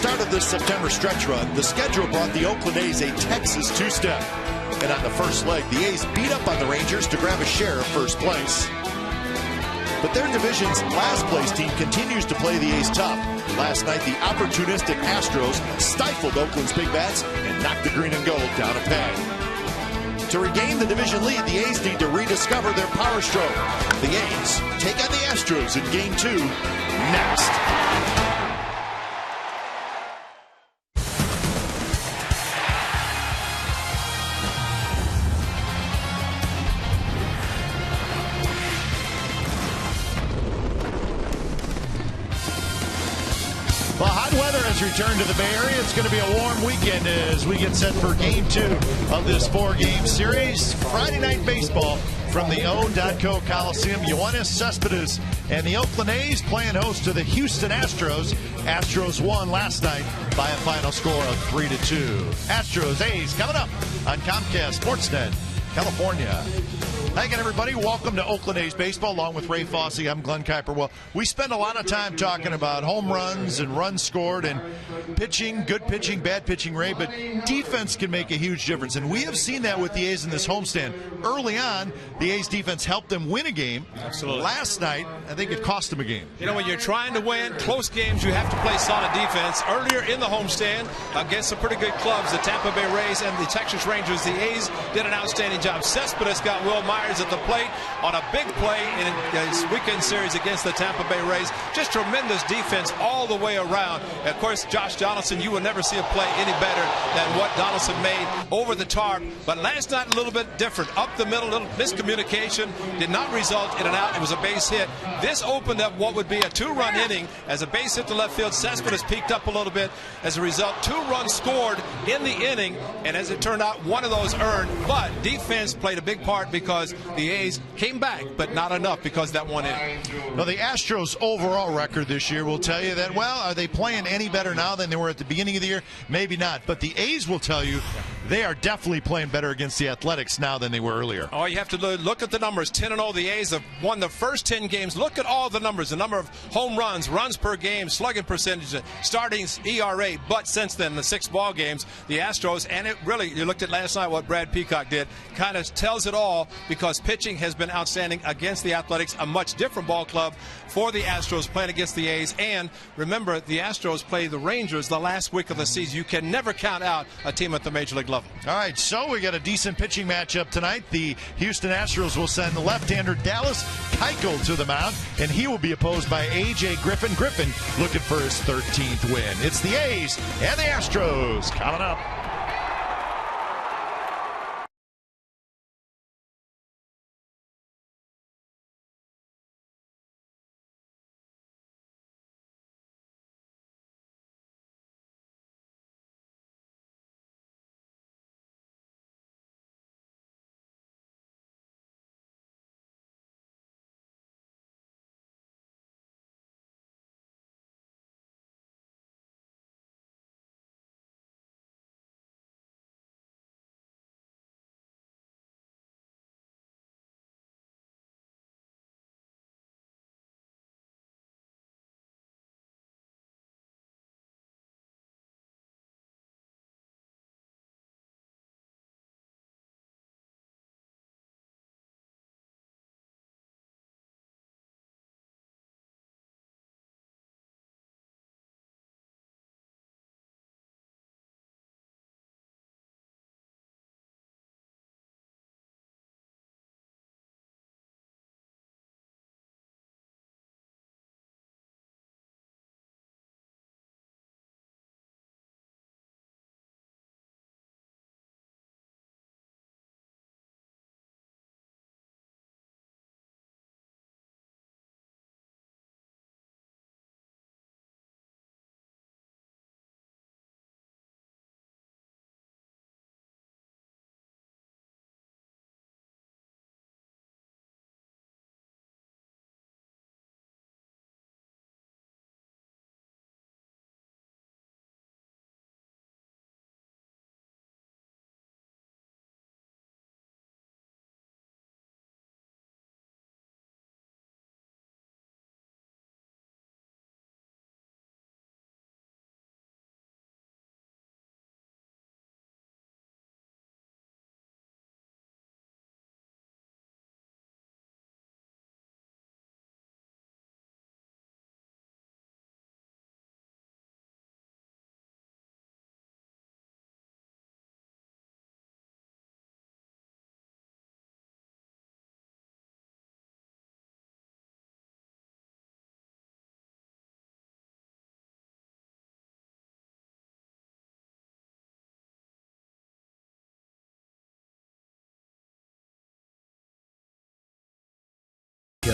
start of this September stretch run, the schedule brought the Oakland A's a Texas two-step. And on the first leg, the A's beat up on the Rangers to grab a share of first place. But their division's last place team continues to play the A's tough. Last night, the opportunistic Astros stifled Oakland's big bats and knocked the green and gold down a peg. To regain the division lead, the A's need to rediscover their power stroke. The A's take on the Astros in Game 2 next. Well, hot weather has returned to the Bay Area. It's going to be a warm weekend as we get set for Game 2 of this 4-game series. Friday night baseball from the HOU at OAK Coliseum. Yoenis Cespedes and the Oakland A's playing host to the Houston Astros. Astros won last night by a final score of 3-2. Astros A's coming up on Comcast Sportsnet, California. Hi again, everybody. Welcome to Oakland A's baseball. Along with Ray Fosse, I'm Glenn Kuiper. Well, we spend a lot of time talking about home runs and runs scored and pitching, good pitching, bad pitching, Ray, but defense can make a huge difference. And we have seen that with the A's in this homestand. Early on, the A's defense helped them win a game. Absolutely. Last night, I think it cost them a game. You know, when you're trying to win close games, you have to play solid defense. Earlier in the homestand, against some pretty good clubs, the Tampa Bay Rays and the Texas Rangers, the A's did an outstanding job. Cespedes got Will Myers at the plate on a big play in his weekend series against the Tampa Bay Rays. Just tremendous defense all the way around. Of course, Josh Donaldson, you will never see a play any better than what Donaldson made over the tarp. But last night, a little bit different. Up the middle, little miscommunication. Did not result in an out. It was a base hit. This opened up what would be a 2-run inning as a base hit to left field. Cespedes peaked up a little bit. As a result, 2 runs scored in the inning. And as it turned out, one of those earned. But defense played a big part because the A's came back, but not enough because that one inning. Well, the Astros' overall record this year will tell you that, well, are they playing any better now than they were at the beginning of the year? Maybe not. But the A's will tell you they are definitely playing better against the Athletics now than they were earlier. Oh, you have to look at the numbers. 10-0, the A's have won the first 10 games. Look at all the numbers, the number of home runs, runs per game, slugging percentage, starting ERA. But since then, the 6 ball games, the Astros, and it really, you looked at last night what Brad Peacock did, kind of tells it all because pitching has been outstanding against the Athletics, a much different ball club for the Astros playing against the A's. And remember, the Astros play the Rangers the last week of the season. You can never count out a team at the major league level. All right, so we got a decent pitching matchup tonight. The Houston Astros will send the left-hander Dallas Keuchel to the mound, and he will be opposed by A.J. Griffin. Griffin looking for his 13th win. It's the A's and the Astros coming up.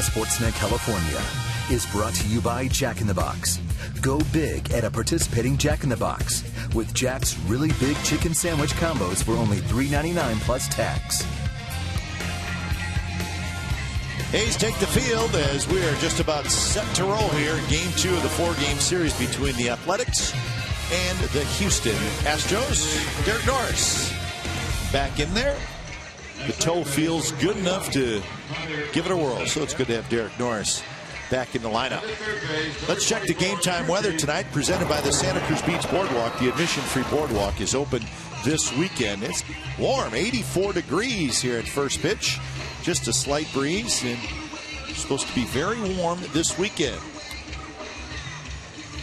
Sportsnet California is brought to you by Jack in the Box. Go big at a participating Jack in the Box with Jack's really big chicken sandwich combos for only $3.99 plus tax. A's take the field as we are just about set to roll here in Game 2 of the 4-game series between the Athletics and the Houston Astros. Derek Norris back in there. The toe feels good enough to give it a whirl, so it's good to have Derek Norris back in the lineup. Let's check the game time weather tonight, presented by the Santa Cruz Beach Boardwalk. The admission-free boardwalk is open this weekend. It's warm, 84 degrees here at first pitch. Just a slight breeze, and it's supposed to be very warm this weekend.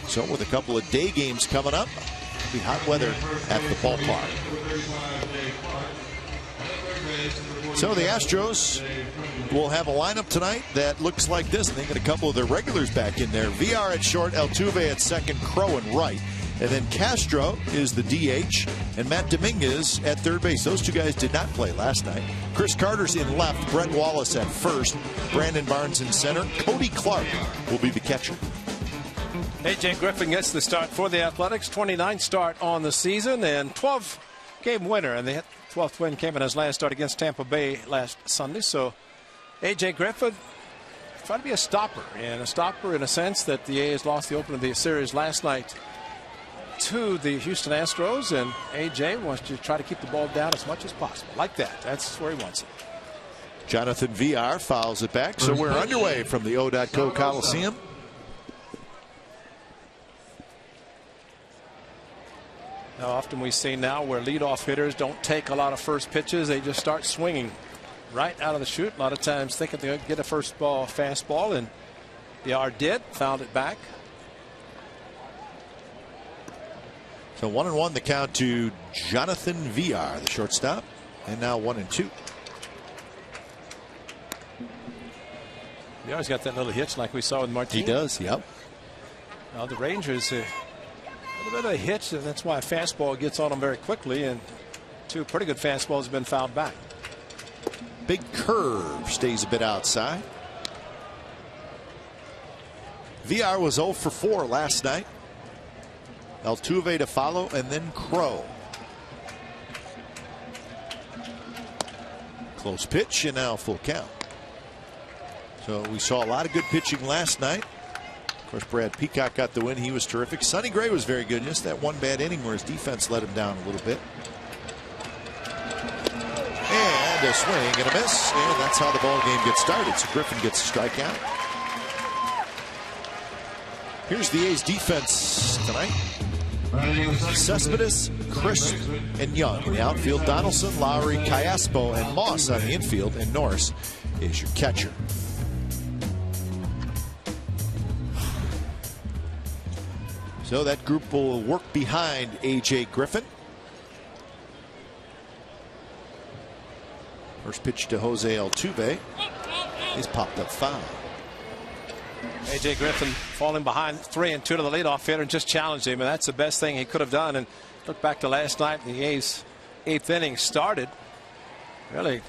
So with a couple of day games coming up, it'll be hot weather at the ballpark. So the Astros will have a lineup tonight that looks like this. They get a couple of their regulars back in there. VR at short, Altuve at second, Crow and right. And then Castro is the DH, and Matt Dominguez at third base. Those two guys did not play last night. Chris Carter's in left, Brett Wallace at first, Brandon Barnes in center. Cody Clark will be the catcher. AJ Griffin gets the start for the Athletics. 29th start on the season and 12-game winner. And the 12th win came in his last start against Tampa Bay last Sunday. So AJ Griffin trying to be a stopper, and a stopper in a sense that the A's lost the opener of the series last night to the Houston Astros, and AJ wants to try to keep the ball down as much as possible. Like that. That's where he wants it. Jonathan VR fouls it back. So we're underway from the HOU Coliseum. Now, often we see now where leadoff hitters don't take a lot of first pitches. They just start swinging right out of the chute. A lot of times thinking they'll get a first ball fastball, and VR did. Fouled it back. So 1-1 the count to Jonathan VR, the shortstop, and now 1-2. He always got that little hitch like we saw with Martinez. He does, yep. Now the Rangers, a little bit of a hitch, and that's why a fastball gets on them very quickly, and two pretty good fastballs have been fouled back. Big curve stays a bit outside. VR was 0 for 4 last night. Altuve to follow, and then Crow. Close pitch, and now full count. So we saw a lot of good pitching last night. Of course, Brad Peacock got the win. He was terrific. Sonny Gray was very good. Just that one bad inning where his defense let him down a little bit. And a swing and a miss, and that's how the ball game gets started. So Griffin gets a strikeout. Here's the A's defense tonight. Cespedes, Crisp, and Young in the outfield. Donaldson, Lowry, Callaspo, and Moss on the infield. And Norris is your catcher. So that group will work behind AJ Griffin. First pitch to Jose Altuve. He's popped up foul. AJ Griffin falling behind 3-2 to the leadoff hitter and just challenged him, and that's the best thing he could have done. And look back to last night, the A's 8th inning started really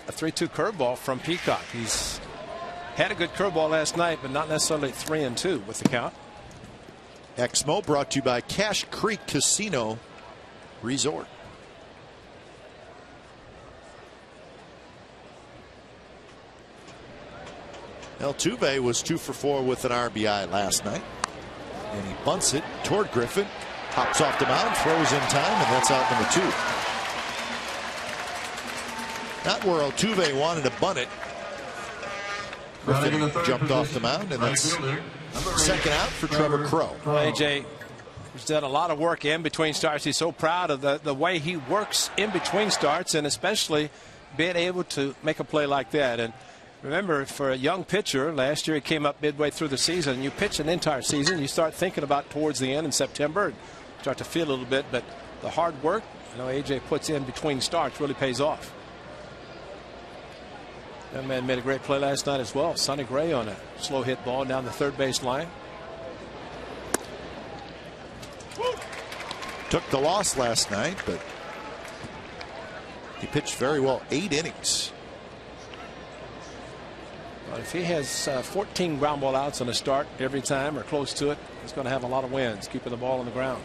a 3-2 curveball from Peacock. He's had a good curveball last night, but not necessarily 3-2 with the count. Exmo brought to you by Cache Creek Casino Resort. Altuve was 2 for 4 with an RBI last night. And he bunts it toward Griffin. Hops off the mound, throws in time, and that's out number 2. Not where Altuve wanted to bunt it. Griffin jumped off the mound, and that's second out for Trevor Crow. AJ has done a lot of work in between starts. He's so proud of the way he works in between starts, and especially being able to make a play like that. And remember, for a young pitcher, last year he came up midway through the season. You pitch an entire season, you start thinking about towards the end in September, and start to feel a little bit. But the hard work, AJ puts in between starts really pays off. That man made a great play last night as well. Sonny Gray on a slow hit ball down the third base line. Took the loss last night, but he pitched very well. 8 innings. Well, if he has 14 ground ball outs on a start every time or close to it, he's going to have a lot of wins keeping the ball on the ground.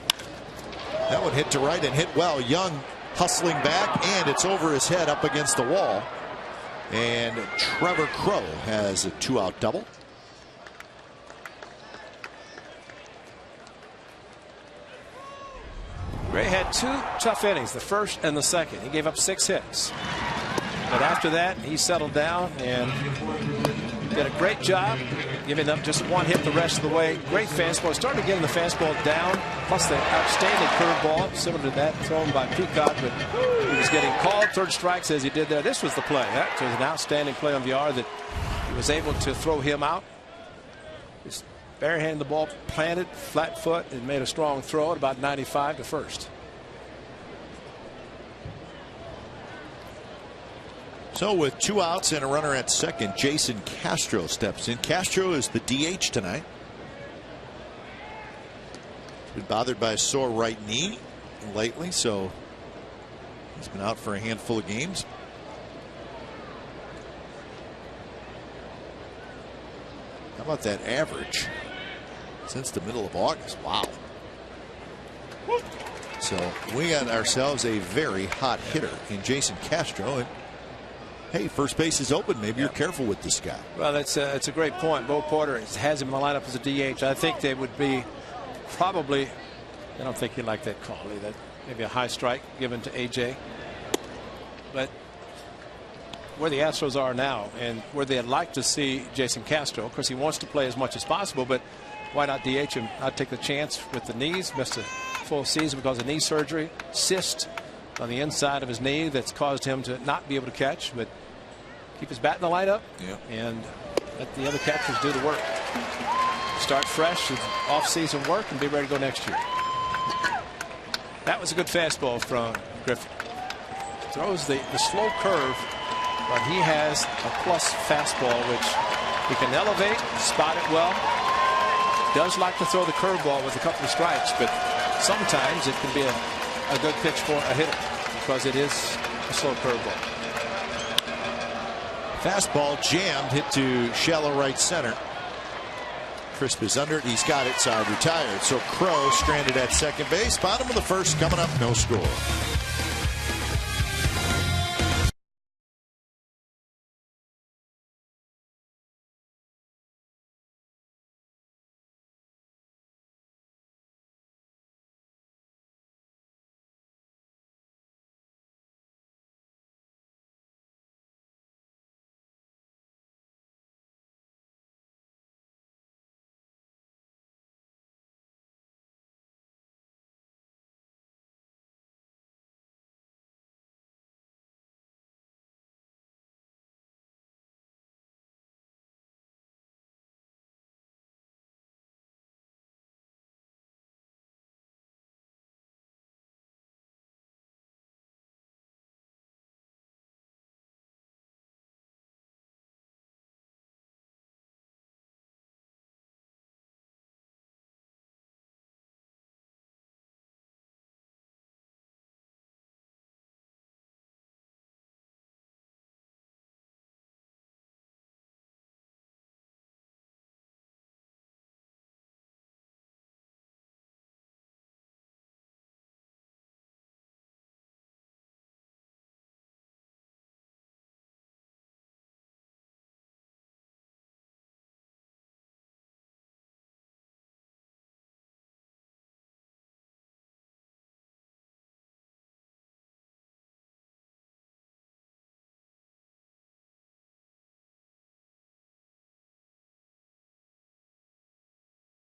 That one hit to right and hit well. Young hustling back, and it's over his head up against the wall. And Trevor Crow has a 2-out double. Gray had 2 tough innings, the first and the second. He gave up 6 hits. But after that, he settled down and did a great job giving up just 1 hit the rest of the way. Great fastball. Started getting the fastball down, plus the outstanding curveball, similar to that thrown by Peacock, but he was getting called third strikes as he did there. This was the play. That was an outstanding play on VR that he was able to throw him out. Just barehanded the ball, planted, flat foot, and made a strong throw at about 95 to first. So with 2 outs and a runner at second, Jason Castro steps in. Castro is the DH tonight. He's been bothered by a sore right knee lately, so he's been out for a handful of games. How about that average since the middle of August? Wow. So we got ourselves a very hot hitter in Jason Castro. And hey, first base is open. Maybe you're careful with this guy. Well, that's a great point. Bo Porter has him in the lineup as a DH. I think they would be probably, I don't think you like that call either. Maybe a high strike given to AJ. But where the Astros are now and where they'd like to see Jason Castro, of course, he wants to play as much as possible, but why not DH him? I'd take the chance with the knees. Missed a full season because of knee surgery. Cyst on the inside of his knee that's caused him to not be able to catch, but keep his bat in the lineup and let the other catchers do the work. Start fresh with off-season work and be ready to go next year. That was a good fastball from Griffin. Throws the slow curve, but he has a plus fastball which he can elevate, spot it well. Does like to throw the curveball with a couple of strikes, but sometimes it can be a good pitch for a hitter because it is a slow curveball. Fastball jammed, hit to shallow right center. Crisp is under it. He's got it. Side retired. So Crow stranded at second base. Bottom of the first coming up. No score.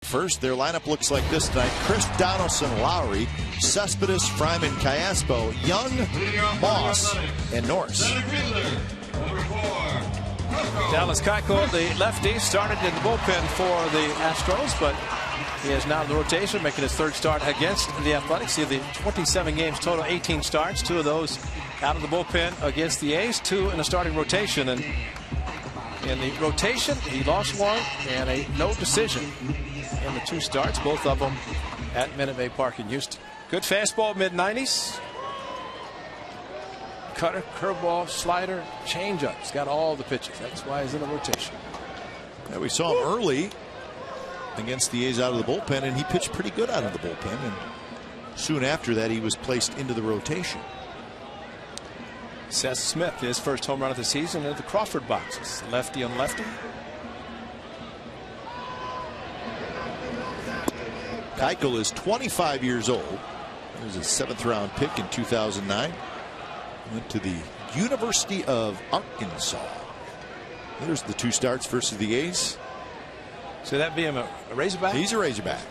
First, their lineup looks like this tonight. Chris Donaldson, Lowry, Cespedes, Fryman, Callaspo, Young, Moss, and Norris. Dallas Keuchel, the lefty, started in the bullpen for the Astros, but he is now in the rotation, making his third start against the Athletics. See the 27 games total, 18 starts, 2 of those out of the bullpen against the A's, 2 in the starting rotation. And in the rotation, he lost 1 and a no decision in the 2 starts, both of them at Minute Maid Park in Houston. Good fastball, mid-90s. cutter, curveball, slider, changeup. He's got all the pitches. That's why he's in the rotation. Yeah, we saw him early against the A's out of the bullpen, and he pitched pretty good out of the bullpen. And soon after that, he was placed into the rotation. Seth Smith, his first home run of the season at the Crawford boxes. Lefty on lefty. Keuchel is 25 years old. He was a 7th round pick in 2009. Went to the University of Arkansas. There's the 2 starts versus the A's. So that be him a Razorback? He's a Razorback.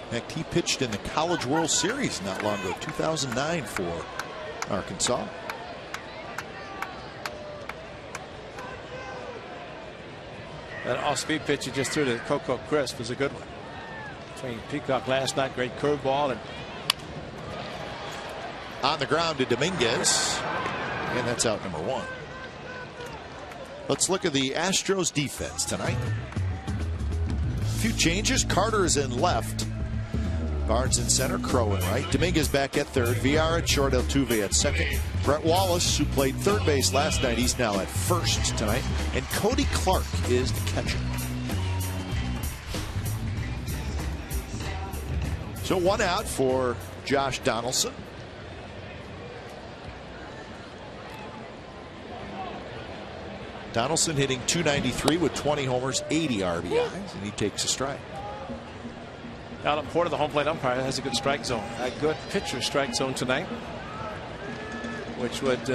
In fact, he pitched in the College World Series not long ago, 2009 for Arkansas. That off-speed pitch he just threw to Coco Crisp was a good one. Between Peacock last night, great curveball, and on the ground to Dominguez, and that's out number 1. Let's look at the Astros defense tonight. A few changes. Carter is in left. Barnes in center. Crow in right. Dominguez back at third. Villar at short. Altuve at second. Brett Wallace, who played third base last night, he's now at first tonight. And Cody Clark is the catcher. So 1 out for Josh Donaldson. Donaldson hitting .293 with 20 homers, 80 RBIs, and he takes a strike. Alan Porter, the home plate umpire, has a good strike zone. A good pitcher strike zone tonight, which would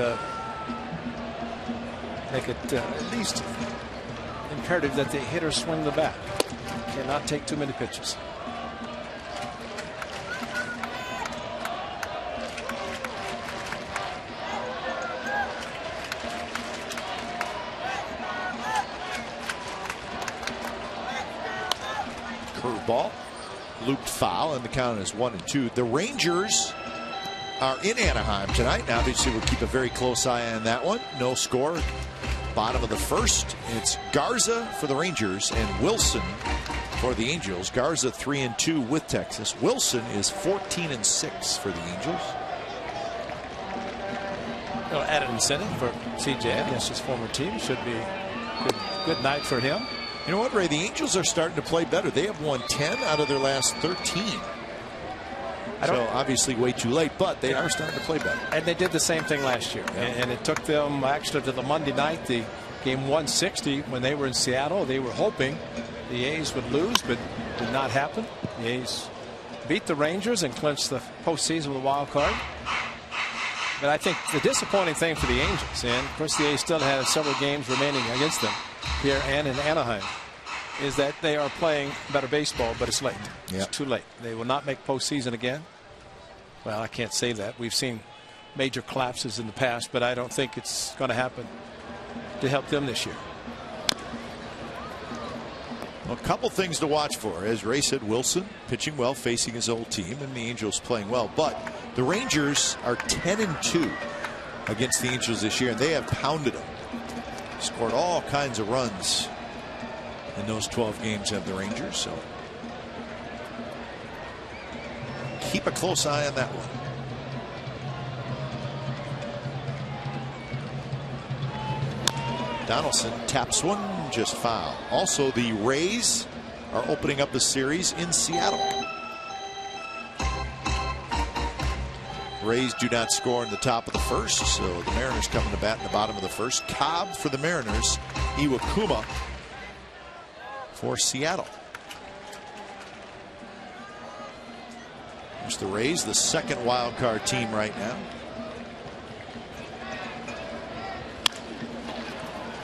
make it at least imperative that the hitter swing the bat. Cannot take too many pitches. Curveball, looped foul, and the count is 1-2. The Rangers are in Anaheim tonight. Now, obviously, we'll keep a very close eye on that one. No score. Bottom of the first. It's Garza for the Rangers and Wilson for the Angels. Garza 3-2 with Texas. Wilson is 14-6 for the Angels. Added incentive for CJ against his former team. Should be good night for him. You know what, Ray? The Angels are starting to play better. They have won 10 out of their last 13. So obviously way too late, but they are starting to play better. And they did the same thing last year. And it took them actually to the Monday night, the game 160, when they were in Seattle. They were hoping the A's would lose, but did not happen. The A's beat the Rangers and clinched the postseason with a wild card. But I think the disappointing thing for the Angels, and of course the A's still have several games remaining against them here and in Anaheim, is that they are playing better baseball, but it's late. It's too late. They will not make postseason again. Well, I can't say that. We've seen major collapses in the past, but I don't think it's going to happen to help them this year. Well, a couple things to watch for. As Ray said, Wilson pitching well, facing his old team, and the Angels playing well. But the Rangers are 10-2 against the Angels this year, and they have pounded them. Scored all kinds of runs in those 12 games of the Rangers. So keep a close eye on that one. Donaldson taps one, just foul. Also, the Rays are opening up the series in Seattle. Rays do not score in the top of the first, so the Mariners coming to bat in the bottom of the first. Cobb for the Mariners, Iwakuma for Seattle. There's the Rays, the second wild card team right now.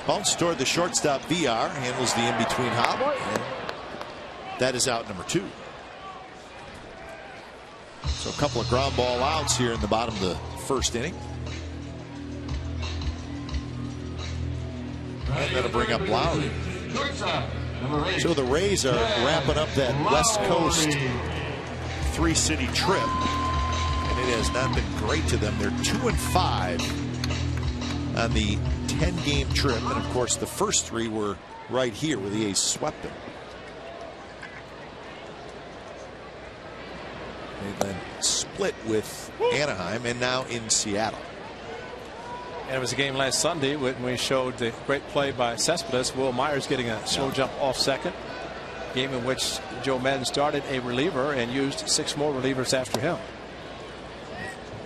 Bounce toward the shortstop. Villar handles the in-between hop, and that is out number 2. So a couple of ground ball outs here in the bottom of the first inning. And that'll bring up Lowry. So the Rays are wrapping up that West Coast 3-city trip, and it has not been great to them. They're 2-5 on the 10-game trip, and of course the first 3 were right here where the A's swept them. They then split with Anaheim and now in Seattle. And it was a game last Sunday when we showed the great play by Cespedes. Will Myers getting a slow jump off second. Game in which Joe Madden started a reliever and used 6 more relievers after him.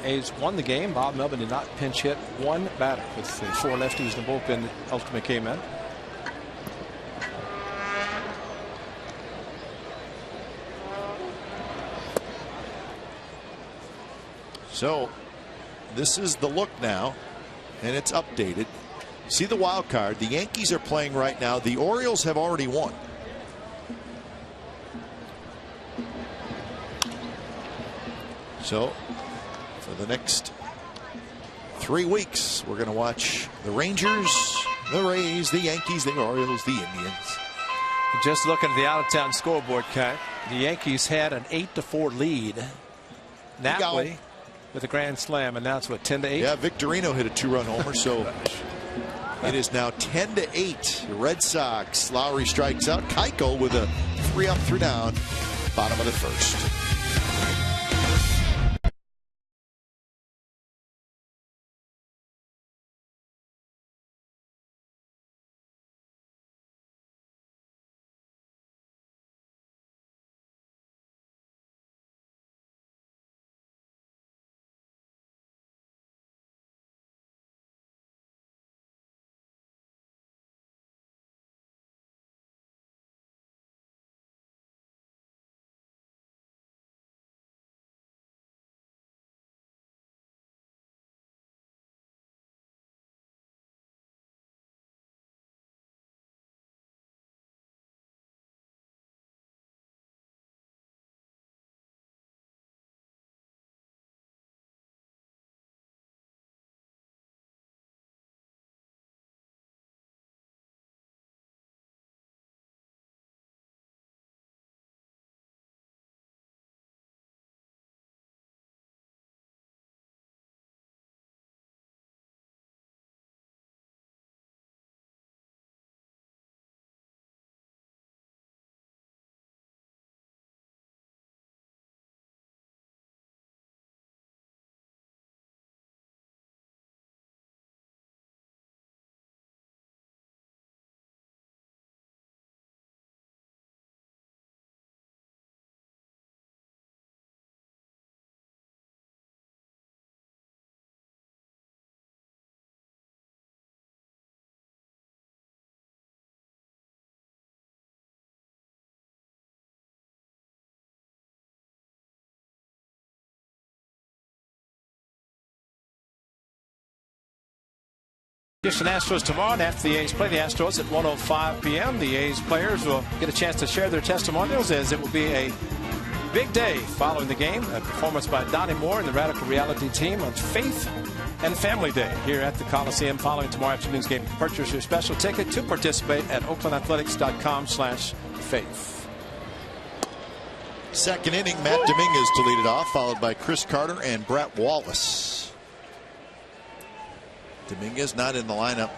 A's won the game. Bob Melvin did not pinch hit one batter with the 4 lefties in the bullpen that ultimately came in. So this is the look now, and it's updated. See the wild card. The Yankees are playing right now. The Orioles have already won. So for the next 3 weeks, we're going to watch the Rangers, the Rays, the Yankees, the Orioles, the Indians. Just looking at the out-of-town scoreboard, Kai, the Yankees had an 8-4 lead. Napoli with a grand slam, and now it's what, 10-8? Yeah, Victorino hit a 2-run homer, so it is now 10-8. The Red Sox. Lowry strikes out. Keuchel with a 3-up, 3-down, bottom of the first. Houston Astros tomorrow, and after the A's play the Astros at 1:05 p.m. The A's players will get a chance to share their testimonials, as it will be a big day following the game. A performance by Donnie Moore and the Radical Reality team on Faith and Family Day here at the Coliseum following tomorrow afternoon's game. Purchase your special ticket to participate at oaklandathletics.com/faith. Second inning, Matt Dominguez to lead it off, followed by Chris Carter and Brett Wallace. Dominguez not in the lineup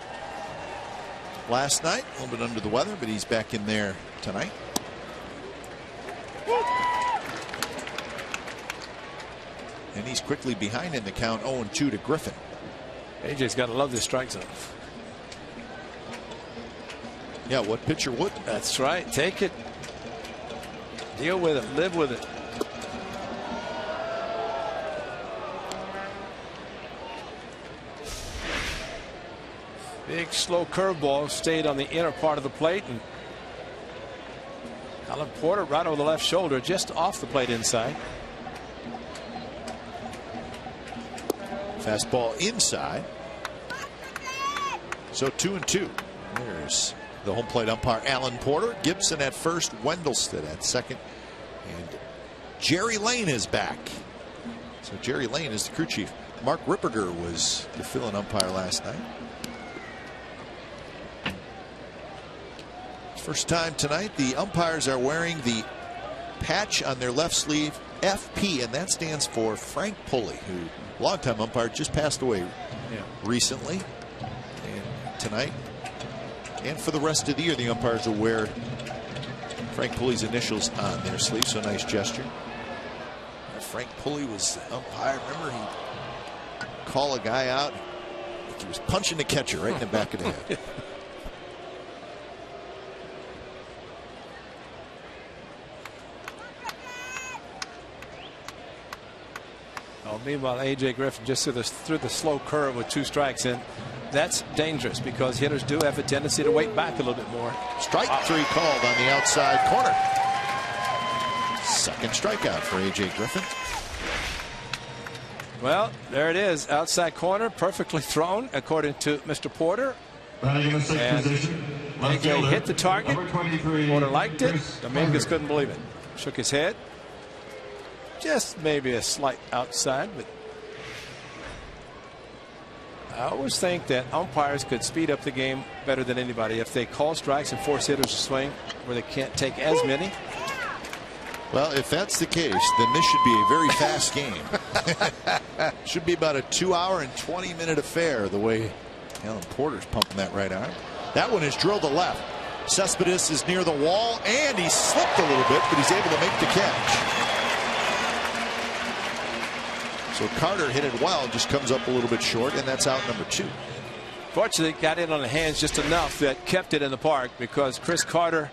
last night, a little bit under the weather, but he's back in there tonight. And he's quickly behind in the count, 0-2 to Griffin. AJ's got to love this strike zone. Yeah, what pitcher wouldn't? That's right. Take it. Deal with it. Live with it. Big slow curveball stayed on the inner part of the plate, and Alan Porter right over the left shoulder, just off the plate inside. Fastball inside. So 2-2. There's the home plate umpire, Alan Porter. Gibson at first, Wendelstedt at second, and Jerry Lane is back. So Jerry Lane is the crew chief. Mark Ripperger was the fill-in umpire last night. First time tonight, the umpires are wearing the patch on their left sleeve, FP, and that stands for Frank Pulley, who, longtime umpire, just passed away recently. And tonight, and for the rest of the year, the umpires will wear Frank Pulley's initials on their sleeve, so nice gesture. Frank Pulley was the umpire. Remember, he called a guy out. He was punching the catcher right in the back of the head. Well, meanwhile, A.J. Griffin just through the slow curve with 2 strikes in. That's dangerous because hitters do have a tendency to wait back a little bit more. Strike 3 called on the outside corner. Second strikeout for A.J. Griffin. Well, there it is. Outside corner, perfectly thrown, according to Mr. Porter. And A.J. hit the target. Porter liked it. Dominguez couldn't believe it. Shook his head. Just maybe a slight outside, but I always think that umpires could speed up the game better than anybody if they call strikes and force hitters to swing where they can't take as many. Well, if that's the case, then this should be a very fast game. Should be about a 2-hour and 20-minute affair, the way Alan Porter's pumping that right arm. That one is drilled to left. Cespedes is near the wall, and he slipped a little bit, but he's able to make the catch. So Carter hit it well, just comes up a little bit short, and that's out number 2. Fortunately, got in on the hands just enough that kept it in the park because Chris Carter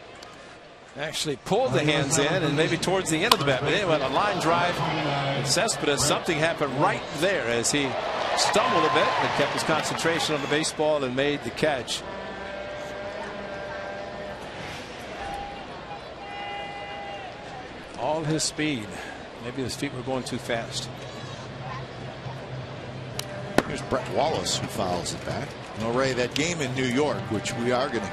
actually pulled the hands in and maybe towards the end of the bat. But anyway, a line drive. And Cespedes, something happened right there as he stumbled a bit and kept his concentration on the baseball and made the catch. All his speed. Maybe his feet were going too fast. Here's Brett Wallace who fouls it back. No, Ray, that game in New York, which we are going to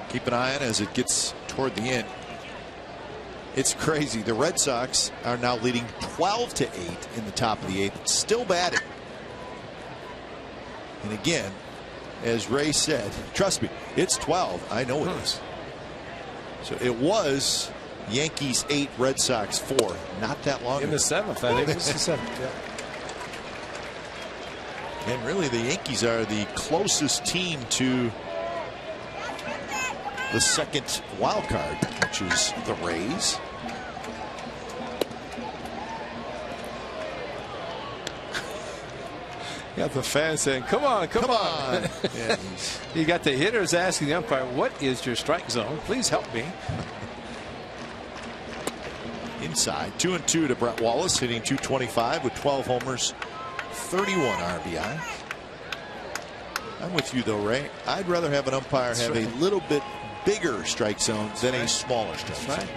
keep an eye on as it gets toward the end. It's crazy. The Red Sox are now leading 12-8 in the top of the 8th, still batting. And again, as Ray said, trust me, it's 12. I know it is. So it was Yankees 8, Red Sox 4, not that long ago. In the 7th, I think it was the 7th. Yeah. And really, the Yankees are the closest team to the second wild card, which is the Rays. You got the fans saying, come on, come on. Yeah, you got the hitters asking the umpire, what is your strike zone? Please help me. Inside, 2-2 to Brett Wallace, hitting .225 with 12 homers, 31 RBI. I'm with you, though, Ray. I'd rather have an umpire have a little bit bigger strike zone than a smaller strike zone.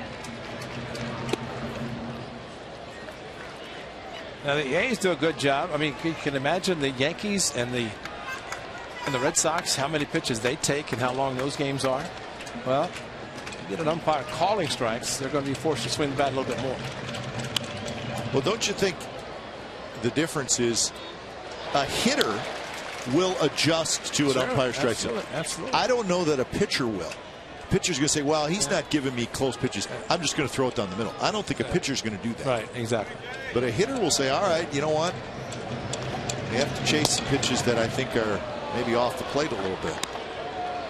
Now the A's do a good job. I mean, you can imagine the Yankees and the Red Sox, how many pitches they take and how long those games are. Well, you get an umpire calling strikes, they're going to be forced to swing the bat a little bit more. Well, don't you think the difference is a hitter will adjust to an umpire strike zone? Absolutely. I don't know that a pitcher will. The pitcher's going to say, well, he's not giving me close pitches. I'm just going to throw it down the middle. I don't think a pitcher's going to do that. Right, exactly. But a hitter will say, all right, you know what? They have to chase some pitches that I think are maybe off the plate a little bit.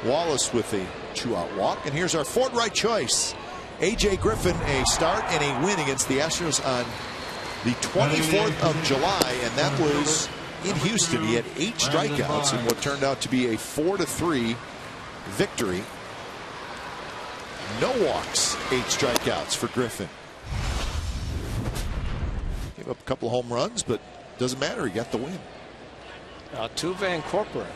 Wallace with a 2-out walk. And here's our Ford right choice. A.J. Griffin, a start and a win against the Astros on the 24th of July. And that was in Houston. He had 8 strikeouts in what turned out to be a 4-3 victory. No walks, 8 strikeouts for Griffin. Gave up a couple of home runs, but doesn't matter. He got the win. Altuve and Corcoran.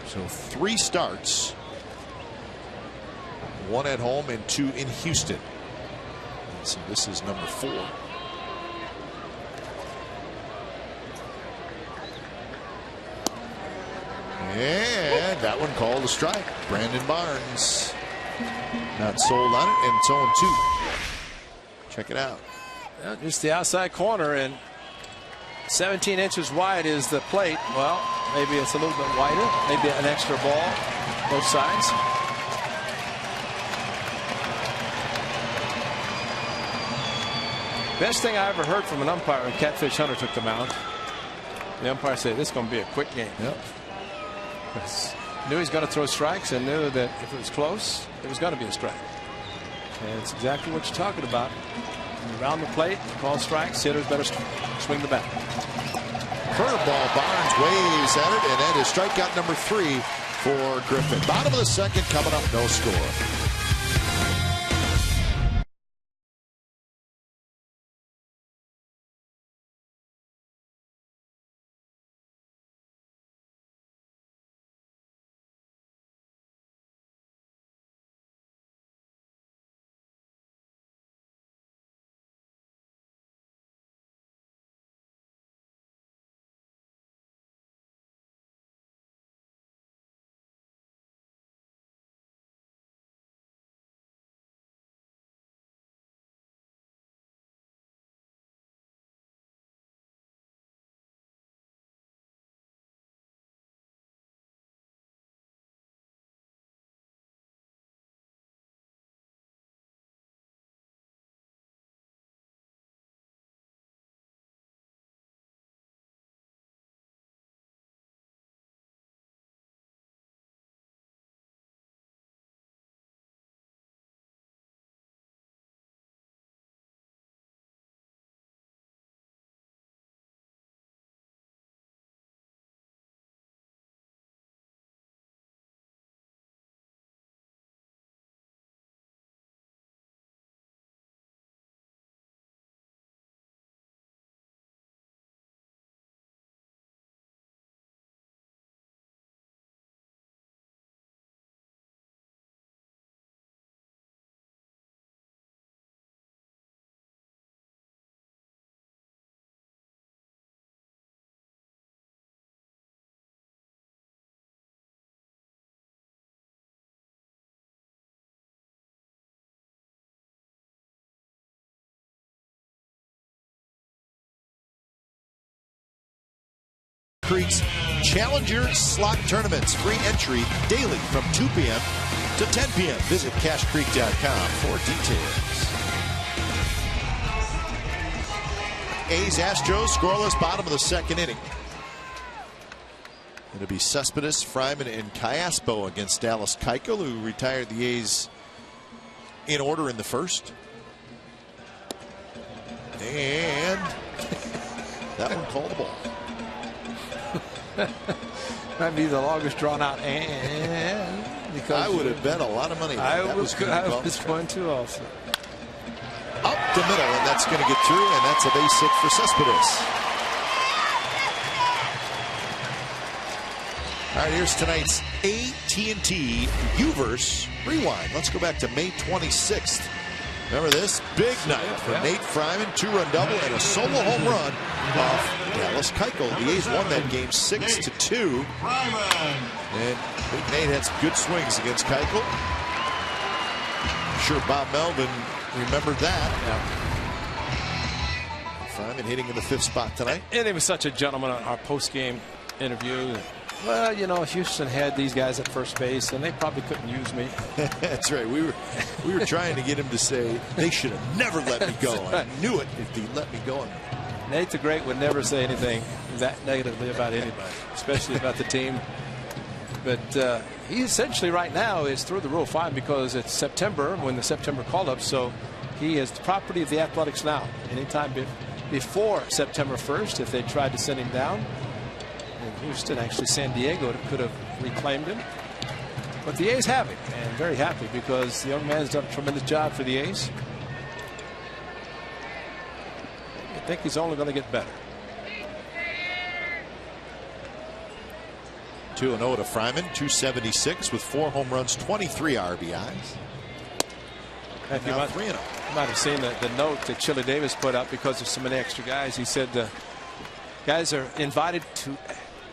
So 3 starts, 1 at home and 2 in Houston. And so this is number 4. And that one called a strike. Brandon Barnes not sold on it, and it's 0-2. Check it out. Yeah, just the outside corner, and 17 inches wide is the plate. Well, maybe it's a little bit wider, maybe an extra ball, both sides. Best thing I ever heard from an umpire when Catfish Hunter took the mound. The umpire said, this is going to be a quick game. Yep. Knew he's going to throw strikes and knew that if it was close, it was going to be a strike. And it's exactly what you're talking about. Around the plate, call strikes, hitters better swing the bat. Curveball, Barnes waves at it, and that is strikeout number 3 for Griffin. Bottom of the second coming up, no score. Creek's Challenger Slot Tournaments. Free entry daily from 2 p.m. to 10 p.m. Visit cashcreek.com for details. A's Astros scoreless, bottom of the second inning. It'll be Cespedes, Fryman, and Callaspo against Dallas Keuchel, who retired the A's in order in the first. And that one called the ball. Might be the longest drawn out because I would have bet a lot of money. I was going to also. Up the middle, and that's going to get through, and that's a base hit for Cespedes. All right, here's tonight's AT&T U-verse Rewind. Let's go back to May 26th. Remember this? Big night for Nate Fryman, 2-run double and a solo home run off Dallas Keuchel. The A's won that game 6-2. And Big Nate had some good swings against Keuchel. I'm sure Bob Melvin remembered that. Fryman hitting in the 5th spot tonight. And he was such a gentleman on our post-game interview. Well, you know, Houston had these guys at first base, and they probably couldn't use me. That's right. We were trying to get him to say they should have never let me go. I knew it if they let me go. Nate the Great would never say anything that negatively about anybody, especially about the team. But he essentially right now is through the Rule 5 because it's September when the September call-up. So he is the property of the Athletics now. Anytime before September 1st, if they tried to send him down. Houston, actually San Diego, could have reclaimed him. But the A's have him, and very happy because the young man's done a tremendous job for the A's. I think he's only going to get better. 2-0 to Fryman, 276 with 4 home runs, 23 RBIs. You might have seen the note that Chili Davis put up because there's so many extra guys. He said the guys are invited to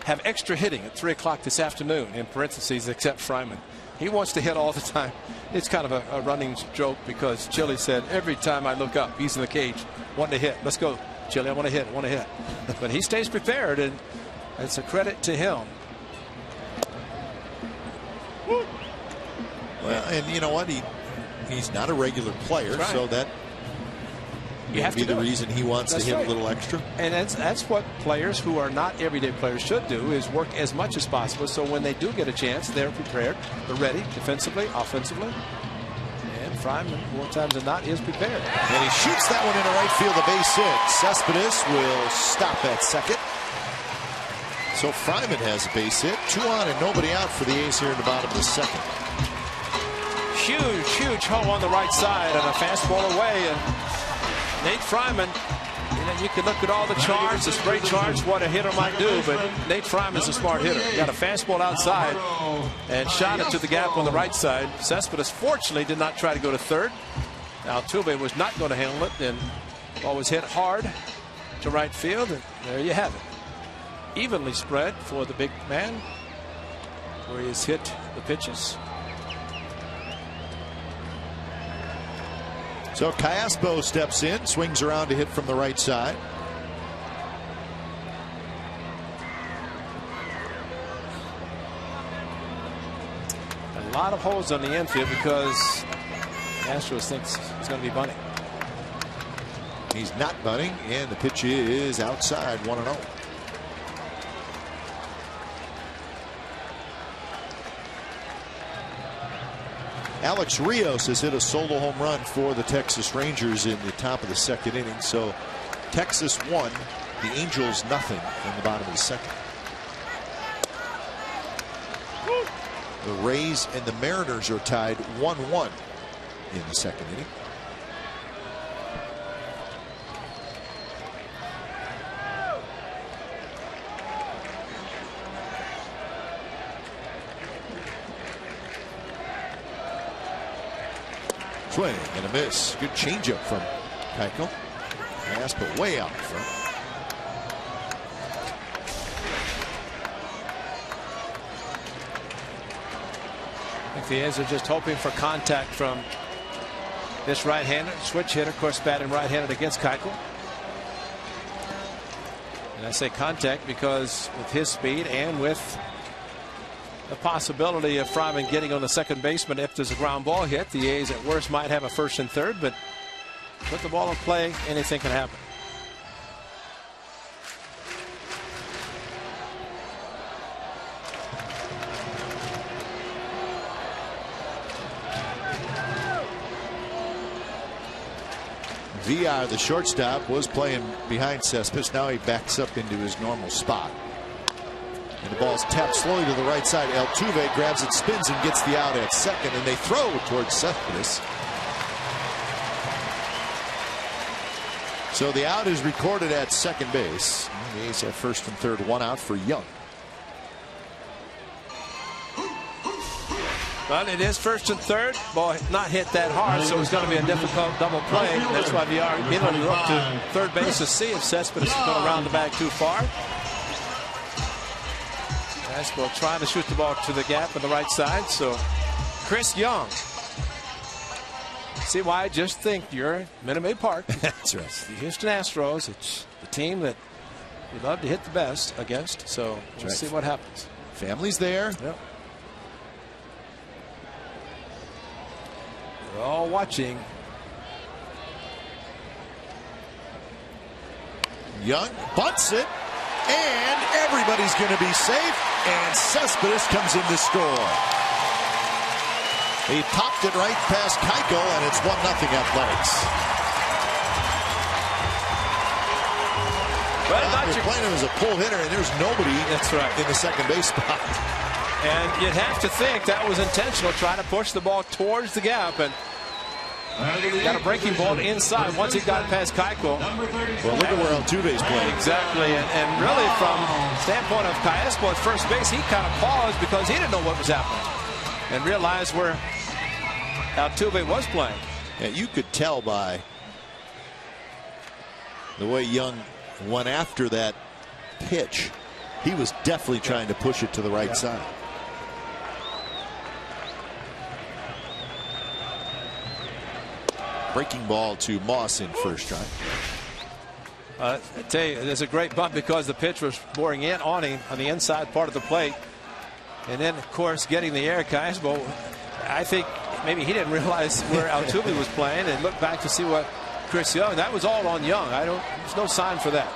have extra hitting at 3 o'clock this afternoon, in parentheses, except Fryman. He wants to hit all the time. It's kind of a running joke because Chili said every time I look up, he's in the cage wanting to hit. Let's go, Chili, I want to hit, I want to hit. But he stays prepared, and it's a credit to him. Well, and you know what? He's not a regular player, so that You have be to the reason he wants to hit right. a little extra. And that's what players who are not everyday players should do, is work as much as possible. So when they do get a chance, they're prepared, they're ready, defensively, offensively. And Fryman, more times than not, is prepared. And he shoots that one into right field, a base hit. Cespedes will stop at second. So Fryman has a base hit. 2 on and nobody out for the A's here in the bottom of the second. Huge hole on the right side and a fastball away. And Nate Fryman, you can look at all the charts, the straight charts, what a hitter might do, but Nate Fryman's a smart hitter. He got a fastball outside and shot it to the gap on the right side. Cespedes fortunately did not try to go to third. Altuve was not going to handle it, and ball was hit hard to right field, and there you have it. Evenly spread for the big man, where he has hit the pitches. So Callaspo steps in, swings around to hit from the right side. A lot of holes on the infield because Astros thinks he's going to be bunting. He's not bunting, and the pitch is outside, 1-0. Alex Rios has hit a solo home run for the Texas Rangers in the top of the second inning. So Texas 1, the Angels nothing in the bottom of the second. The Rays and the Mariners are tied 1-1 in the second inning. Swing and a miss. Good changeup from Keuchel. Pass, but way out in front. I think the A's are just hoping for contact from this right-hander, switch hitter, of course, batting right-handed against Keuchel. And I say contact because with his speed and with the possibility of Fryman getting on the second baseman if there's a ground ball hit, the A's at worst might have a first and third, but put the ball in play, anything can happen. VR, the shortstop, was playing behind Cespedes. Now he backs up into his normal spot. And the ball's tapped slowly to the right side. Altuve grabs it, spins, and gets the out at second. And they throw towards Cespedes. So the out is recorded at second base. The A's have first and third, 1 out for Young. Well, it is first and third. Ball not hit that hard, so it's going to be a difficult double play. That's why VR immediately up to third base to see if Cespedes is going to round the bag too far. Fastball trying to shoot the ball to the gap on the right side. So Chris Young. See why I just think you're at Minute Maid Park. That's right. The Houston Astros. It's the team that we love to hit the best against. So we'll see what happens. Family's there. Yep. We're all watching. Young bunts it, and everybody's going to be safe, and Cespedes comes in to score. He popped it right past Keuchel, and it's 1-0 Athletics. Well, you're playing him as a pull hitter, and there's nobody in the second base spot. And you'd have to think that was intentional, trying to push the ball towards the gap, and got a breaking ball inside once he got past Keuchel. Well, look at where Altuve's playing. Exactly, and really from the standpoint of Callaspo at first base, he kind of paused because he didn't know what was happening and realized where Altuve was playing. Yeah, you could tell by the way Young went after that pitch. He was definitely trying to push it to the right side. Breaking ball to Moss in first try. I tell you, there's a great bunt because the pitch was boring in on him on the inside part of the plate. And then, of course, getting the air. Callaspo, I think maybe he didn't realize where Altuve was playing and looked back to see what Chris Young. That was all on Young. There's no sign for that.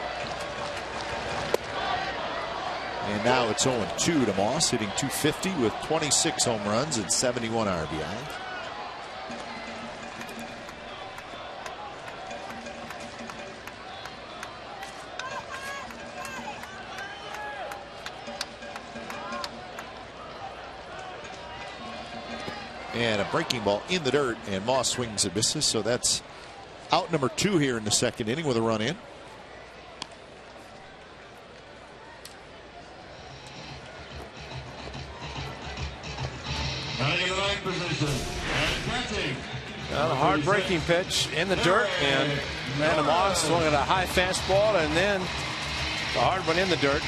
And now it's 0-2 to Moss, hitting .250 with 26 home runs and 71 RBI. And a breaking ball in the dirt, and Moss swings and misses. So that's out number 2 here in the second inning with a run in. A hard-breaking pitch in the dirt, and Randy Moss swung at a high fastball, and then the hard one in the dirt.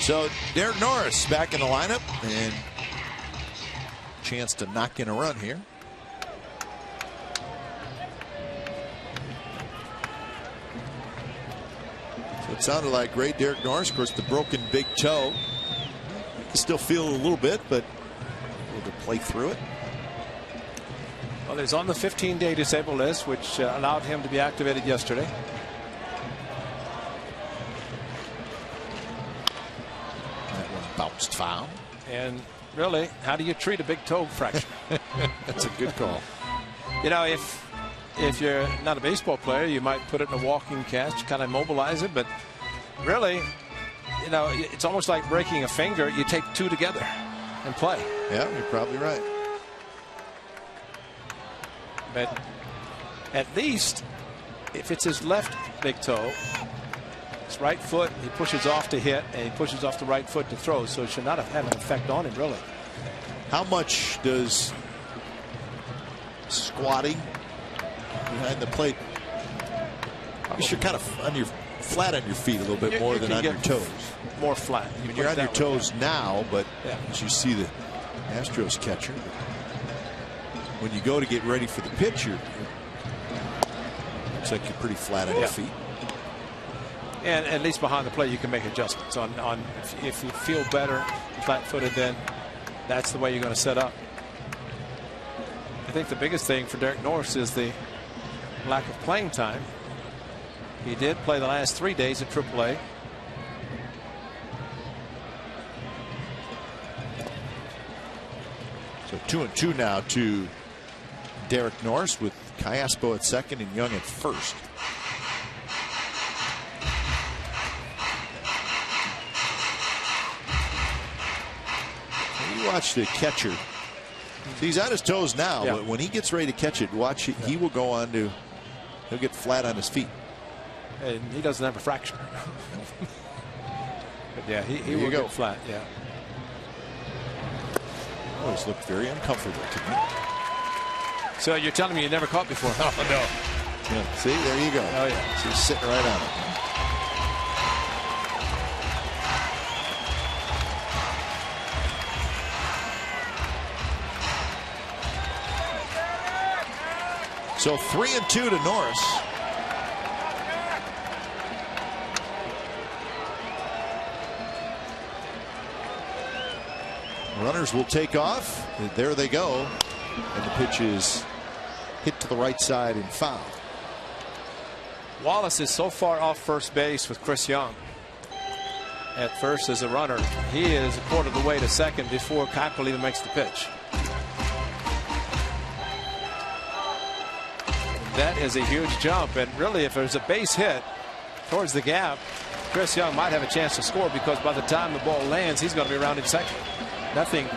So Derek Norris back in the lineup, and chance to knock in a run here. So it sounded like great Derek Norris. Of course, the broken big toe. You can still feel it a little bit, but able to play through it. Well, he's on the 15-day disabled list, which allowed him to be activated yesterday. Bounced foul. And really, how do you treat a big toe fracture? That's a good call. You know, if you're not a baseball player, you might put it in a walking cast, kind of immobilize it. But really, you know, it's almost like breaking a finger. You take 2 together and play. Yeah, you're probably right. But at least, if it's his left big toe, his right foot, he pushes off to hit, and he pushes off the right foot to throw, so it should not have had an effect on him, really. How much does squatting behind the plate, you're kind of on your flat on your feet a little bit more than on your toes? More flat. I mean, you're on your toes now, but yeah, as you see the Astros catcher, when you go to get ready for the pitch, looks like you're pretty flat on your feet. And at least behind the plate, you can make adjustments on if you feel better flat-footed, then that's the way you're going to set up. I think the biggest thing for Derek Norris is the lack of playing time. He did play the last 3 days at AAA. So 2-2 now to Derek Norris, with Callaspo at second and Young at first. Watch the catcher. See, he's on his toes now, but when he gets ready to catch it, watch it. He will go on to, he'll get flat on his feet. And he doesn't have a fracture. But yeah, he will get flat. Yeah. Always looked very uncomfortable to me. So you're telling me you never caught before? Oh no. Yeah, see, there you go. Oh yeah. So he's sitting right on it. So 3-2 to Norris. Runners will take off. There they go. And the pitch is hit to the right side and foul. Wallace is so far off first base with Chris Young at first as a runner. He is a quarter of the way to second before Keuchel even makes the pitch. That is a huge jump, and really, if there's a base hit towards the gap, Chris Young might have a chance to score, because by the time the ball lands, he's going to be around in second. Nothing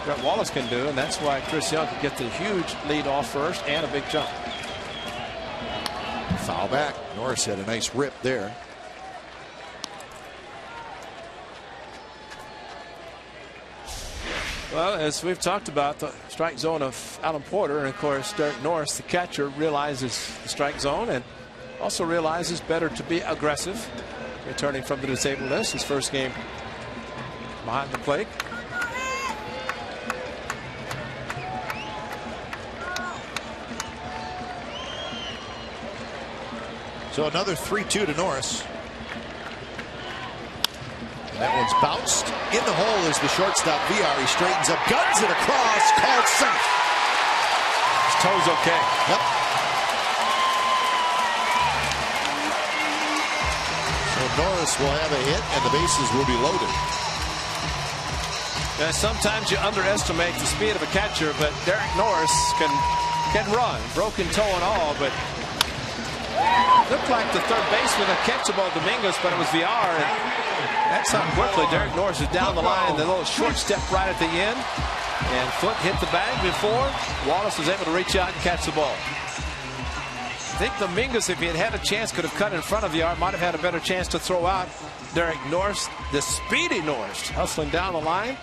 Brett Wallace can do, and that's why Chris Young could get the huge lead off first and a big jump. Foul back. Norris had a nice rip there. Well, as we've talked about, the strike zone of Alan Porter, and of course Derek Norris, the catcher, realizes the strike zone and also realizes better to be aggressive. Returning from the disabled list, his first game behind the plate. So another 3-2 to Norris. That one's bounced. In the hole is the shortstop, VR. He straightens up, guns it across, called safe. His toe's okay. Yep. So Norris will have a hit, and the bases will be loaded. Sometimes you underestimate the speed of a catcher, but Derek Norris can run, broken toe and all, but looked like the third baseman had catch the ball, Dominguez, but it was VR, and that's how quickly Derek Norris is down the line. The little short step right at the end, and foot hit the bag before Wallace was able to reach out and catch the ball. I think Dominguez, if he had had a chance, could have cut in front of VR, might have had a better chance to throw out. Derek Norris, the speedy Norris, hustling down the line.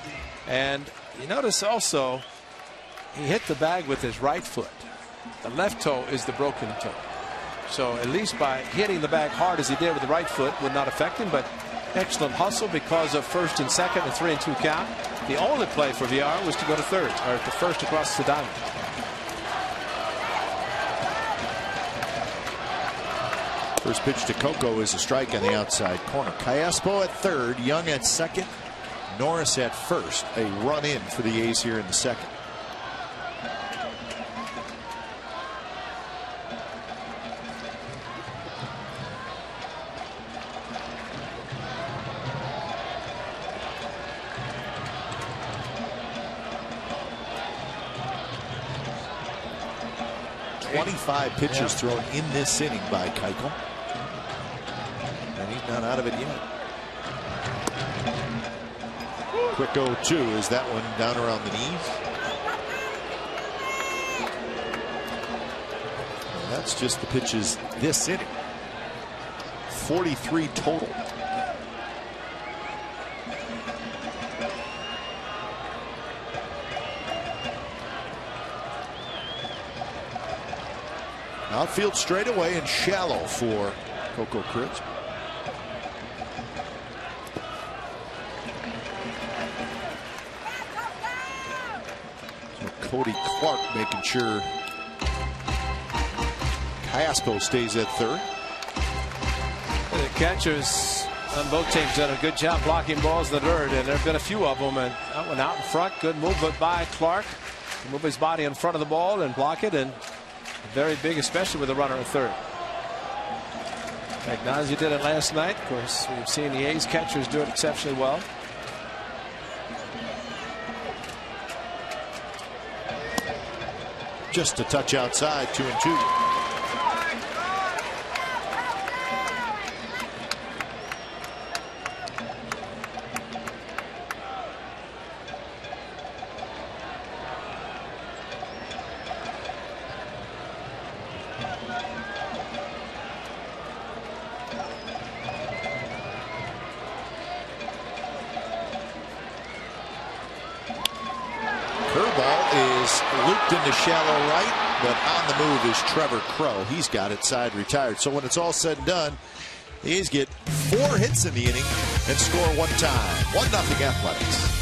And you notice also he hit the bag with his right foot. The left toe is the broken toe. So at least by hitting the bag hard as he did with the right foot would not affect him, but excellent hustle because of first and second and 3-2 count. The only play for VR was to go to third, or to first across the diamond. First pitch to Coco is a strike on the outside corner. Callaspo at third, Young at second, Norris at first. A run in for the A's here in the second. Five pitches thrown in this inning by Keuchel, and he's not out of it yet. Quick 0-2 is that one down around the knees. And that's just the pitches this inning. 43 total. Outfield straightaway and shallow for Coco Crisp. So Cody Clark making sure Callaspo stays at third. The catchers on both teams done a good job blocking balls in the dirt, and there have been a few of them, and that one out in front, good movement by Clark. Move his body in front of the ball and block it, and very big, especially with a runner at third. Magnazzi did it last night. Of course, we've seen the A's catchers do it exceptionally well. Just a touch outside, 2-2. Curveball is looped into shallow right, but on the move is Trevor Crow. He's got it side retired. So when it's all said and done, the A's get 4 hits in the inning and score 1 time. 1-0 Athletics.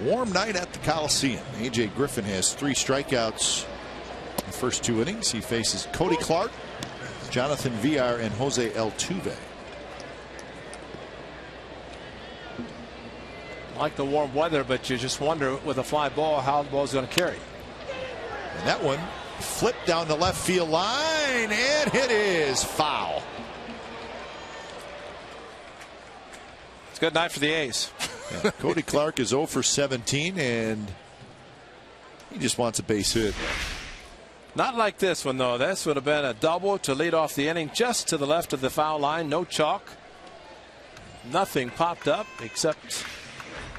warm night at the Coliseum. A.J. Griffin has 3 strikeouts in the first 2 innings. He faces Cody Clark, Jonathan Villar, and Jose Altuve. Like the warm weather, but you just wonder with a fly ball how the ball's going to carry. And that one flipped down the left field line, and it is foul. It's a good night for the A's. Yeah, Cody Clark is 0 for 17, and he just wants a base hit. Not like this one, though. This would have been a double to lead off the inning just to the left of the foul line. No chalk. Nothing popped up except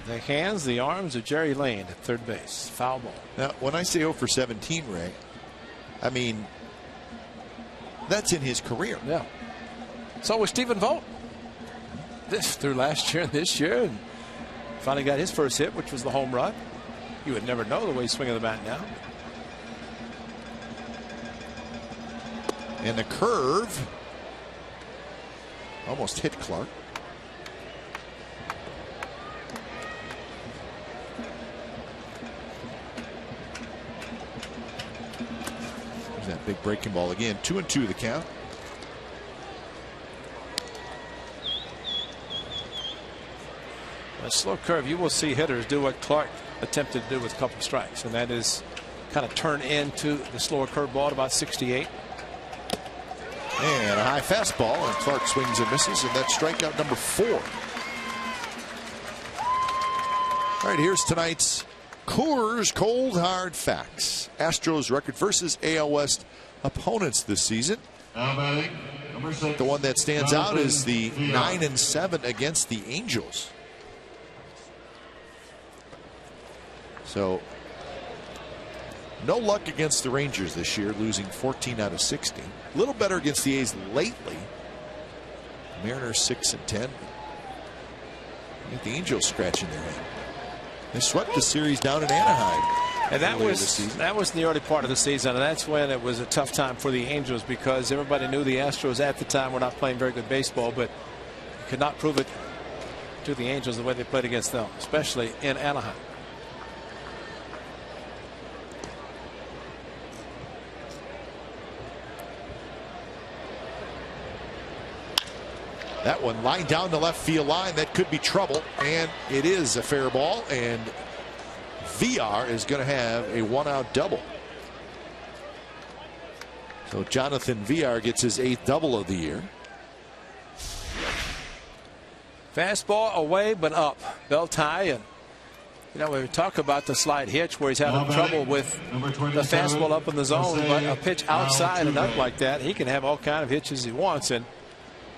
the hands, the arms of Jerry Lane at third base. Foul ball. Now, when I say 0 for 17, Ray, I mean, that's in his career. Yeah. So was Stephen Vogt. This through last year and this year, and finally got his first hit, which was the home run. You would never know the way he's swinging the bat now. And the curve almost hit Clark. There's that big breaking ball again. 2-2 the count. A slow curve, you will see hitters do what Clark attempted to do with a couple of strikes, and that is kind of turn into the slower curve ball at about 68. And a high fastball, and Clark swings and misses, and that's strikeout number 4. All right, here's tonight's Coors Cold Hard Facts. Astros record versus AL West opponents this season. The one that stands out is the 9-7 against the Angels. So no luck against the Rangers this year, losing 14 out of 16. A little better against the A's lately. Mariners 6-10. I think the Angels scratching their head. They swept the series down in Anaheim. And that was in the early part of the season, and that's when it was a tough time for the Angels because everybody knew the Astros at the time were not playing very good baseball, but you could not prove it to the Angels the way they played against them, especially in Anaheim. That one lined down the left field line. That could be trouble, and it is a fair ball, and Villar is going to have a 1-out double. So Jonathan Villar gets his 8th double of the year. Fastball away but up, belt high, and you know, we talk about the slight hitch where he's having trouble with the fastball up in the zone, but a pitch outside and up like that, he can have all kind of hitches he wants, and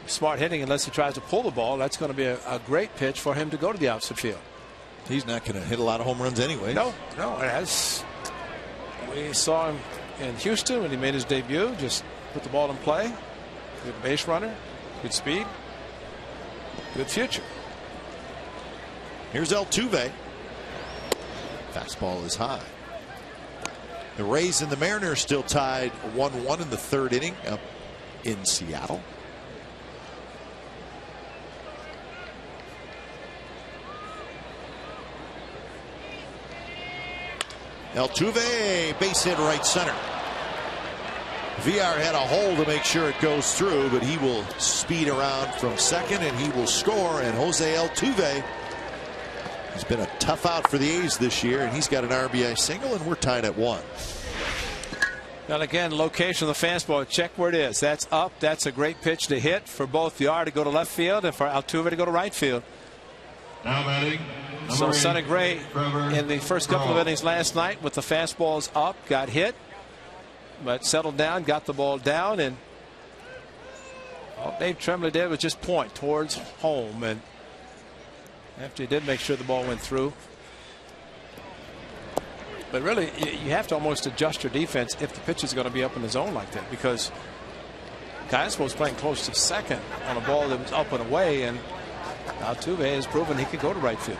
smart hitting, unless he tries to pull the ball, that's going to be a great pitch for him to go to the opposite field. He's not going to hit a lot of home runs anyway. No. As we saw him in Houston when he made his debut, just put the ball in play. Good base runner, good speed, good future. Here's Altuve. Fastball is high. The Rays and the Mariners still tied 1-1 in the 3rd inning up in Seattle. Altuve, base hit right center. Villar had a hole to make sure it goes through, but he will speed around from second and he will score. And Jose Altuve has been a tough out for the A's this year, and he's got an RBI single, and we're tied at 1. And again, location of the fastball, check where it is. That's up. That's a great pitch to hit for both Villar to go to left field and for Altuve to go to right field. Now batting. So Sonny Gray in the first couple of innings last night with the fastballs up, got hit, but settled down, got the ball down, and all Dave Tremblay did was just point towards home, and after he did make sure the ball went through. But really, you have to almost adjust your defense if the pitch is going to be up in the zone like that, because Kayaspo was playing close to second on a ball that was up and away, and Altuve has proven he can go to right field.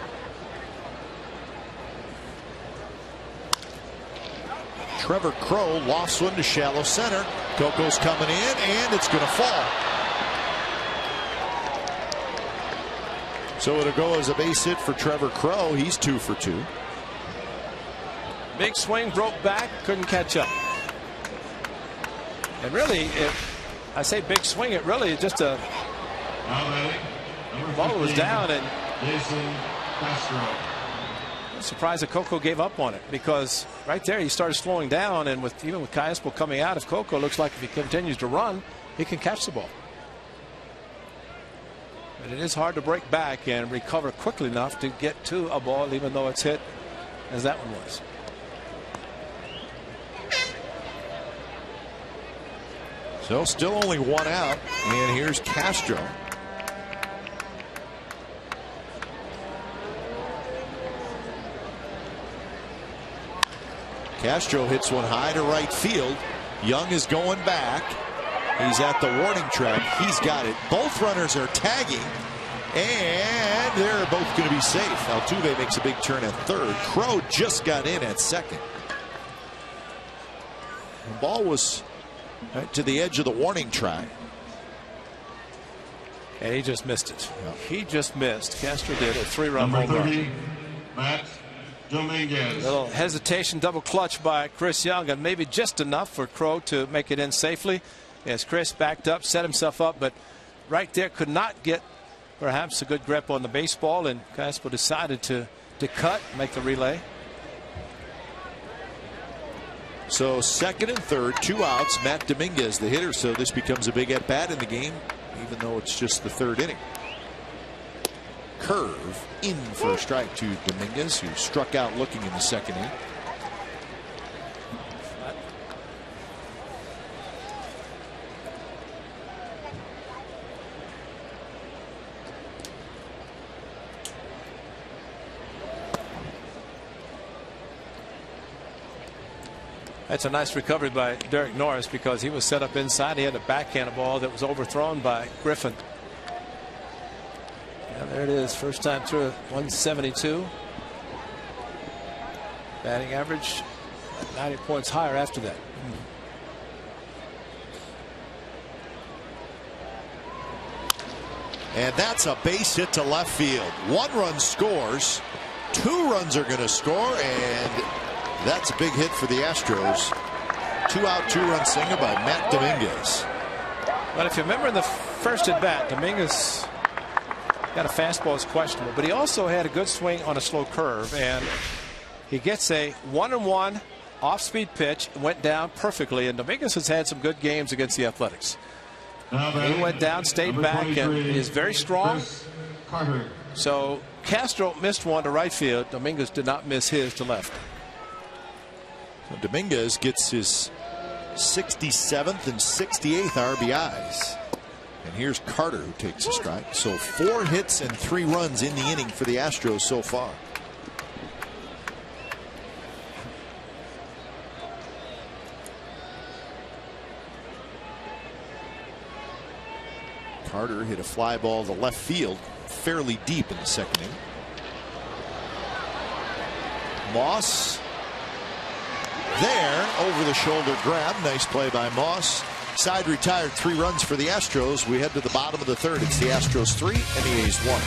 Trevor Crowe lofts one to shallow center. Coco's coming in, and it's going to fall. So it'll go as a base hit for Trevor Crowe. He's 2 for 2. Big swing, broke back, couldn't catch up. And really, if I say big swing, it really is just a ball was down, and I'm surprised that Coco gave up on it, because right there he started slowing down, and even with Castro coming out, if Coco looks like if he continues to run, he can catch the ball. But it is hard to break back and recover quickly enough to get to a ball, even though it's hit as that one was. So still only one out, and here's Castro. Castro hits one high to right field. Young is going back. He's at the warning track. He's got it. Both runners are tagging, and they're both going to be safe. Altuve makes a big turn at third. Crow just got in at second. The ball was right to the edge of the warning track. And he just missed it. He just missed. Castro did a 3-run home run. Matt Dominguez. A little hesitation, double clutch by Chris Young, and maybe just enough for Crow to make it in safely as Chris backed up, set himself up, but right there could not get perhaps a good grip on the baseball, and Castro decided to cut, make the relay. So second and third, 2 outs. Matt Dominguez the hitter, so this becomes a big at bat in the game, even though it's just the third inning. Curve in for a strike to Dominguez, who struck out looking in the second inning. That's a nice recovery by Derek Norris, because he was set up inside. He had a backhand ball that was overthrown by Griffin. And there it is, first time through it, 172. Batting average 90 points higher after that. And that's a base hit to left field. 1 run scores. 2 runs are going to score, and that's a big hit for the Astros. 2 out, 2-run single by Matt Dominguez. But if you remember in the first at bat, Dominguez got a fastball that's questionable, but he also had a good swing on a slow curve, and he gets a 1-1 off-speed pitch, went down perfectly, and Dominguez has had some good games against the Athletics. He went down, stayed back, and is very strong. So Castro missed one to right field. Dominguez did not miss his to left. So Dominguez gets his 67th and 68th RBIs. And here's Carter, who takes a strike. So 4 hits and 3 runs in the inning for the Astros so far. Carter hit a fly ball to left field fairly deep in the second inning. Moss there, over the shoulder grab. Nice play by Moss. Side retired, 3 runs for the Astros. We head to the bottom of the third. It's the Astros 3 and the A's 1.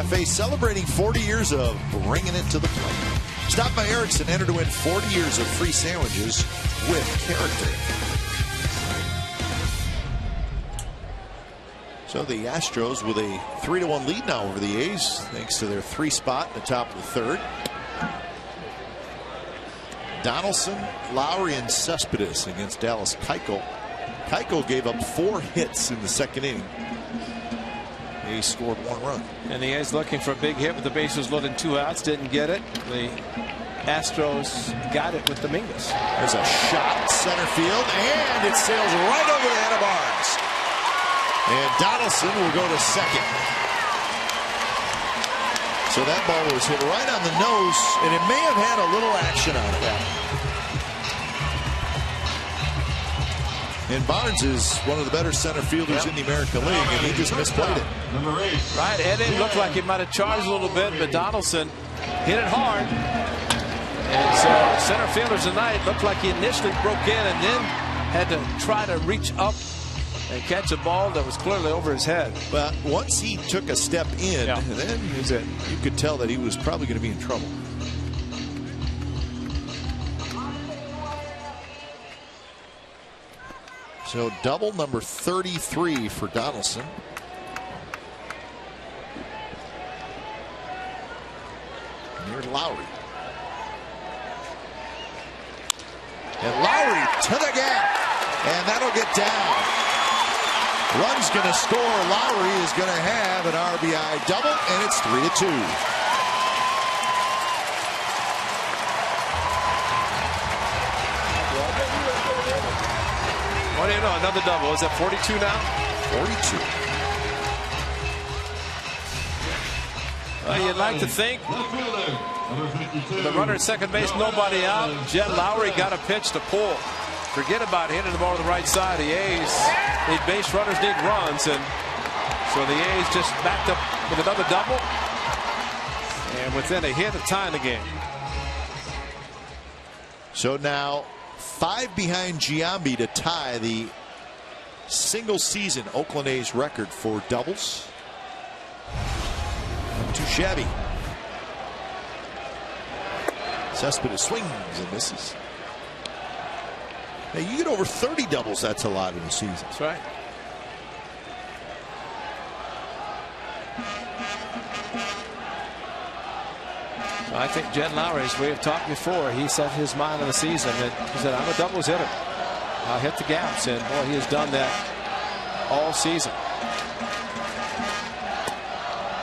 FA celebrating 40 years of bringing it to the plate. Stop by Erickson, enter to win 40 years of free sandwiches with character. So the Astros with a 3-1 lead now over the A's, thanks to their 3 spot in the top of the 3rd. Donaldson, Lowry, and Cespedes against Dallas Keuchel. Keuchel gave up 4 hits in the 2nd inning. A's scored 1 run. And the A's looking for a big hit with the bases loaded, 2 outs, didn't get it. The Astros got it with Dominguez. There's a shot center field, and it sails right over the head of Barnes. And Donaldson will go to second. So that ball was hit right on the nose, and it may have had a little action on it. And Barnes is one of the better center fielders in the American League, and he just misplayed it. Right, Eddie looked like he might have charged a little bit, but Donaldson hit it hard. And so center fielders tonight looked like he initially broke in and then had to try to reach up and catch a ball that was clearly over his head. But once he took a step in, then you could tell that he was probably going to be in trouble. So double number 33 for Donaldson. Near Lowry. And Lowry to the gap. And that'll get down. Run's going to score. Lowry is going to have an RBI double, and it's 3-2. What do you know? Another double. Is that 42 now? 42. Well, you'd like to think the runner at second base, nobody out. Jet Lowry got a pitch to pull. Forget about hitting the ball to the right side. The A's need base runners, need runs, and so the A's just backed up with another double, and within a hit of tying the game. So now 5 behind Giambi to tie the single season Oakland A's record for doubles. Not too shabby. Cespedes swings and misses. Now you get over 30 doubles, that's a lot in a season. That's right. So I think Jet Lowry, as we have talked before, he set his mind on the season that he said, I'm a doubles hitter. I'll hit the gaps, and boy, he has done that all season.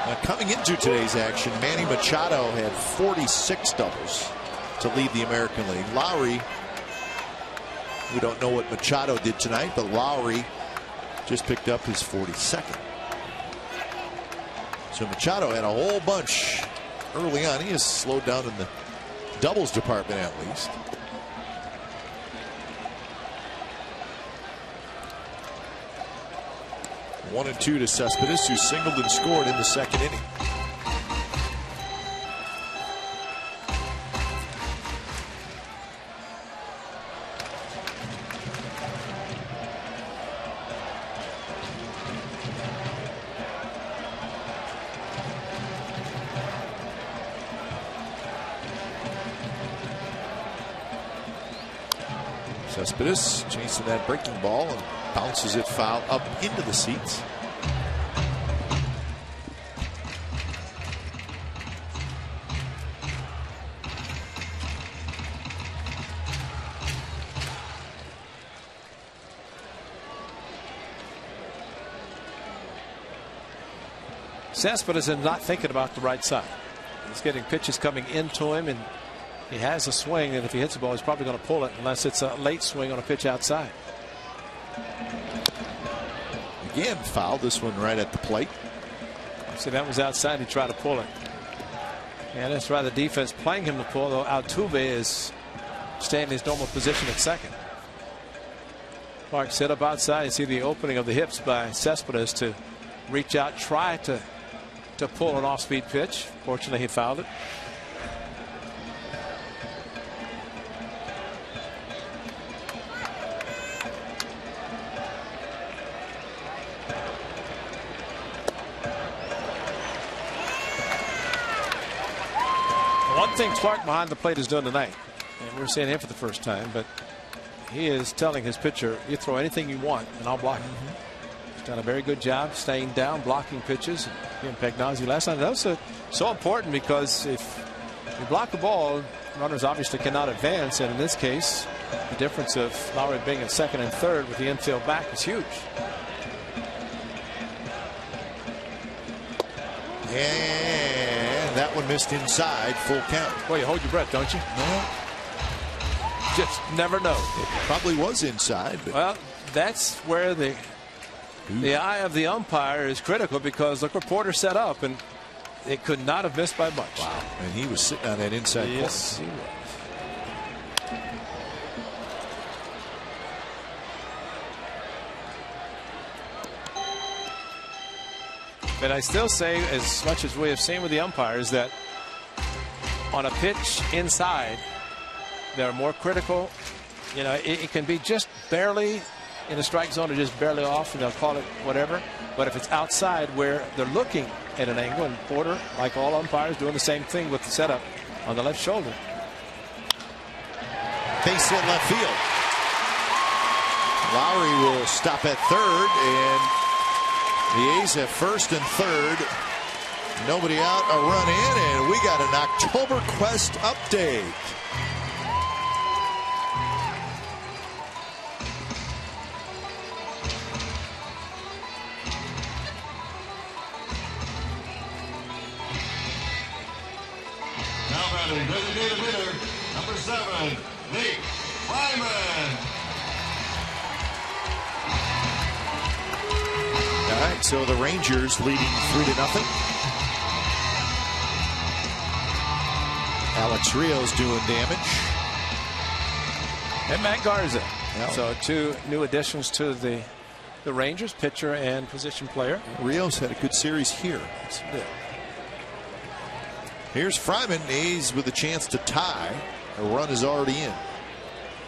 Now coming into today's action, Manny Machado had 46 doubles to lead the American League. Lowry, we don't know what Machado did tonight, but Lowry just picked up his 42nd. So Machado had a whole bunch early on. He has slowed down in the doubles department at least. One and 2 to Cespedes, who singled and scored in the 2nd inning. Cespedes chasing that breaking ball and bounces it foul up into the seats. Cespedes is not thinking about the right side. He's getting pitches coming into him, and he has a swing, and if he hits the ball, he's probably going to pull it unless it's a late swing on a pitch outside. Again, foul. This one right at the plate. See, that was outside. He tried to pull it. And that's why the defense playing him to pull, though Altuve is staying in his normal position at second. Clark set up outside. You see the opening of the hips by Cespedes to reach out, try to pull an off-speed pitch. Fortunately, he fouled it. One thing Clark behind the plate is doing tonight, and we're seeing him for the first time, but he is telling his pitcher, you throw anything you want and I'll block it. He's done a very good job staying down, blocking pitches. Again, Pagnozzi last night. That was so important because if you block the ball, runners obviously cannot advance, and in this case the difference of Lowry being at second and third with the infield back is huge. And that one missed inside, full count. Well, you hold your breath, don't you? No. Just never know. It probably was inside. But well, that's where the eye of the umpire is critical, because look where Porter set up, and it could not have missed by much. Wow. And he was sitting on that inside corner. Yes, he was. But I still say, as much as we have seen with the umpires, that on a pitch inside, they're more critical. You know, it can be just barely in the strike zone or just barely off, and they'll call it whatever. But if it's outside where they're looking at an angle, and Porter, like all umpires, doing the same thing with the setup on the left shoulder. Base hit left field. Lowry will stop at third, and the A's have first and third. Nobody out, a run in, and we got an October Quest update. Now batting, designated hitter, number 7, Nate Lyman. All right, so the Rangers leading 3-0. Alex Rios doing damage. And Matt Garza. Yep. So 2 new additions to the Rangers, pitcher and position player. Rios had a good series here. Yes, he did. Here's Fryman. A's with a chance to tie. A run is already in.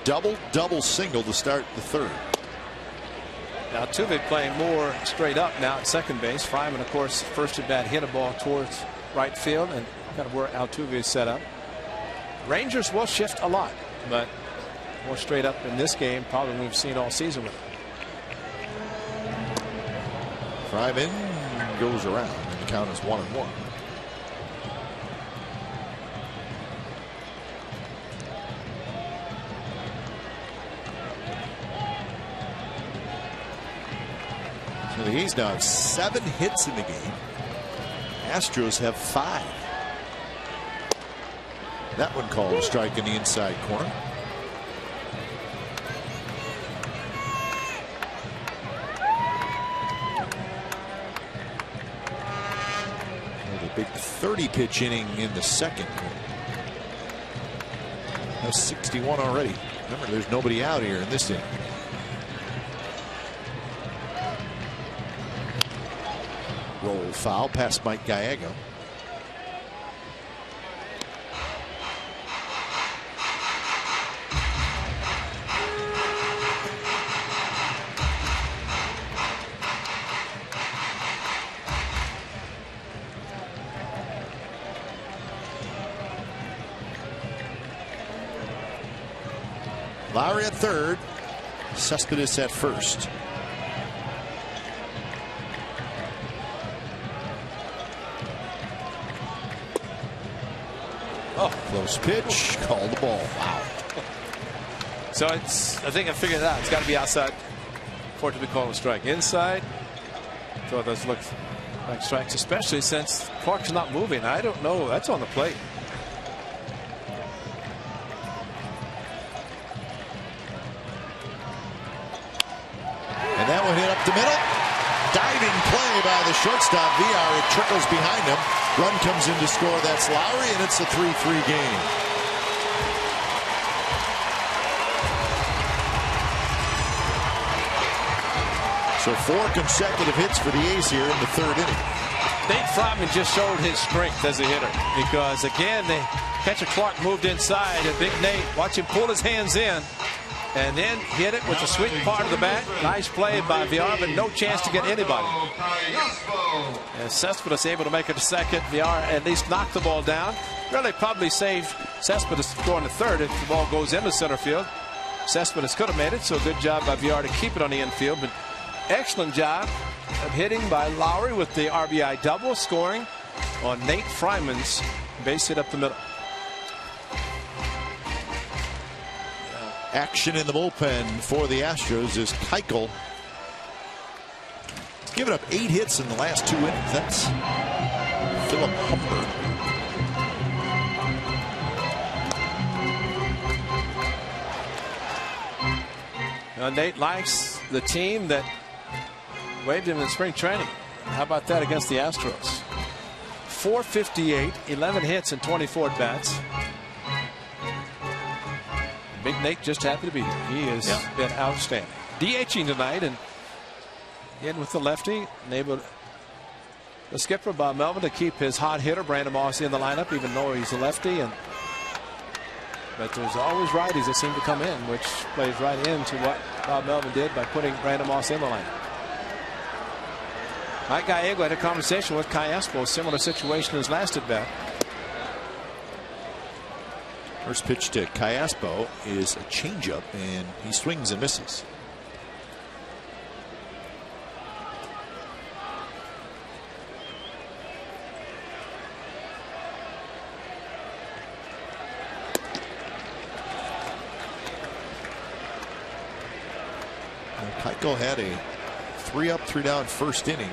Double single to start the third. Now Altuve playing more straight up now at second base. Fryman, of course, first at bat hit a ball towards right field, and kind of where Altuve is set up. Rangers will shift a lot, but more straight up in this game probably than we've seen all season with it. Fryman goes around, and the count is 1-1. So the A's now have 7 hits in the game. Astros have 5. That one called a strike in the inside corner. The big 30-pitch inning in the second. That's 61 already. Remember, there's nobody out here in this inning. Roll foul past Mike Gallego. Lowry at third. Cespedes at first. Oh, close pitch. Called the ball. Wow. So it's, I think I figured it out. It's got to be outside for it to be called a strike. Inside, so it does look like strikes, especially since Clark's not moving. I don't know. That's on the plate. And that one hit up the middle. Diving play by the shortstop. VR, it trickles behind him. Run comes in to score. That's Lowry, and it's a 3-3 game. So 4 consecutive hits for the A's here in the third inning. Nate Fryman just showed his strength as a hitter, because again, the catcher Clark moved inside, and Big Nate, watch him pull his hands in and then hit it with the sweet part of the bat. Nice play by Villar, but no chance to get anybody. And Cespedes able to make it to second. Villar at least knocked the ball down. Really probably saved Cespedes going to third if the ball goes into center field. Cespedes could have made it, so good job by Villar to keep it on the infield. But excellent job of hitting by Lowry with the RBI double, scoring on Nate Fryman's base hit up the middle. Action in the bullpen for the Astros is Keuchel. He's given up 8 hits in the last 2 innings. That's Philip Humber. Now, Nate likes the team that waived him in spring training. How about that against the Astros? 458, 11 hits and 24 at-bats. Big Nate just happy to be here. He has been outstanding. DHing tonight and in with the lefty. And able the skipper Bob Melvin to keep his hot hitter Brandon Moss in the lineup, even though he's a lefty. But there's always righties that seem to come in, which plays right into what Bob Melvin did by putting Brandon Moss in the lineup. Mike Gallego had a conversation with Cayaspo, similar situation as last at bat. First pitch to Cayaspo is a changeup, and he swings and misses. Keuchel had a 3-up, 3-down first inning.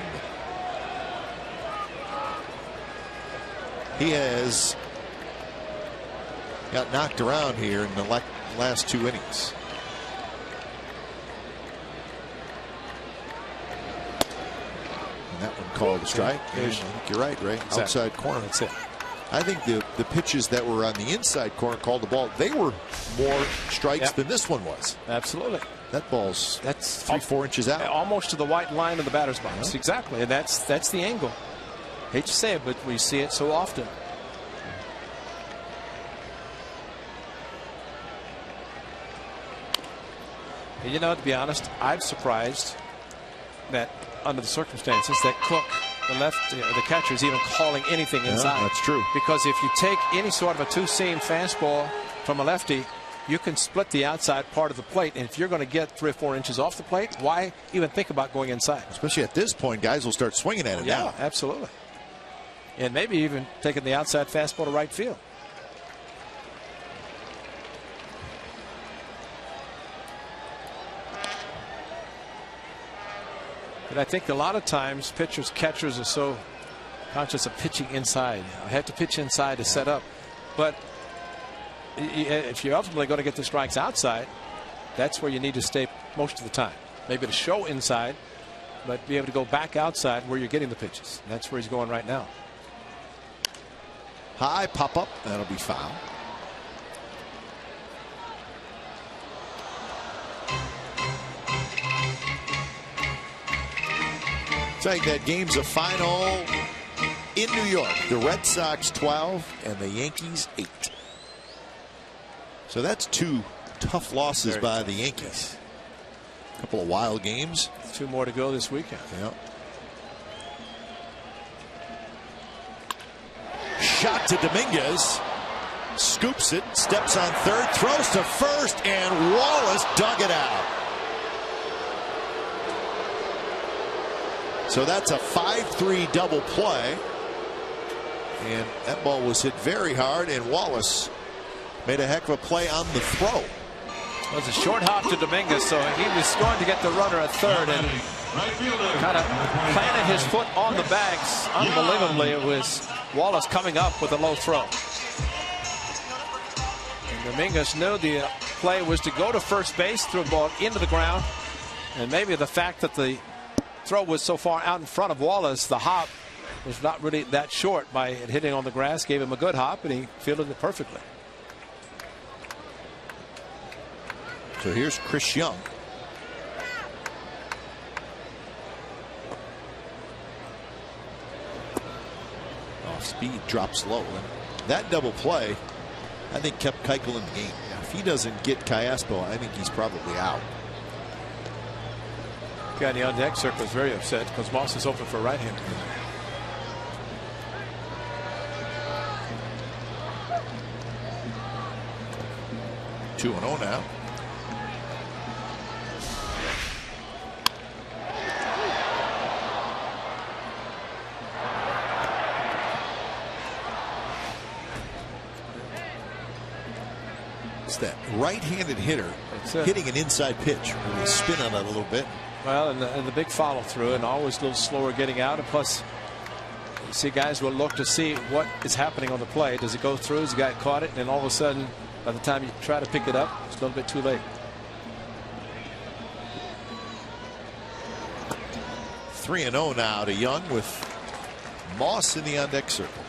He has got knocked around here in the last 2 innings. And that one called a strike. I think you're right, Ray. Exactly. Outside corner. That's it. I think the pitches that were on the inside corner called the ball, they were more strikes than this one was. Absolutely. That ball's 3-4 inches out. Almost to the white line of the batter's box. Exactly. And that's the angle. Hate to say it, but we see it so often. And you know, to be honest, I'm surprised that under the circumstances that Cook, the catcher, is even calling anything inside. That's true. Because if you take any sort of a two-seam fastball from a lefty, you can split the outside part of the plate. And if you're going to get 3 or 4 inches off the plate, why even think about going inside? Especially at this point, guys will start swinging at it now. Yeah, absolutely. And maybe even taking the outside fastball to right field. But I think a lot of times pitchers, catchers are so conscious of pitching inside. I have to pitch inside to set up. But if you're ultimately going to get the strikes outside, that's where you need to stay most of the time. Maybe to show inside, but be able to go back outside where you're getting the pitches. And that's where he's going right now. High pop up. That'll be foul. Saying that game's a final in New York. The Red Sox 12 and the Yankees 8. So that's 2 tough losses by the Yankees. A couple of wild games. 2 more to go this weekend. Yep. Shot to Dominguez. Scoops it. Steps on third. Throws to first. And Wallace dug it out. So that's a 5-3 double play. And that ball was hit very hard. And Wallace made a heck of a play on the throw. It was a short hop to Dominguez, so he was going to get the runner at third and kind of planted his foot on the bags. Unbelievably, it was Wallace coming up with a low throw. And Dominguez knew the play was to go to first base, threw a ball into the ground. And maybe the fact that the throw was so far out in front of Wallace, the hop was not really that short by it hitting on the grass, gave him a good hop, and he fielded it perfectly. So here's Chris Young. Off speed, drops low. And that double play, I think, kept Keuchel in the game. If he doesn't get Callaspo, I think he's probably out. Guy in the on deck circle is very upset because Moss is open for right-hander. Two and 0 now. It's that right-handed hitter hitting an inside pitch. Really spin on that a little bit. Well, and the big follow through, and always a little slower getting out. And plus, you see guys will look to see what is happening on the play. Does it go through? Has the guy caught it? And all of a sudden, by the time you try to pick it up, it's a little bit too late. 3-0 now to Young with Moss in the on deck circle.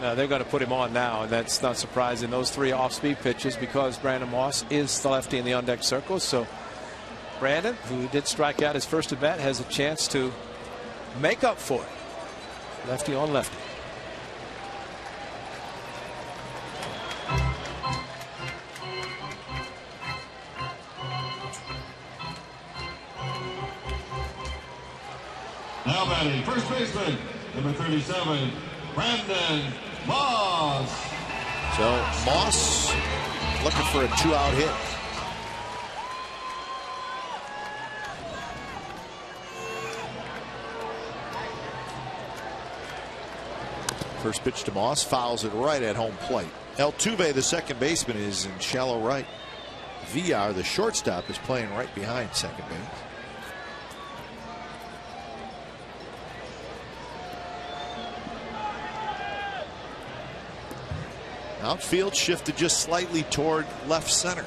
They're going to put him on now, and that's not surprising. Those 3 off-speed pitches because Brandon Moss is the lefty in the on deck circle. So Brandon, who did strike out his first at bat, has a chance to make up for it. Lefty on lefty. Now batting, first baseman, number 37, Brandon Moss. So Moss looking for a 2-out hit. First pitch to Moss, fouls it right at home plate. Altuve, the second baseman, is in shallow right. VR, the shortstop, is playing right behind second base. Outfield shifted just slightly toward left center.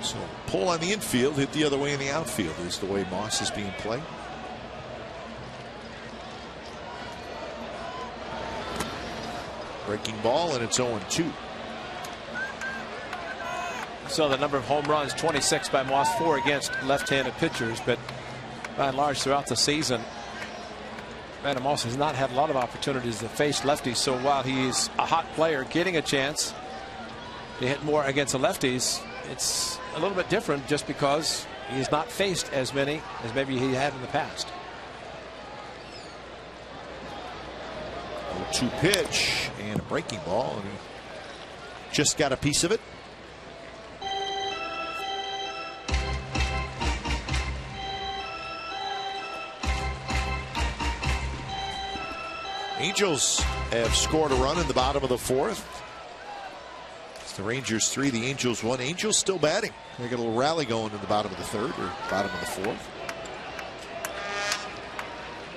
So pull on the infield, hit the other way in the outfield is the way Moss is being played. Breaking ball, and it's 0-2. So the number of home runs, 26 by Moss, 4 against left-handed pitchers, but by and large throughout the season, Brandon Moss has not had a lot of opportunities to face lefties. So while he's a hot player getting a chance to hit more against the lefties, it's a little bit different just because he has not faced as many as maybe he had in the past. 0-2 pitch and a breaking ball, and he just got a piece of it. Angels have scored a run in the bottom of the 4th. It's the Rangers 3, the Angels 1. Angels still batting. They got a little rally going in the bottom of the 3rd or bottom of the 4th.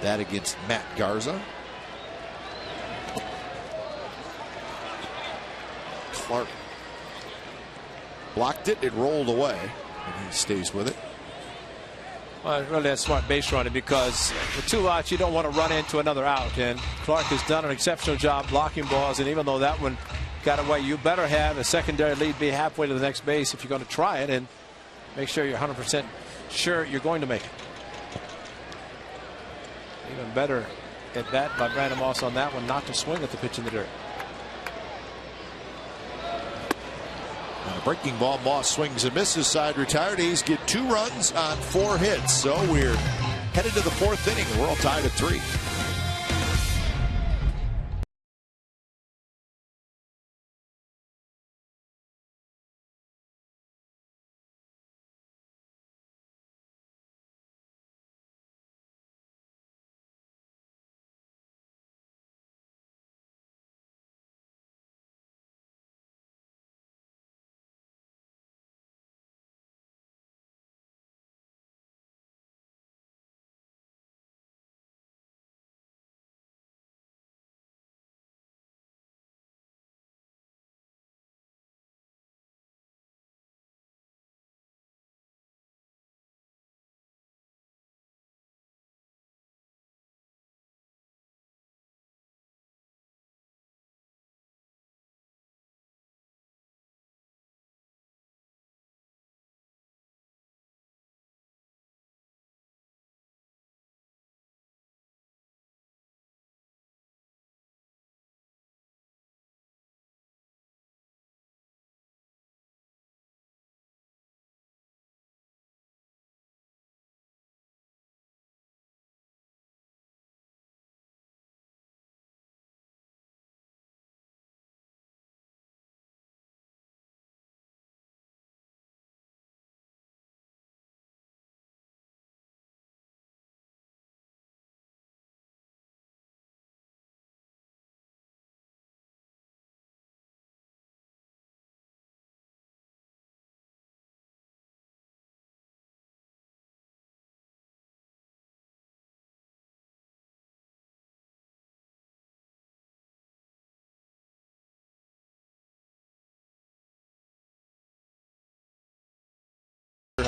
That against Matt Garza. Clark blocked it. It rolled away, and he stays with it. Well, really a smart base running because with 2 outs, you don't want to run into another out. And Clark has done an exceptional job blocking balls. And even though that one got away, you better have a secondary lead be halfway to the next base if you're going to try it, and make sure you're 100% sure you're going to make it. Even better at bat by Brandon Moss on that one, not to swing at the pitch in the dirt. On a breaking ball, Moss swings and misses. Side retired. A's get 2 runs on 4 hits. So we're headed to the 4th inning. We're all tied at 3.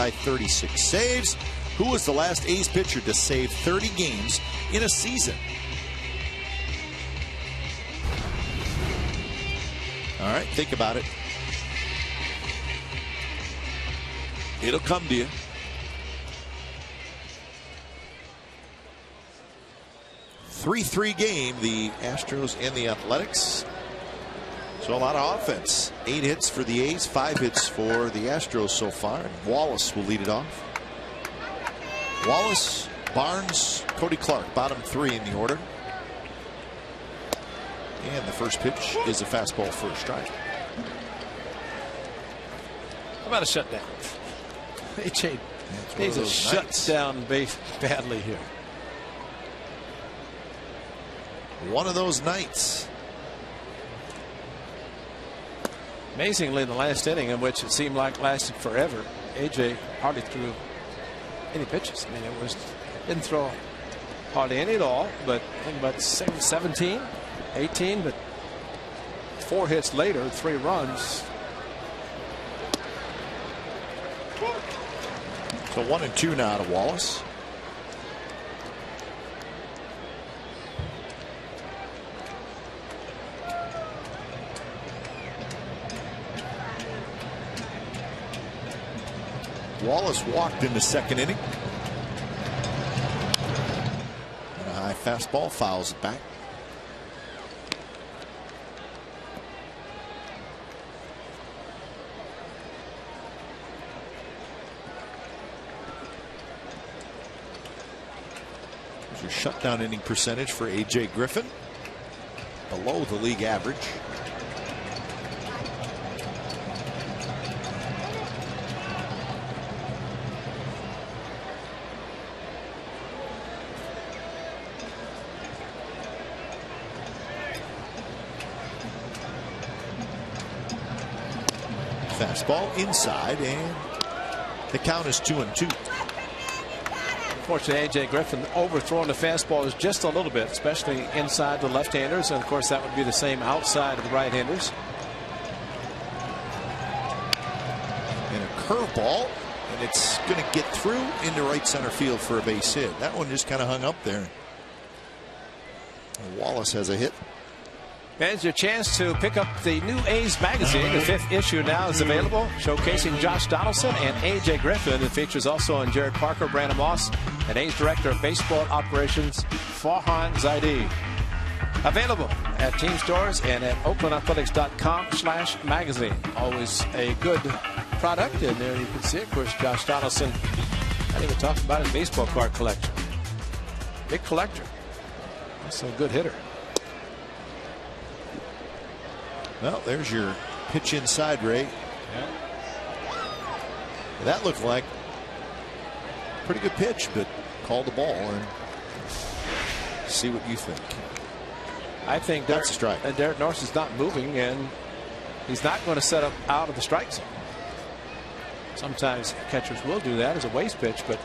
high 36 saves. Who was the last A's pitcher to save 30 games in a season? All right, think about it. It'll come to you. 3-3 game, the Astros and the Athletics. So a lot of offense. 8 hits for the A's, 5 hits for the Astros so far. And Wallace will lead it off. Wallace, Barnes, Cody Clark, bottom 3 in the order. And the first pitch is a fastball for a strike. How about a shutdown? AJ needs a shutdown base badly here. One of those nights. Amazingly, in the last inning, in which it seemed like lasted forever, AJ hardly threw any pitches. I mean, didn't throw hardly any at all, but I think about 17, 18, but 4 hits later, 3 runs. So 1-2 now to Wallace. Wallace walked in the second inning. And a high fastball fouls it back. There's your shutdown inning percentage for A.J. Griffin. Below the league average. Fastball inside, and the count is 2-2. Unfortunately, A.J. Griffin overthrowing the fastball is just a little bit, especially inside the left-handers, and of course that would be the same outside of the right-handers. And a curveball, and it's going to get through into right center field for a base hit. That one just kind of hung up there. And Wallace has a hit. Fans, your chance to pick up the new A's magazine. The 5th issue now is available, showcasing Josh Donaldson and A.J. Griffin. It features also on Jared Parker, Brandon Moss, and A's Director of Baseball Operations, Farhan Zaidi. Available at team stores and at oaklandathletics.com/magazine. Always a good product, and there you can see, of course, Josh Donaldson. I didn't even talk about his baseball card collection. Big collector. Also a good hitter. Well, there's your pitch inside, Ray. Yeah. That looked like a pretty good pitch, but call the ball and see what you think. I think that's a strike. Derek Norris is not moving, and he's not going to set up out of the strike zone. Sometimes catchers will do that as a waste pitch, but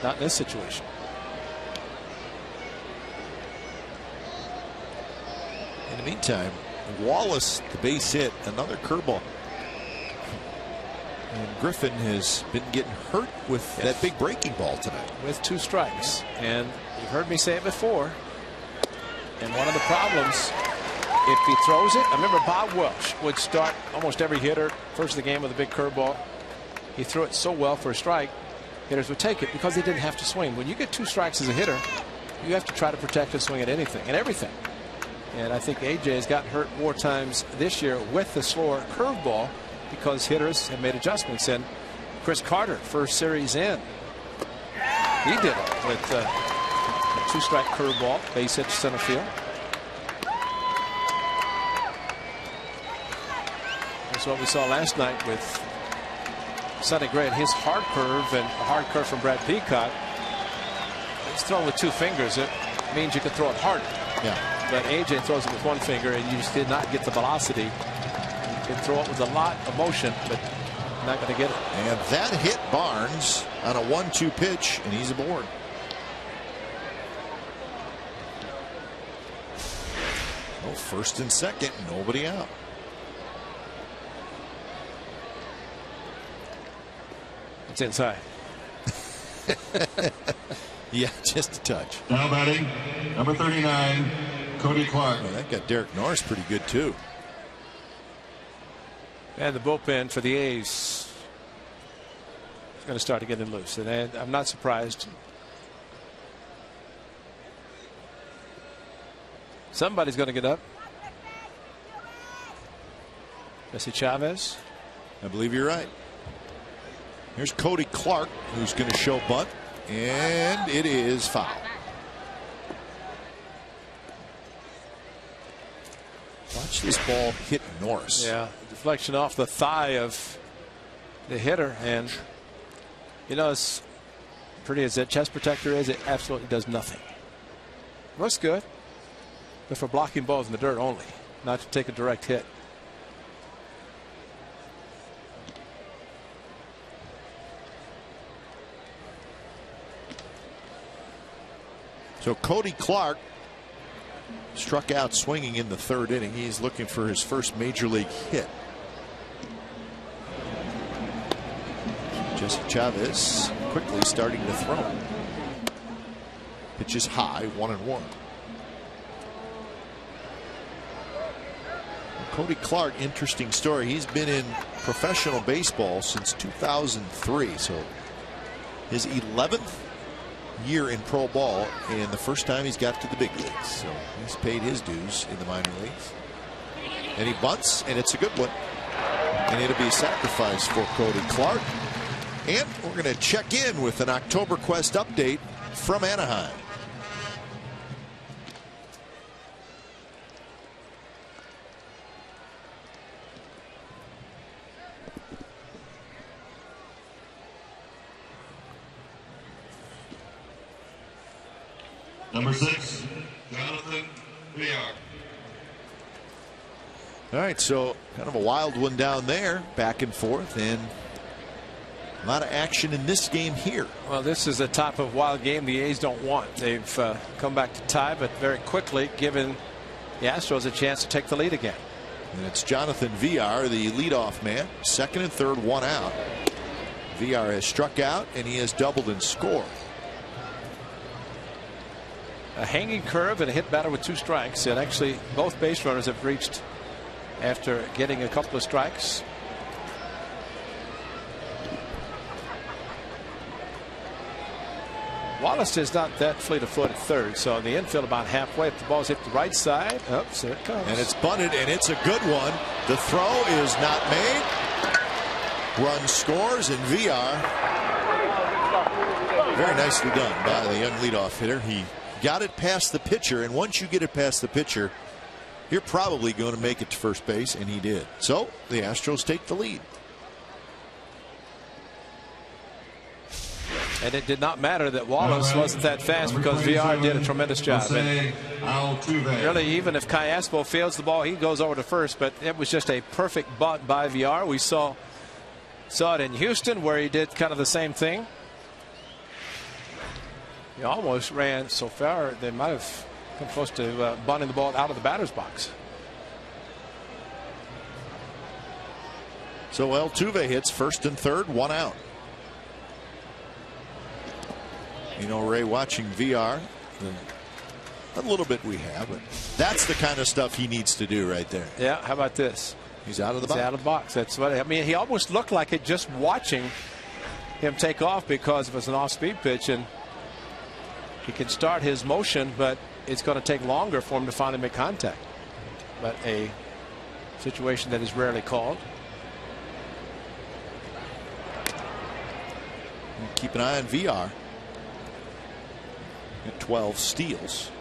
not in this situation. In the meantime, Wallace, the base hit, another curveball. And Griffin has been getting hurt with that big breaking ball tonight. With 2 strikes. And you've heard me say it before. And one of the problems, if he throws it, I remember Bob Welch would start almost every hitter first of the game with a big curveball. He threw it so well for a strike, hitters would take it because they didn't have to swing. When you get 2 strikes as a hitter, you have to try to protect and swing at anything and everything. And I think A.J. has gotten hurt more times this year with the slower curveball because hitters have made adjustments. And Chris Carter, first series in, he did it with a 2-strike curveball, base hit to center field. That's what we saw last night with Sonny Gray and his hard curve, and a hard curve from Brad Peacock. It's thrown with 2 fingers. It means you can throw it harder. Yeah. But A.J. throws it with 1 finger, and you just did not get the velocity. You can throw it with a lot of motion, but not going to get it. And that hit Barnes on a 1-2 pitch, and he's aboard. Oh, first and second, nobody out. It's inside. Yeah, just a touch. Now batting, number 39, Cody Clark. Well, that got Derek Norris pretty good too. And the bullpen for the A's is going to start to get it loose, and I'm not surprised. Somebody's going to get up. Jesse Chavez. I believe you're right. Here's Cody Clark, who's going to show bunt, and it is foul. Watch this ball hit Norris. Yeah, deflection off the thigh of the hitter, and you know, as pretty as that chest protector is, it absolutely does nothing. Looks good, but for blocking balls in the dirt only, not to take a direct hit. So Cody Clark struck out swinging in the third inning. He's looking for his first major league hit. Jesse Chavez quickly starting to throw. Pitch is high, 1-1. Cody Clark, interesting story. He's been in professional baseball since 2003. So his 11th year in pro ball, and the first time he's got to the big leagues. So he's paid his dues in the minor leagues. And he bunts, and it's a good one. And it'll be a sacrifice for Cody Clark. And we're going to check in with an October Quest update from Anaheim. Number 6, Jonathan VR. All right, so kind of a wild one down there, back and forth, and a lot of action in this game here. Well, this is a type of wild game the A's don't want. They've come back to tie, but very quickly given the Astros a chance to take the lead again. And it's Jonathan VR, the leadoff man. Second and third, one out. VR has struck out, and he has doubled and scored. A hanging curve and a hit batter with 2 strikes, and actually both base runners have reached after getting a couple of strikes. Wallace is not that fleet of foot at third, so in the infield about halfway. If the ball's hit the right side, oops, there it comes. And it's bunted, and it's a good one. The throw is not made. Run scores, and VR, very nicely done by the young leadoff hitter. He got it past the pitcher, and once you get it past the pitcher, you're probably going to make it to first base, and he did. So the Astros take the lead. And it did not matter that Wallace wasn't that fast because VR did a tremendous job. And really, even if Kai Aspo fields the ball, he goes over to first, but it was just a perfect bunt by VR. We saw it in Houston where he did kind of the same thing. He almost ran so far they might have come close to bunting the ball out of the batter's box. So Altuve hits first and third, one out. You know, Ray, watching VR, a little bit we have, but that's the kind of stuff he needs to do right there. Yeah, how about this? He's out of the box. He's out of the box. That's what I mean. He almost looked like it just watching him take off because it was an off-speed pitch, and he can start his motion, but it's going to take longer for him to finally make contact. But a situation that is rarely called. And keep an eye on VR. At 12 steals.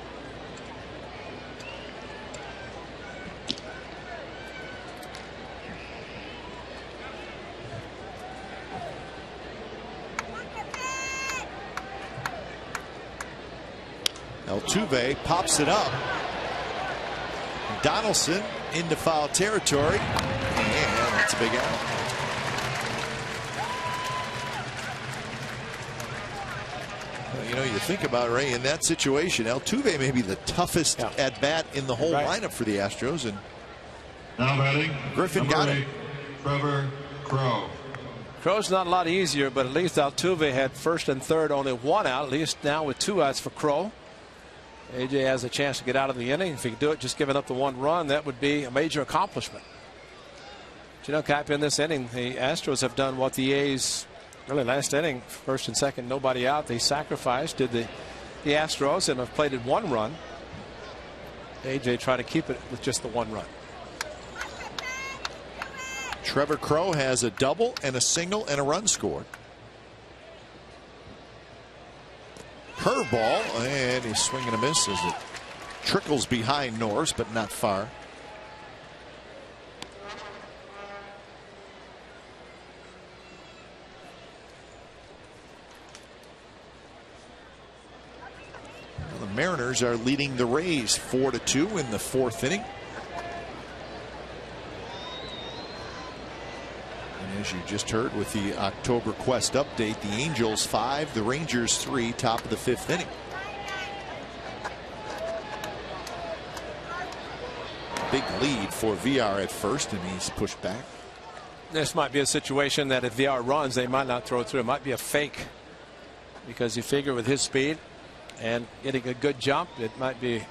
Altuve pops it up. Donaldson into foul territory, and that's a big out. You know, you think about, Ray, in that situation, Altuve may be the toughest at bat in the whole lineup for the Astros, and now batting, Griffin got it. Trevor Crow. Crow's not a lot easier, but at least Altuve had first and third, only one out. At least now with 2 outs for Crow. AJ has a chance to get out of the inning. If he could do it just giving up the 1 run, that would be a major accomplishment. But, you know, Cap, in this inning, the Astros have done what the A's really last inning, first and second, nobody out. They sacrificed, did the Astros, and have plated 1 run. AJ tried to keep it with just the 1 run. Trevor Crow has a double and a single and a run scored. Curveball, and he's swinging a miss as it trickles behind Norris, but not far. Well, the Mariners are leading the Rays 4-2 in the 4th inning. As you just heard with the October Quest update, the Angels 5, the Rangers 3, top of the 5th inning. Big lead for VR at first, and he's pushed back. This might be a situation that if VR runs, they might not throw it through. It might be a fake, because you figure with his speed and getting a good jump, it might be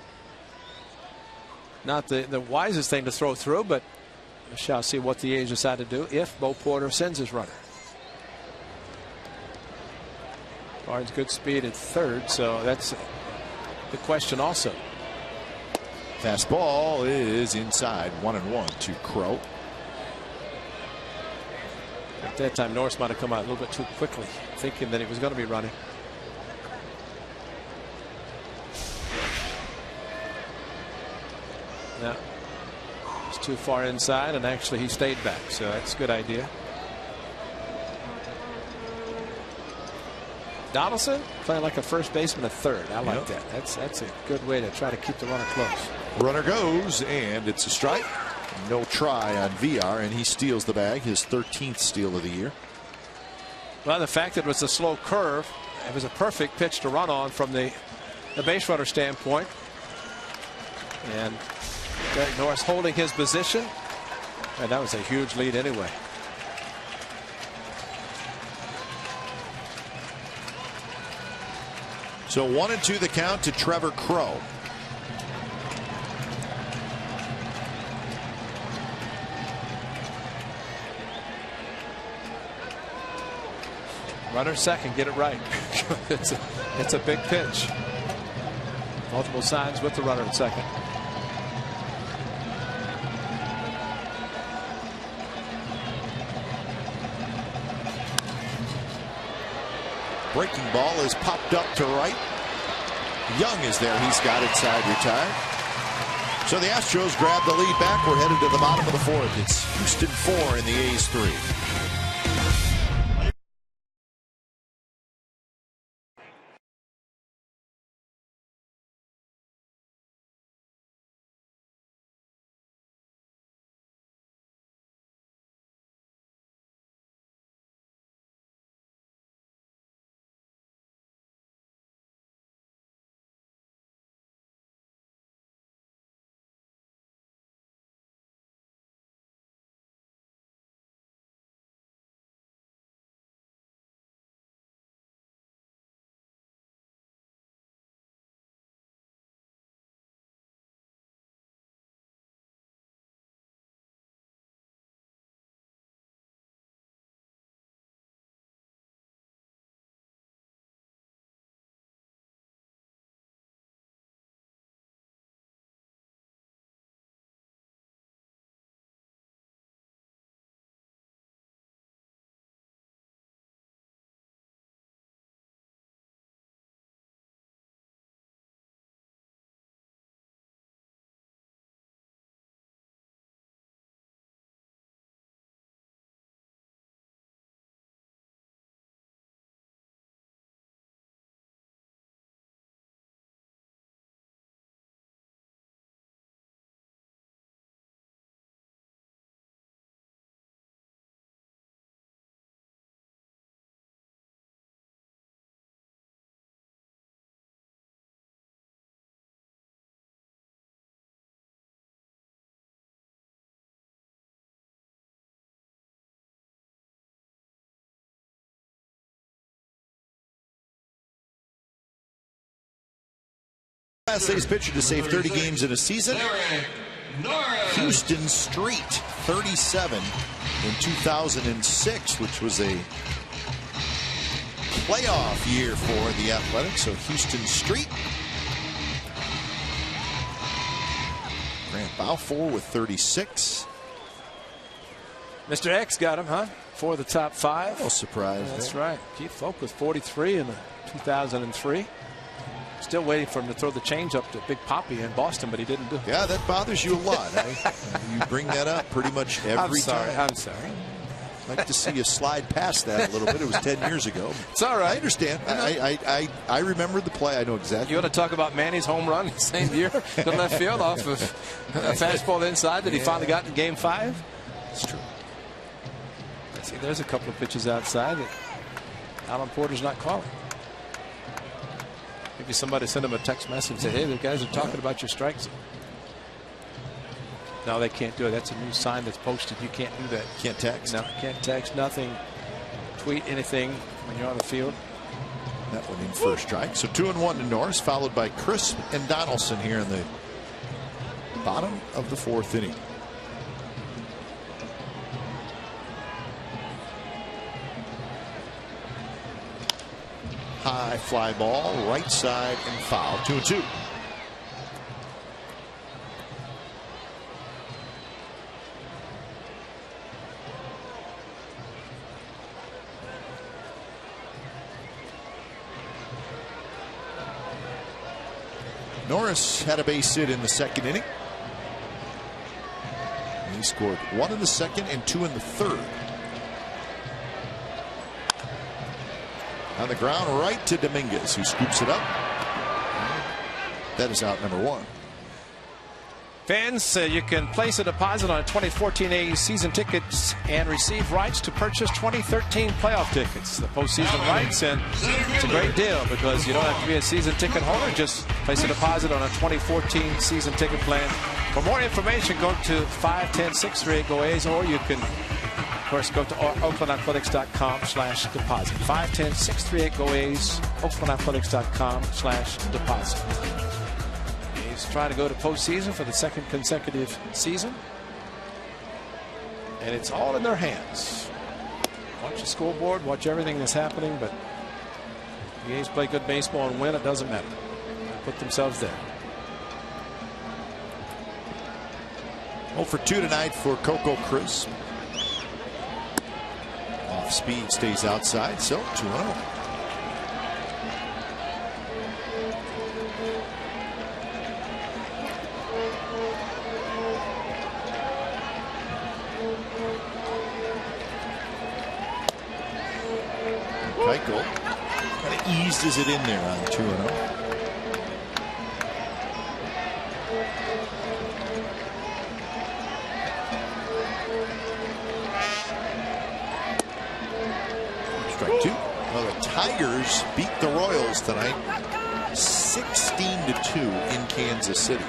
not the wisest thing to throw through, but we shall see what the A's decide to do if Bo Porter sends his runner. Barnes good speed at third, so that's the question also. Fastball is inside, 1-1 to Crow. At that time, Norris might have come out a little bit too quickly, thinking that he was going to be running. Now, too far inside, and actually he stayed back, so that's a good idea. Donaldson playing like a first baseman at third. I like that. That's a good way to try to keep the runner close. Runner goes, and it's a strike. No try on VR, and he steals the bag, his 13th steal of the year. Well, the fact that it was a slow curve, it was a perfect pitch to run on from the base runner standpoint. And Derek Norris holding his position, and that was a huge lead anyway. So 1-2 the count to Trevor Crow. Runner second, get it right. it's a big pitch. Multiple signs with the runner at second. Breaking ball is popped up to right. Young is there. He's got it side retired. So the Astros grab the lead back. We're headed to the bottom of the 4th. It's Houston 4 and the A's 3. last A's pitcher to save 30 games in a season. Houston Street, 37 in 2006, which was a playoff year for the Athletics. So Houston Street. Grant Balfour with 36. Mr. X got him, huh? For the top 5. No surprise. That's right. Keith Folk with 43 in 2003. Still waiting for him to throw the changeup to Big Papi in Boston, but he didn't do it. Yeah, that bothers you a lot. You bring that up pretty much every time. I'm sorry. I'd like to see you slide past that a little bit. It was 10 years ago. It's all right. I understand. I remember the play. I know exactly. You want to talk about Manny's home run the same year to left field off of a fastball inside that he finally got in Game 5? It's true. See, there's a couple of pitches outside that Alan Porter's not calling. Maybe somebody sent him a text message and said, hey, the guys are talking about your strike zone. No, they can't do it. That's a new sign that's posted. You can't do that. Can't text? No, can't text, nothing. Tweet anything when you're on the field. That one in first strike. So 2-1 to Norris, followed by Crisp and Donaldson here in the bottom of the 4th inning. High fly ball, right side and foul. 2-2. Norris had a base hit in the 2nd inning. He scored 1 in the 2nd and 2 in the 3rd. On the ground, right to Dominguez, who scoops it up. That is out number 1. Fans, you can place a deposit on 2014 A's season tickets and receive rights to purchase 2013 playoff tickets, the postseason rights, and it's a great deal because you don't have to be a season ticket holder. Just place a deposit on a 2014 season ticket plan. For more information, go to 510-638-GO-A's, or you can, of course, go to oaklandathletics.com/deposit. 510-638-GO-A's, oaklandathletics.com/deposit. He's trying to go to postseason for the 2nd consecutive season. And it's all in their hands. Watch the scoreboard, watch everything that's happening, but the A's play good baseball and win, it doesn't matter. They put themselves there. 0 for 2 tonight for Coco Crisp. Off speed, stays outside, so 2-0. Keuchel kind of eases it in there on 2-0. Strike 2. Well, the Tigers beat the Royals tonight 16-2 in Kansas City.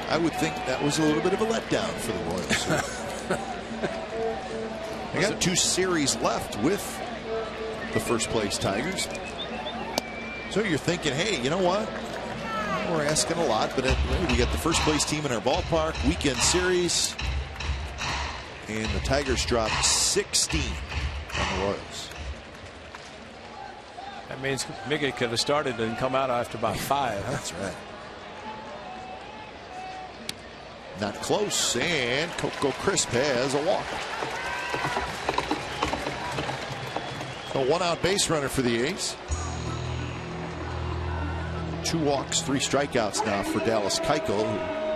I would think that was a little bit of a letdown for the Royals. They got 2 series left with the first place Tigers. So you're thinking, hey, you know what? We're asking a lot, but we got the first place team in our ballpark, weekend series, and the Tigers dropped 16 on the Royals. That means Miggy could have started and come out after about 5. Huh? That's right. Not close, and Coco Crisp has a walk. A 1-out base runner for the A's. 2 walks, 3 strikeouts now for Dallas Keuchel.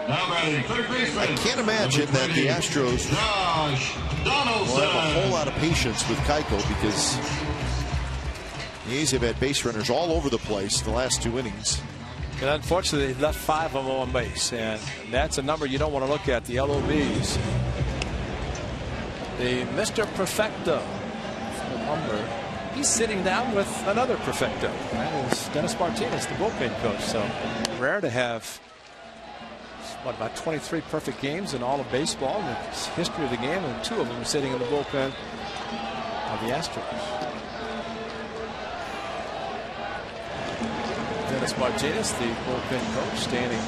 I can't imagine that the Astros will have a whole lot of patience with Keuchel because the A's have had base runners all over the place the last 2 innings. And unfortunately, they left 5 of them on base, and that's a number you don't want to look at, the LOBs. The Mr. Perfecto from Humber. He's sitting down with another perfecto. That is Dennis Martinez, the bullpen coach. So rare to have, what, about 23 perfect games in all of baseball in the history of the game, and 2 of them sitting in the bullpen of the Astros. Dennis Martinez, the bullpen coach, standing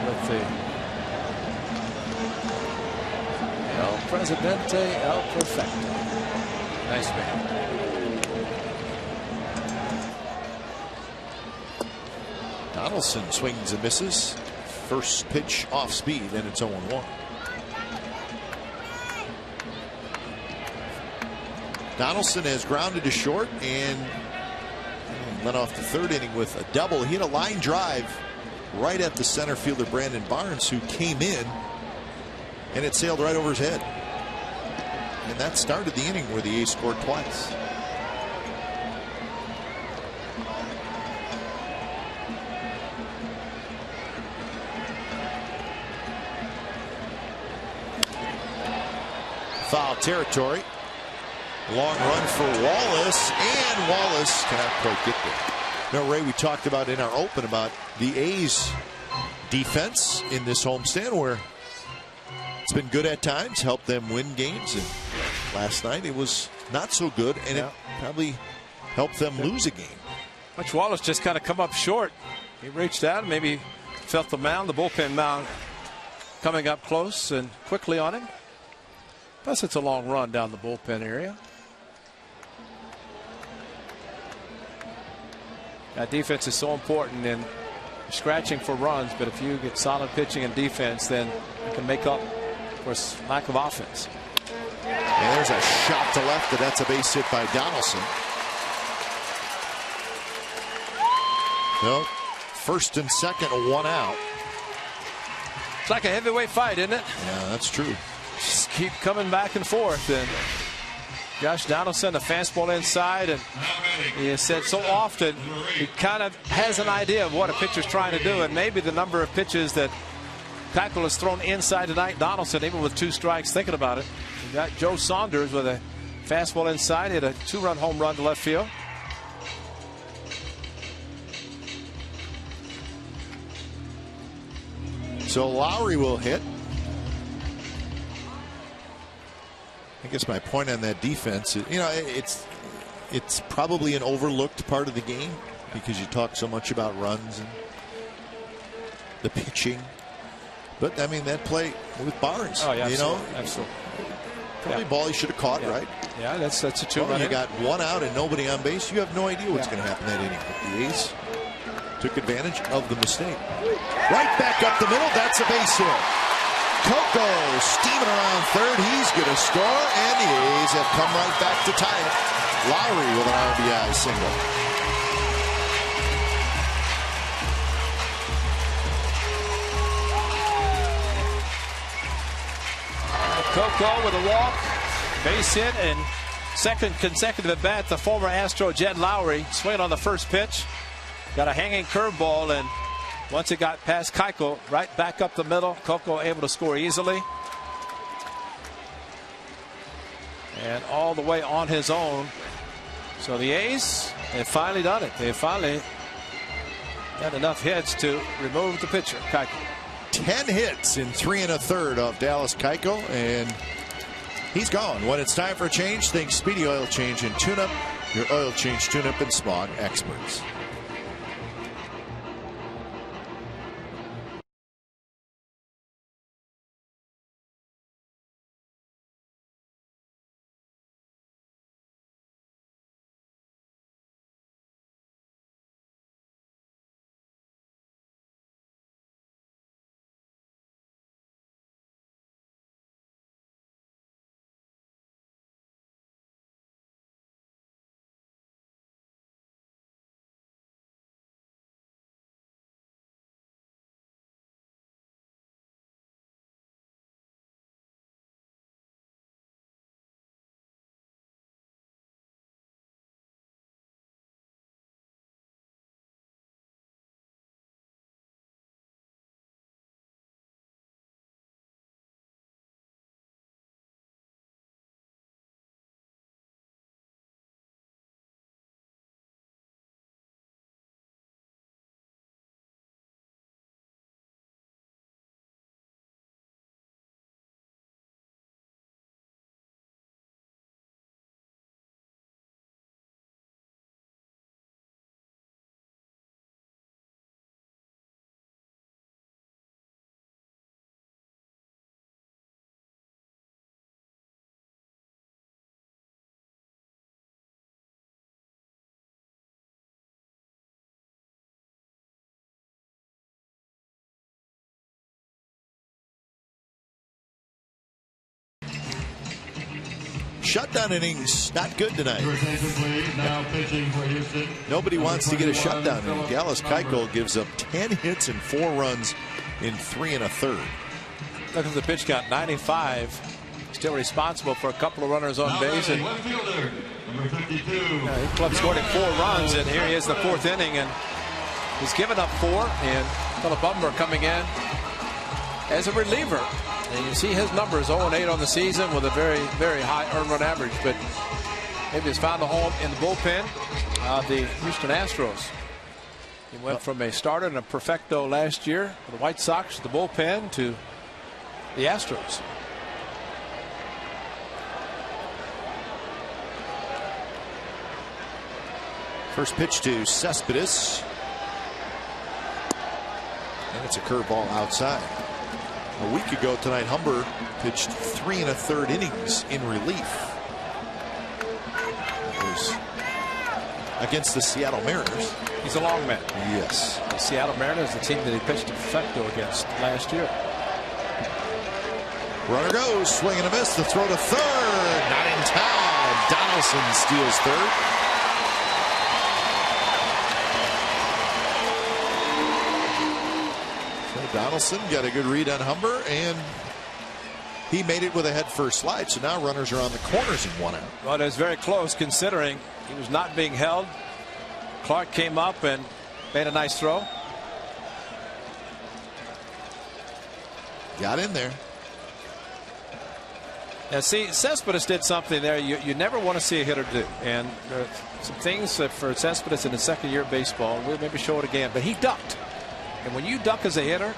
with the El Presidente El Perfecto. Nice man. Donaldson swings and misses. First pitch off speed, and it's 0-1. Donaldson has grounded to short and led off the third inning with a double. He had a line drive right at the center fielder Brandon Barnes, who came in, and it sailed right over his head. And that started the inning where the A's scored twice. Foul territory. Long run for Wallace, and Wallace cannot quite get there. Now, Ray, we talked about in our open about the A's defense in this homestand, where it's been good at times, helped them win games. And last night it was not so good, and it probably helped them lose a game. Much Wallace just kind of come up short. He reached out, maybe felt the mound, the bullpen mound, coming up close and quickly on him. Plus, it's a long run down the bullpen area. That defense is so important in scratching for runs, but if you get solid pitching and defense, then you can make up for lack of offense. And there's a shot to left, but that's a base hit by Donaldson. No, first and second, 1 out. It's like a heavyweight fight, isn't it? Yeah, that's true. Just keep coming back and forth. And Josh Donaldson, the fastball inside, and he has said so often he kind of has an idea of what a pitcher's trying to do, and maybe the number of pitches that Keuchel has thrown inside tonight, Donaldson, even with 2 strikes, thinking about it. You got Joe Saunders with a fastball inside, hit a 2-run home run to left field. So Lowry will hit. I guess my point on that defense is, you know, it's probably an overlooked part of the game because you talk so much about runs and the pitching. But I mean, that play with Barnes, oh, yeah, you know, absolutely. Probably ball he should have caught, right? Yeah, that's a 2-run. Well, you got 1 out and nobody on base. You have no idea what's going to happen that inning. But the A's took advantage of the mistake. Right back up the middle. That's a base hit. Coco steaming around third. He's going to score, and the A's have come right back to tie it. Lowry with an RBI single. Coco with a walk, base hit, and second consecutive at bat. The former Astro Jed Lowry swinging on the first pitch. Got a hanging curveball, and once it got past Keuchel, right back up the middle. Coco able to score easily. And all the way on his own. So the A's, they've finally done it. They've finally got enough hits to remove the pitcher, Keuchel. 10 hits in 3 1/3 of Dallas Keuchel, and he's gone. When it's time for a change, think Speedy Oil Change and Tune-Up, your oil change tune-up and smog experts. shutdown innings, not good tonight. Your attention, please. Now pitching for Houston. Nobody wants to get a shutdown inning. Dallas Keuchel gives up 10 hits and 4 runs in 3 1/3. Look at the pitch count, 95. Still responsible for a couple of runners on base. And Left fielder, number 52. his club scored him 4 runs, and here he is in the 4th inning, and he's given up 4. And Philip Humber coming in as a reliever. And you see his numbers, 0-8 on the season with a very, very high earned run average. But maybe he's found a home in the bullpen of the Houston Astros. He went from a starter and a perfecto last year for the White Sox to the bullpen to the Astros. First pitch to Cespedes. And it's a curveball outside. A week ago tonight, Humber pitched 3 1/3 innings in relief. It was against the Seattle Mariners. He's a long man. Yes. The Seattle Mariners, the team that he pitched a perfecto against last year. Runner goes, swing and a miss. The throw to third. Not in time. Donaldson steals third. Donaldson got a good read on Humber, and he made it with a head-first slide. So now runners are on the corners and 1 out. Well, it was very close considering he was not being held. Clark came up and made a nice throw. Got in there. Now, see, Cespedes did something there you never want to see a hitter do. And there are some things that for Cespedes in his 2nd year of baseball, we'll maybe show it again. But he ducked. And when you duck as a hitter,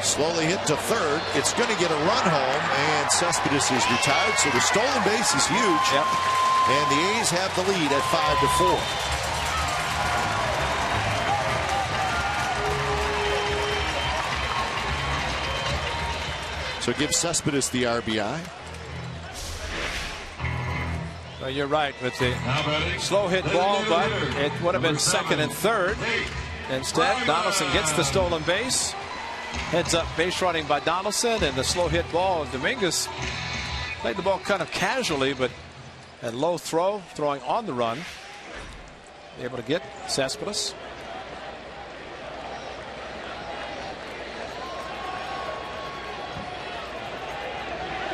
slowly hit to third. It's going to get a run home, and Cespedes is retired. So the stolen base is huge. Yep. And the A's have the lead at 5-4. So give Cespedes the RBI. Well, you're right with the slow hit ball, but it would have been 2nd and 3rd. Instead, Donaldson gets the stolen base. Heads up base running by Donaldson, and the slow hit ball. Dominguez played the ball kind of casually, but a low throw, throwing on the run. Able to get Cespedes.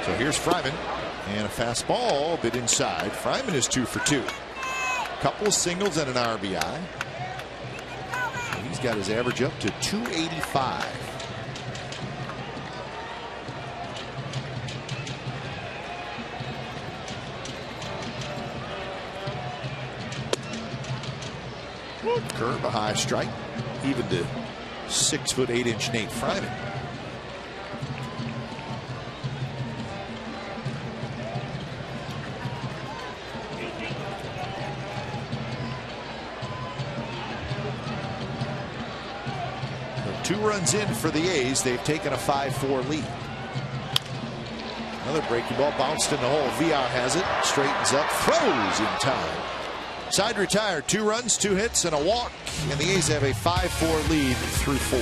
So here's Fryman, and a fastball bit inside. Fryman is 2 for 2. Couple of singles and an RBI. He's got his average up to 285. Curve, a high strike, even to 6'8" Nate Fryman. So 2 runs in for the A's. They've taken a 5-4 lead. Another breaking ball bounced in the hole. VR has it, straightens up, throws in time. Side retired, 2 runs, 2 hits, and a walk, and the A's have a 5-4 lead through 4.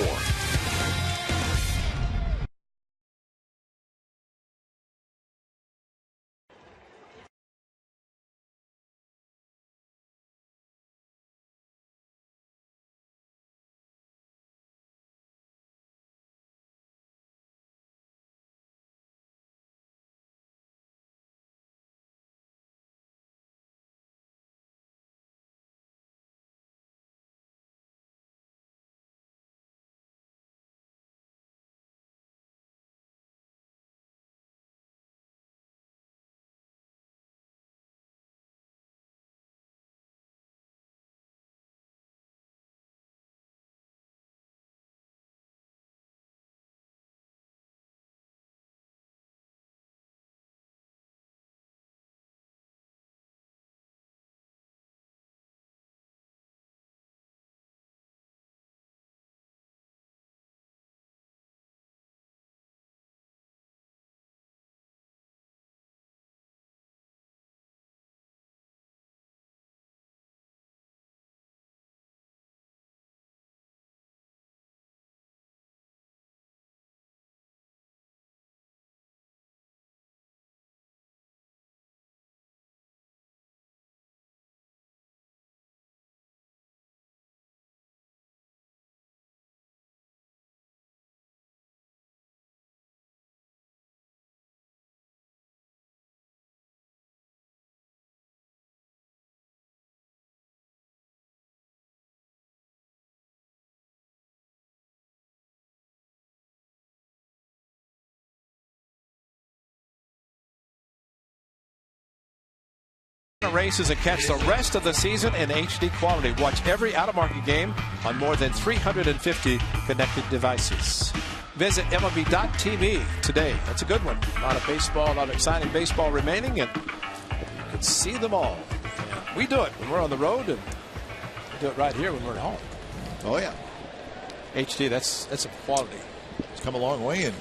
races and catch the rest of the season in HD quality. Watch every out-of-market game on more than 350 connected devices. Visit MLB.tv today. That's a good one. A lot of baseball, a lot of exciting baseball remaining, and you can see them all. And we do it when we're on the road, and we do it right here when we're at home. Oh, yeah. HD, that's a quality. It's come a long way in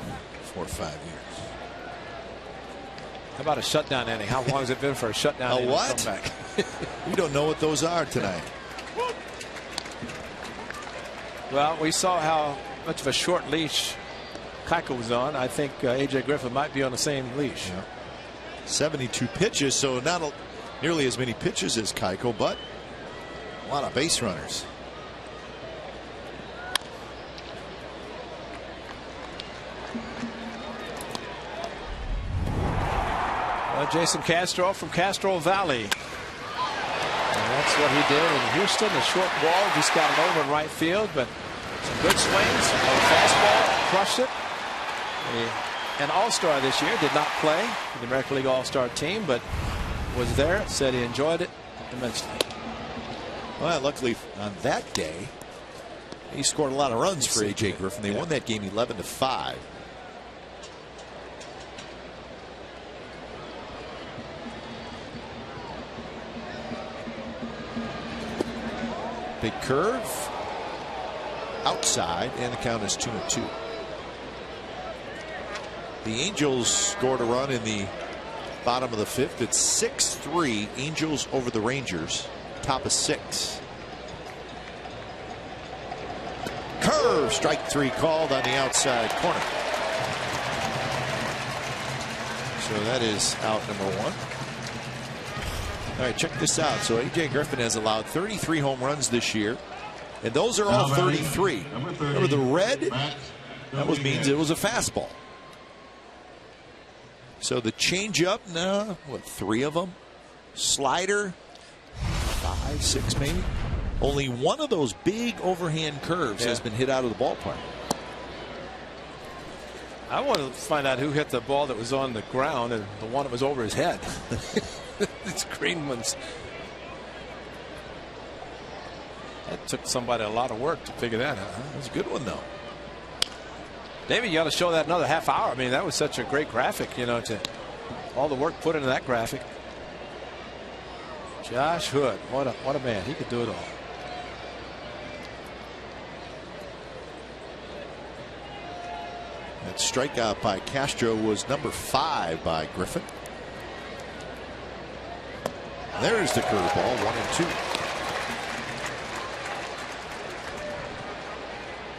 4 or 5 years. How about a shutdown inning? How long has it been for a shutdown inning? A what? To come back? We don't know what those are tonight. Well, we saw how much of a short leash Keiko was on. I think A.J. Griffin might be on the same leash. Yeah. 72 pitches, so not nearly as many pitches as Keiko, but a lot of base runners. Jason Castro from Castro Valley. And that's what he did in Houston. The short ball just got it over in right field, but some good swings. A fastball crushed it. An all-star this year, did not play for the American League All-Star team, but was there. Said he enjoyed it immensely. Well, luckily on that day, he scored a lot of runs for A.J. Griffin. They won that game 11-5. Big curve outside, and the count is 2-2. The Angels scored a run in the bottom of the 5th. It's 6-3 Angels over the Rangers, top of 6. Curve, strike 3 called on the outside corner. So that is out number 1. All right, check this out. So A.J. Griffin has allowed 33 home runs this year, and those are all 33. Remember the red? That means it was a fastball. So the changeup, no, what, 3 of them? Slider, 5, 6 maybe. Only one of those big overhand curves has been hit out of the ballpark. I want to find out who hit the ball that was on the ground and the one that was over his head. These green ones. That took somebody a lot of work to figure that out. Huh? That was a good one, though. David, you got to show that another half hour. I mean, that was such a great graphic, you know, to all the work put into that graphic. Josh Hood, what a man. He could do it all. That strikeout by Castro was number 5 by Griffin. There's the curveball, 1-2.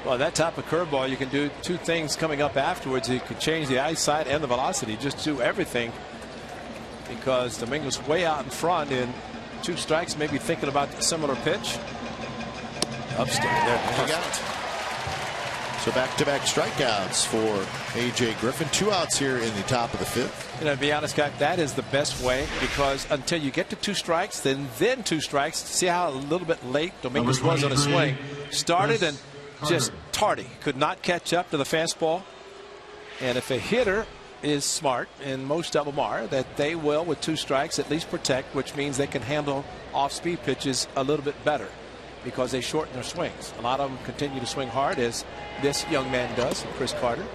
Well, that type of curveball, you can do 2 things coming up afterwards. You can change the eyesight and the velocity. Just do everything, because Domingo's way out in front in 2 strikes, maybe thinking about a similar pitch. Upstairs. There you got it. So back-to-back strikeouts for A.J. Griffin. 2 outs here in the top of the 5th. You know, to be honest, guy, that is the best way, because until you get to 2 strikes, then 2 strikes. See how a little bit late Dominguez was on his swing. Started and just tardy. Could not catch up to the fastball. And if a hitter is smart, and most of them are, that they will, with 2 strikes, at least protect, which means they can handle off-speed pitches a little bit better, because they shorten their swings. A lot of them continue to swing hard, as this young man does, Chris Carter.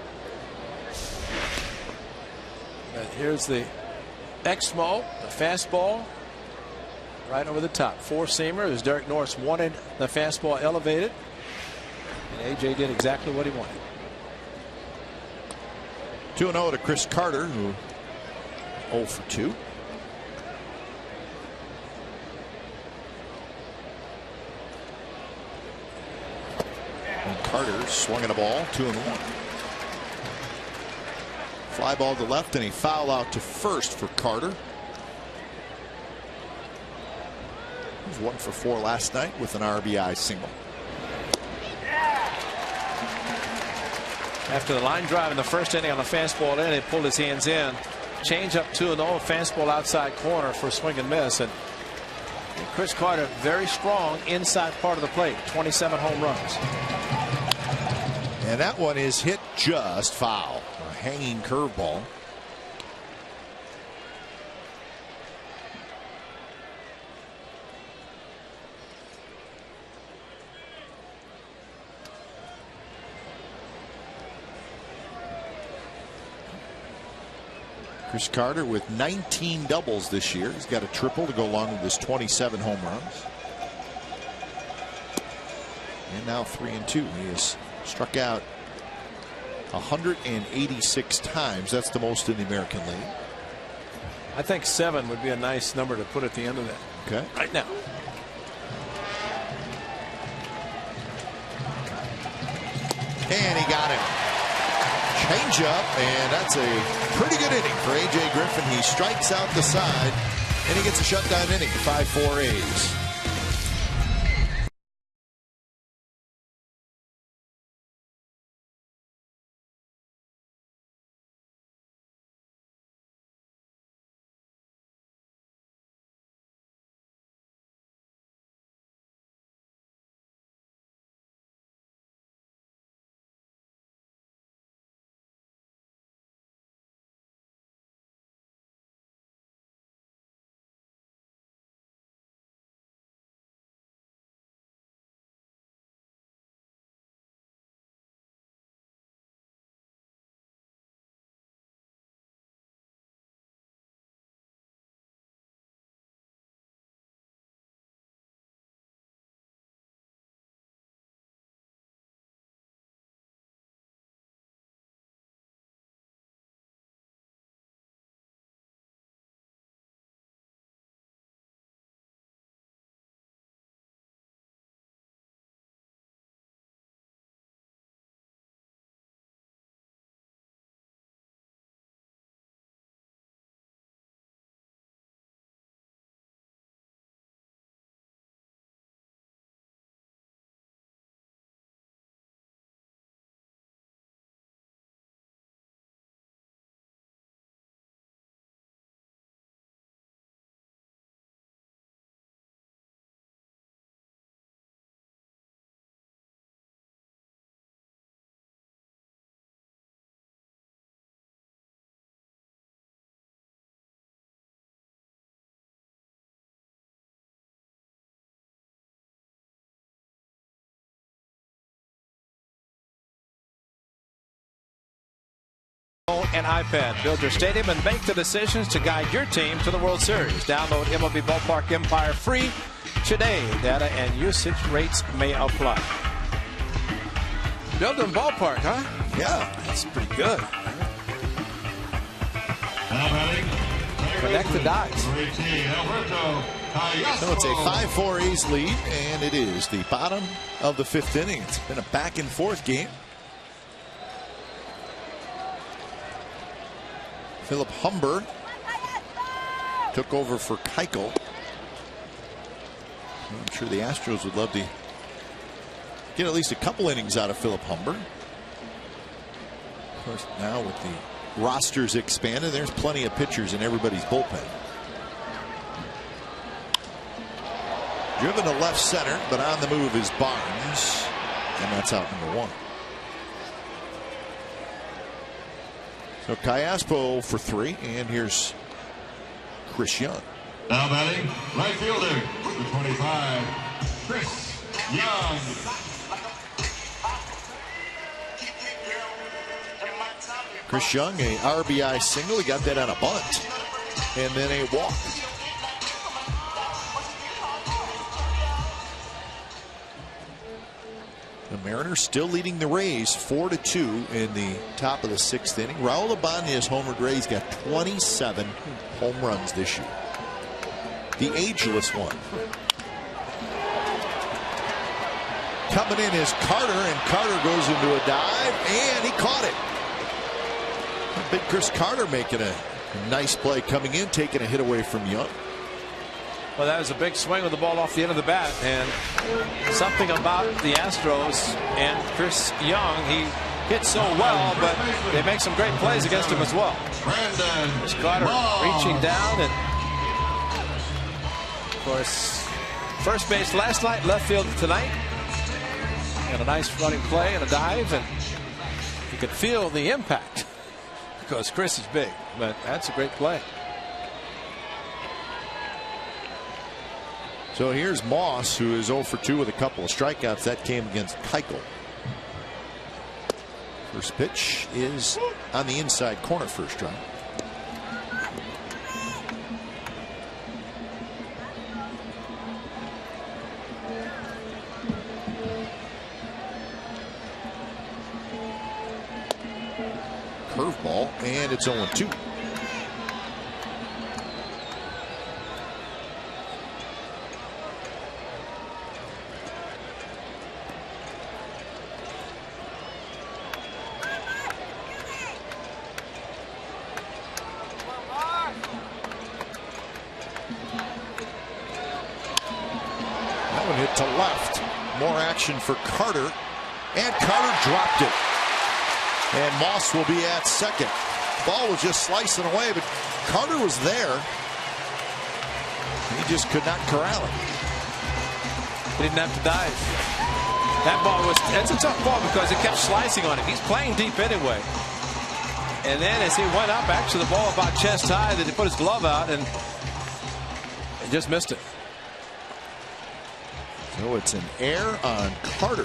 And here's the Exmo, the fastball, right over the top. 4-seamer, as Derek Norris wanted the fastball elevated, and A.J. did exactly what he wanted. 2-0 to Chris Carter, who 0 for 2. And Carter swung at a ball, 2-1. Fly ball to left, and a foul out to first for Carter. He was 1 for 4 last night with an RBI single. After the line drive in the first inning on the fastball in, he pulled his hands in. Change up 2-0, fastball outside corner for a swing and miss. And Chris Carter very strong inside part of the plate. 27 home runs. And that one is hit just foul. A hanging curveball. Chris Carter with 19 doubles this year. He's got a triple to go along with his 27 home runs. And now 3-2. He has struck out 186 times. That's the most in the American League. I think 7 would be a nice number to put at the end of that. Okay. Right now. And he got him. Change up, and that's a pretty good inning for A.J. Griffin. He strikes out the side, and he gets a shutdown inning. 5-4 A's. And iPad. Build your stadium and make the decisions to guide your team to the World Series. Download MLB Ballpark Empire free today. Data and usage rates may apply. Building ballpark, huh? Yeah, that's pretty good. Connect the dots. So it's a 5-4 A's lead, and it is the bottom of the 5th inning. It's been a back and forth game. Philip Humber took over for Keuchel. I'm sure the Astros would love to get at least a couple innings out of Philip Humber. Of course, now with the rosters expanded, there's plenty of pitchers in everybody's bullpen. Driven to left center, but on the move is Barnes, and that's out number 1. So Cayaspo for 3, and here's Chris Young. Now batting, right fielder, number 25, Chris Young. Chris Young, a RBI single. He got that on a bunt, and then a walk. The Mariners still leading the Rays 4-2 in the top of the 6th inning. Raul Ibanez homered Rays, got 27 home runs this year. The ageless one. Coming in is Carter, and Carter goes into a dive, and he caught it. Big Chris Carter making a nice play coming in, taking a hit away from Young. Well, that was a big swing with the ball off the end of the bat, and something about the Astros and Chris Young, he hits so well, but they make some great plays against him as well. Chris Carter reaching down, and of course, first base last night, left field tonight, and a nice running play and a dive, and you could feel the impact because Chris is big, but that's a great play. So here's Moss, who is 0 for 2 with a couple of strikeouts. That came against Keuchel. First pitch is on the inside corner, first strike. curveball, and it's 0-2. Hit to left. More action for Carter. And Carter dropped it. And Moss will be at second. Ball was just slicing away, but Carter was there. He just could not corral it. He didn't have to dive. That ball was, it's a tough ball because it kept slicing on him. He's playing deep anyway. And then as he went up, actually the ball about chest high, that he put his glove out and just missed it. So it's an error on Carter.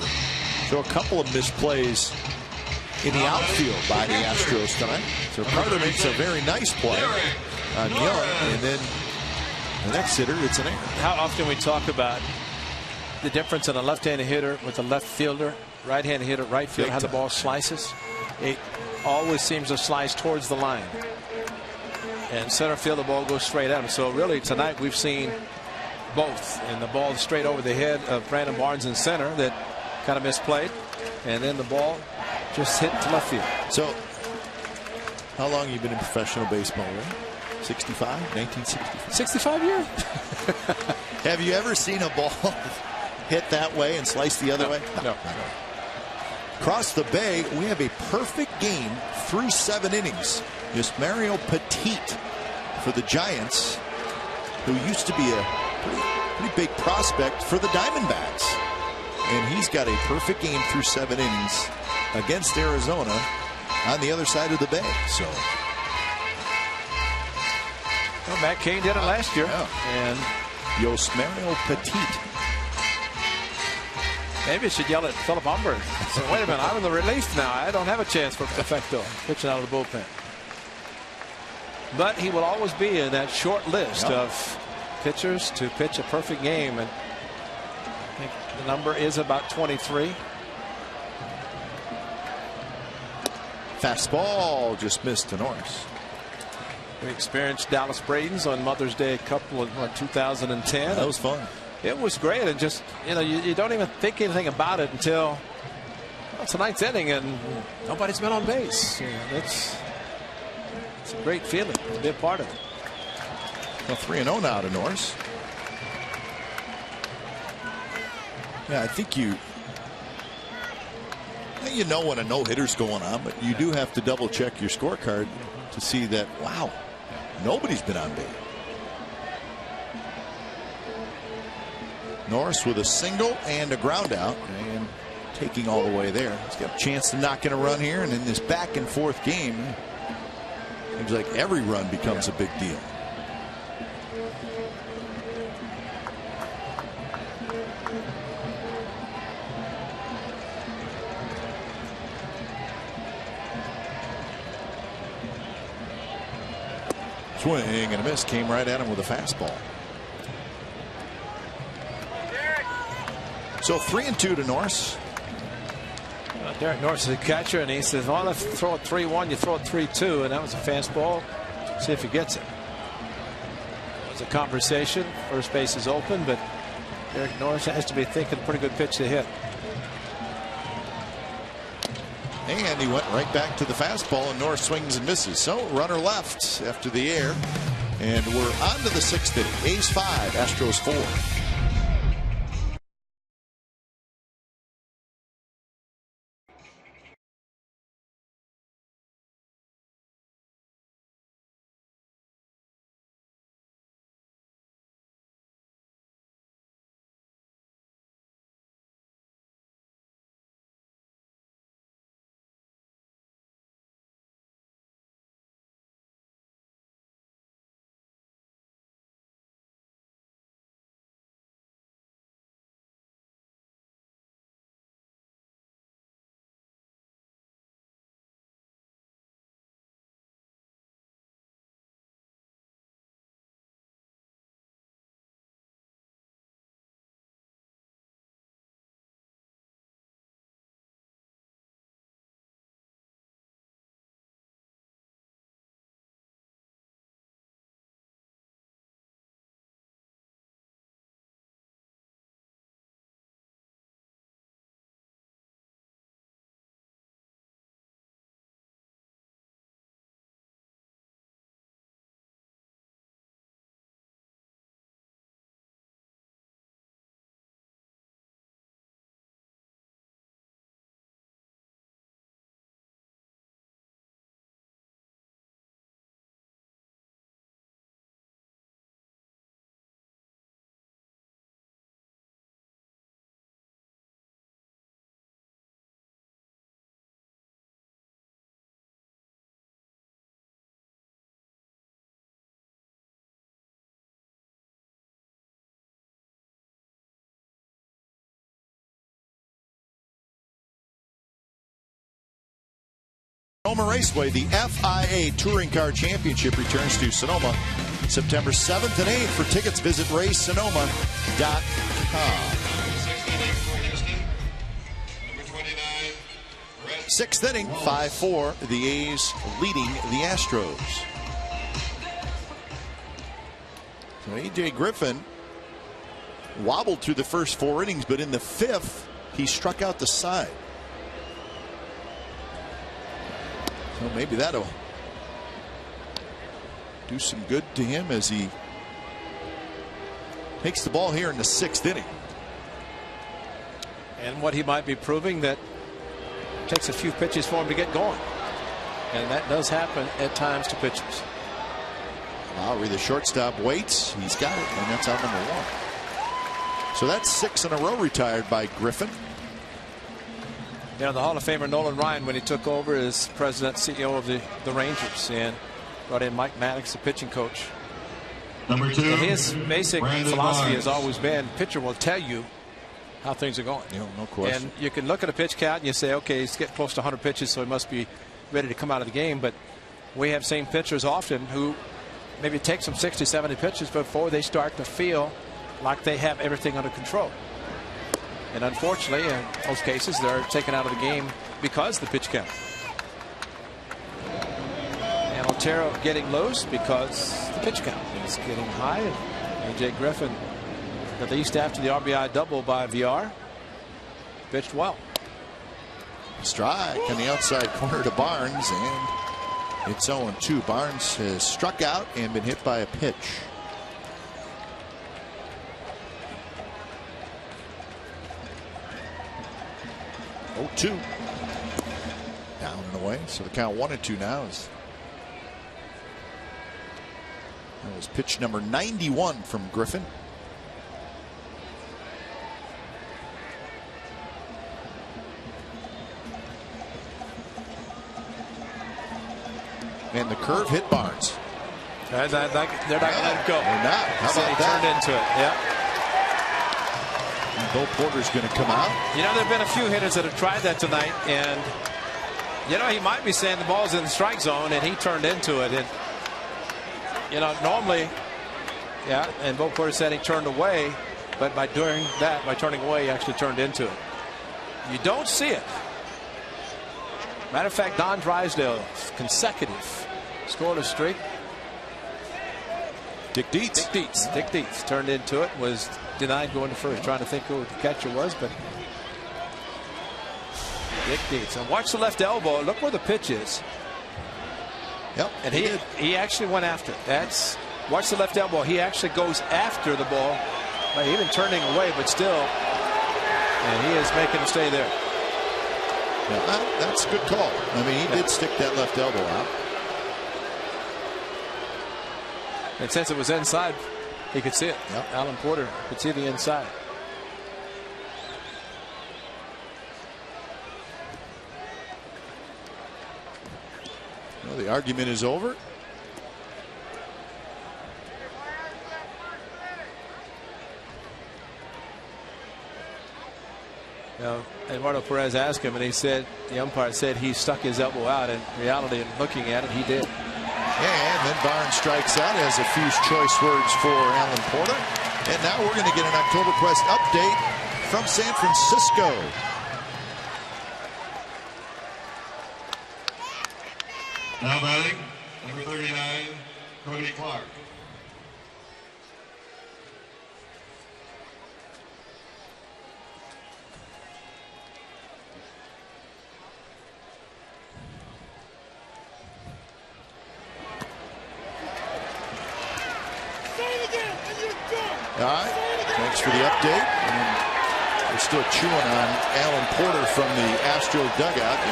So a couple of misplays in the outfield by the Astros tonight. So Carter makes a very nice play on Young, and then the next hitter, it's an error. How often we talk about the difference in a left-handed hitter with a left fielder, right-handed hitter, right fielder, how the ball slices. It always seems to slice towards the line. And center field, the ball goes straight at him. So really tonight we've seen both, and the ball straight over the head of Brandon Barnes in center that kind of misplayed, and then the ball just hit to left field. So how long have you been in professional baseball, right? 65? 1965? 65 years. Have you ever seen a ball hit that way and slice the other way? No. Across the bay, we have a perfect game through 7 innings. This Mario Petit for the Giants, who used to be a pretty big prospect for the Diamondbacks. And he's got a perfect game through 7 innings against Arizona on the other side of the bay. So, well, Matt Cain did it last year. Yeah. And Mario Petit. Maybe you should yell at Philip Humber. So wait a minute, I'm in the relief now. I don't have a chance for perfecto pitching out of the bullpen. But he will always be in that short list of pitchers to pitch a perfect game, and I think the number is about 23. Fastball just missed to Norris. We experienced Dallas Braden's on Mother's Day a couple of 2010. That was fun. It was great, and just you don't even think anything about it until tonight's inning, and nobody's been on base. It's a great feeling to be a part of it. Well, 3-0 now to Norris. Yeah, I think you know when a no-hitter's going on, but you do have to double-check your scorecard to see that, wow, nobody's been on base. Norris with a single and a ground out, and taking all the way there. He's got a chance to knock in a run here, and in this back-and-forth game, seems like every run becomes a big deal. Swing and a miss, came right at him with a fastball. So 3-2 to Norris. Derek Norris is a catcher, and he says, well, let's throw it 3-1, you throw it 3-2, and that was a fastball. See if he gets it. It was a conversation. First base is open, but Derek Norris has to be thinking pretty good pitch to hit. And he went right back to the fastball, and Norris swings and misses. So runner left after the air, and we're on to the 6th inning. A's 5, Astros 4. Sonoma Raceway, the FIA Touring Car Championship returns to Sonoma September 7th and 8th. For tickets, visit racesonoma.com. Sixth inning, 5-4. The A's leading the Astros. So A.J. Griffin wobbled through the first 4 innings, but in the 5th, he struck out the side. So maybe that'll do some good to him as he takes the ball here in the 6th inning. And what he might be proving, that it takes a few pitches for him to get going. And that does happen at times to pitchers. Lowry, the shortstop, waits. He's got it, and that's out number 1. So that's 6 in a row retired by Griffin. You know, the Hall of Famer Nolan Ryan, when he took over as president CEO of the Rangers, and brought in Mike Maddox, the pitching coach. Number 2. And his basic Brandon philosophy Barnes. has always been, pitcher will tell you how things are going. No question. And you can look at a pitch count and you say, okay, he's getting close to 100 pitches, so he must be ready to come out of the game. But we have seen pitchers often who maybe take some 60, 70 pitches before they start to feel like they have everything under control. And unfortunately, in most cases, they're taken out of the game because of the pitch count. And Otero getting loose because the pitch count is getting high. And A.J. Griffin, at least after the RBI double by VR, pitched well. Strike on the outside corner to Barnes, and it's 0-2. Barnes has struck out and been hit by a pitch. 0-2. Down and away. So the count 1-2 now is. That was pitch number 91 from Griffin. And the curve hit Barnes. They're not going to let it go. They're not. How about He that? turned into it. Yeah. And Bo Porter's going to come out. You know, there have been a few hitters that have tried that tonight, and you know, he might be saying the ball's in the strike zone, and he turned into it. And you know, normally, yeah, and Bo Porter said he turned away, but by doing that, by turning away, he actually turned into it. You don't see it. Matter of fact, Don Drysdale, consecutive scoreless streak. Dick Dietz. Dick Dietz turned into it, was denied going to first, trying to think who the catcher was, but Dick Dietz. And watch the left elbow. Look where the pitch is. Yep. And he actually went after it. That's, watch the left elbow. He actually goes after the ball by even turning away, but still, and he is making it stay there. Yeah, that's a good call. I mean, he did stick that left elbow out. And since it was inside, he could see it. Yep. Alan Porter could see the inside. Well, the argument is over. Now, Eduardo Perez asked him, and he said, the umpire said he stuck his elbow out. In reality, and looking at it, he did. And then Barnes strikes out, has a few choice words for Alan Porter. And now we're going to get an Oktoberfest update from San Francisco. Now batting, number 39, Cody Clark. All right, thanks for the update. And we're still chewing on Alan Porter from the Astro dugout.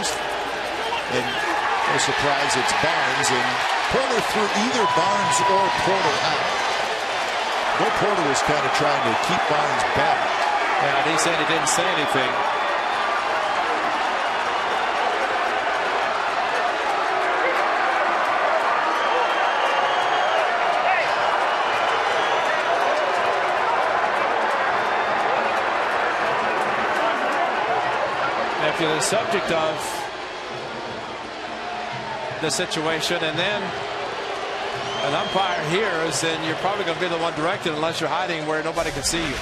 And no surprise, it's Barnes, and Porter threw either Barnes or Porter out. Bo Porter was kind of trying to keep Barnes back. Yeah, and he said he didn't say anything. If you're the subject of the situation, and then an umpire hears, then you're probably going to be the one directed unless you're hiding where nobody can see you.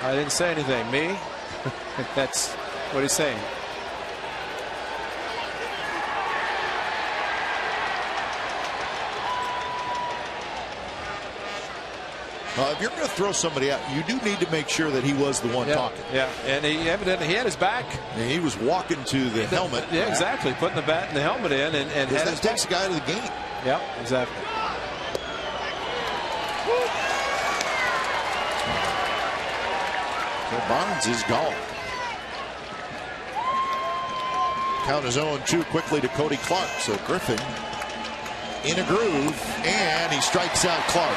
I didn't say anything. Me? That's what he's saying. If you're going to throw somebody out, you do need to make sure that he was the one talking. Yeah, and he evidently had his back. And he was walking to the helmet. Yeah, exactly. Putting the bat and the helmet in, and that takes the guy to the game. Yeah, exactly. So Barnes is gone. Count is 0-2 quickly to Cody Clark. So Griffin in a groove, and he strikes out Clark.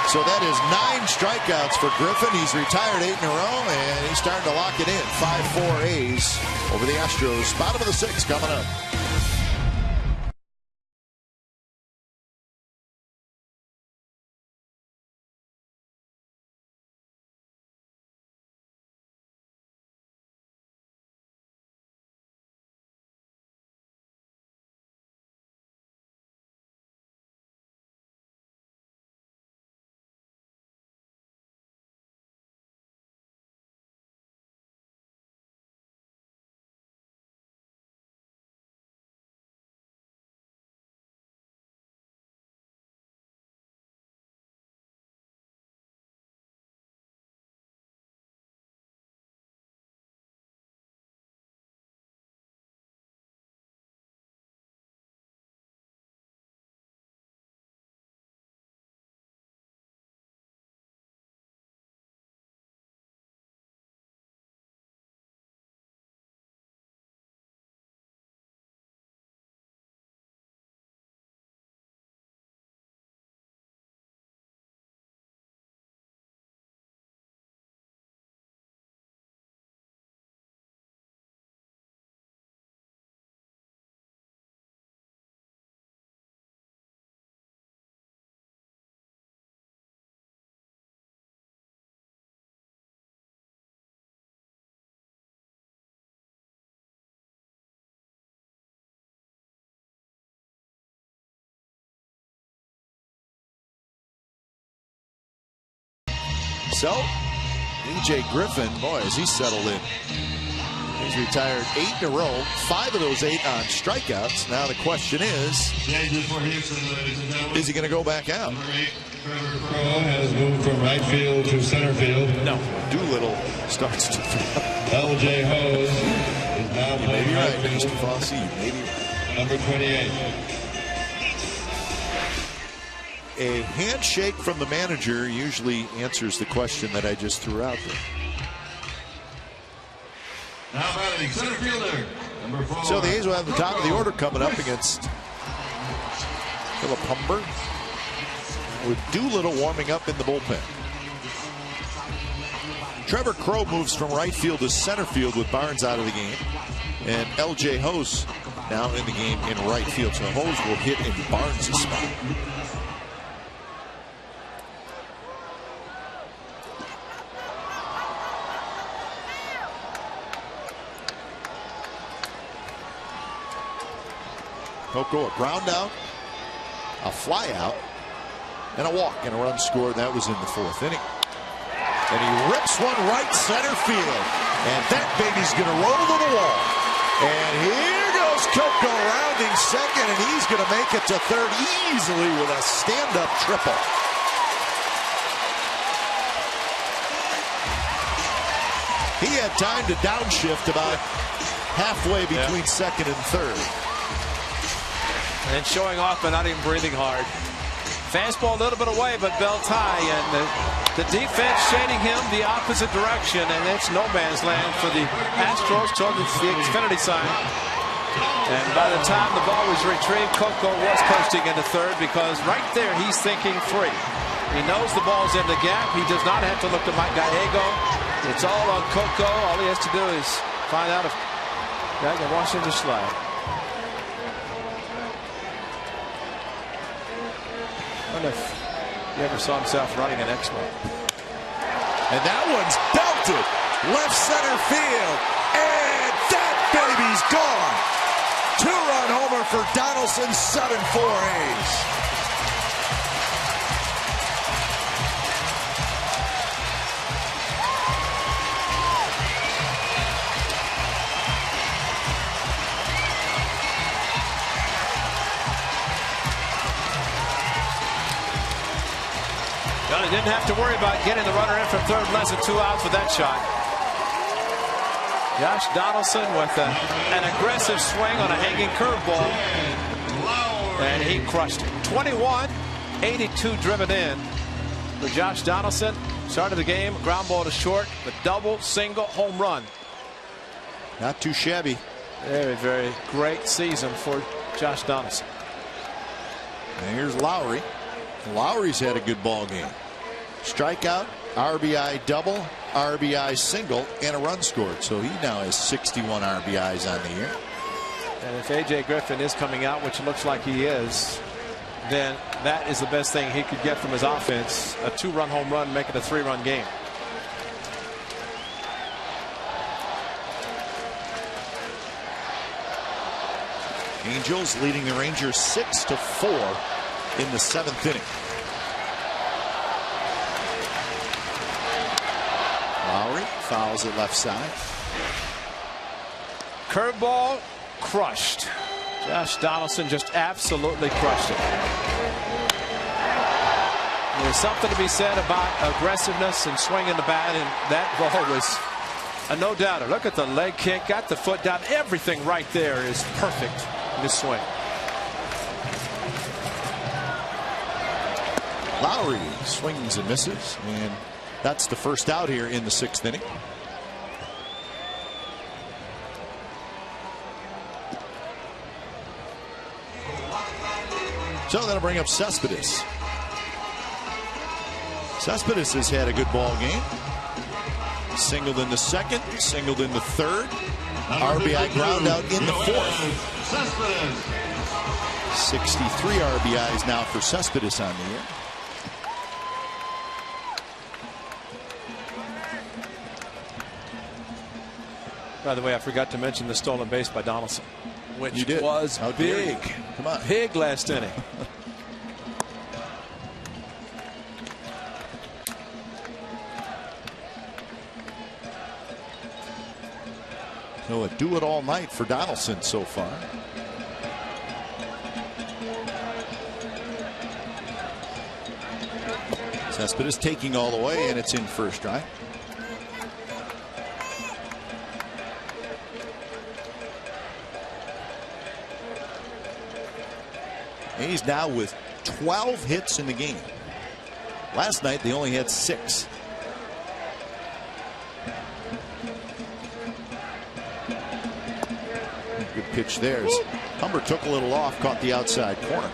So that is 9 strikeouts for Griffin. He's retired 8 in a row, and he's starting to lock it in. 5-4 A's over the Astros. Bottom of the 6th coming up. So, A.J. Griffin, boy, has he settled in. He's retired 8 in a row, 5 of those 8 on strikeouts. Now the question is he going to go back out? Trevor Crowe has moved from right field to center field. No. Doolittle starts to throw. L.J. HOU is now playing right field. Mr. Fosse, you may be right. Number 28. A handshake from the manager usually answers the question that I just threw out there. Now batting center fielder, number 4. So the A's will have the top of the order coming up against Philip Humber, with Doolittle warming up in the bullpen. Trevor Crowe moves from right field to center field with Barnes out of the game. And L.J. HOU now in the game in right field. So HOU will hit in Barnes' spot. Coco, a ground out, a fly out, and a walk, and a run scored. That was in the 4th inning. And he rips one right center field. And that baby's going to roll to the wall. And here goes Coco rounding second, and he's going to make it to third easily with a stand-up triple. He had time to downshift about halfway between second and third. And showing off but not even breathing hard. Fastball a little bit away, but belt high, and the defense shading him the opposite direction, and it's no man's land for the Astros toward the Xfinity sign. And by the time the ball was retrieved, Coco was coasting into third, because right there he's thinking 3. He knows the ball's in the gap. He does not have to look to Mike Gallego. It's all on Coco. All he has to do is find out if Guy can watch him to slide. I wonder if he ever saw himself running an Expo. And that one's belted left center field. And that baby's gone. 2-run homer for Donaldson, 7-4 A's. Well, he didn't have to worry about getting the runner in from third, less than 2 outs with that shot. Josh Donaldson with an aggressive swing on a hanging curveball, and he crushed it. 21, 82 driven in for Josh Donaldson. Started the game, ground ball to short, the double, single, home run. Not too shabby. Very, very great season for Josh Donaldson. And here's Lowry. Lowry's had a good ball game. Strikeout, RBI double, RBI single, and a run scored. So he now has 61 RBIs on the year. And if A.J. Griffin is coming out, which it looks like he is, then that is the best thing he could get from his offense. A 2-run home run, make it a 3-run game. Angels leading the Rangers 6-4 in the 7th inning. Lowry fouls it left side. Curveball crushed. Josh Donaldson just absolutely crushed it. There's something to be said about aggressiveness and swinging the bat, and that ball was a no-doubter. Look at the leg kick, got the foot down. Everything right there is perfect in this swing. Lowry swings and misses, and that's the first out here in the 6th inning. So that'll bring up Cespedes. Cespedes has had a good ball game. Singled in the 2nd, singled in the 3rd. RBI ground out in the 4th. 63 RBIs now for Cespedes on the year. By the way, I forgot to mention the stolen base by Donaldson, which you did. was How big. Come on. Big last inning. So a do it all night for Donaldson so far. Cespedes taking all the way, and it's in first strike. He's now with 12 hits in the game. Last night they only had 6. Good pitch there. Humber took a little off, caught the outside corner.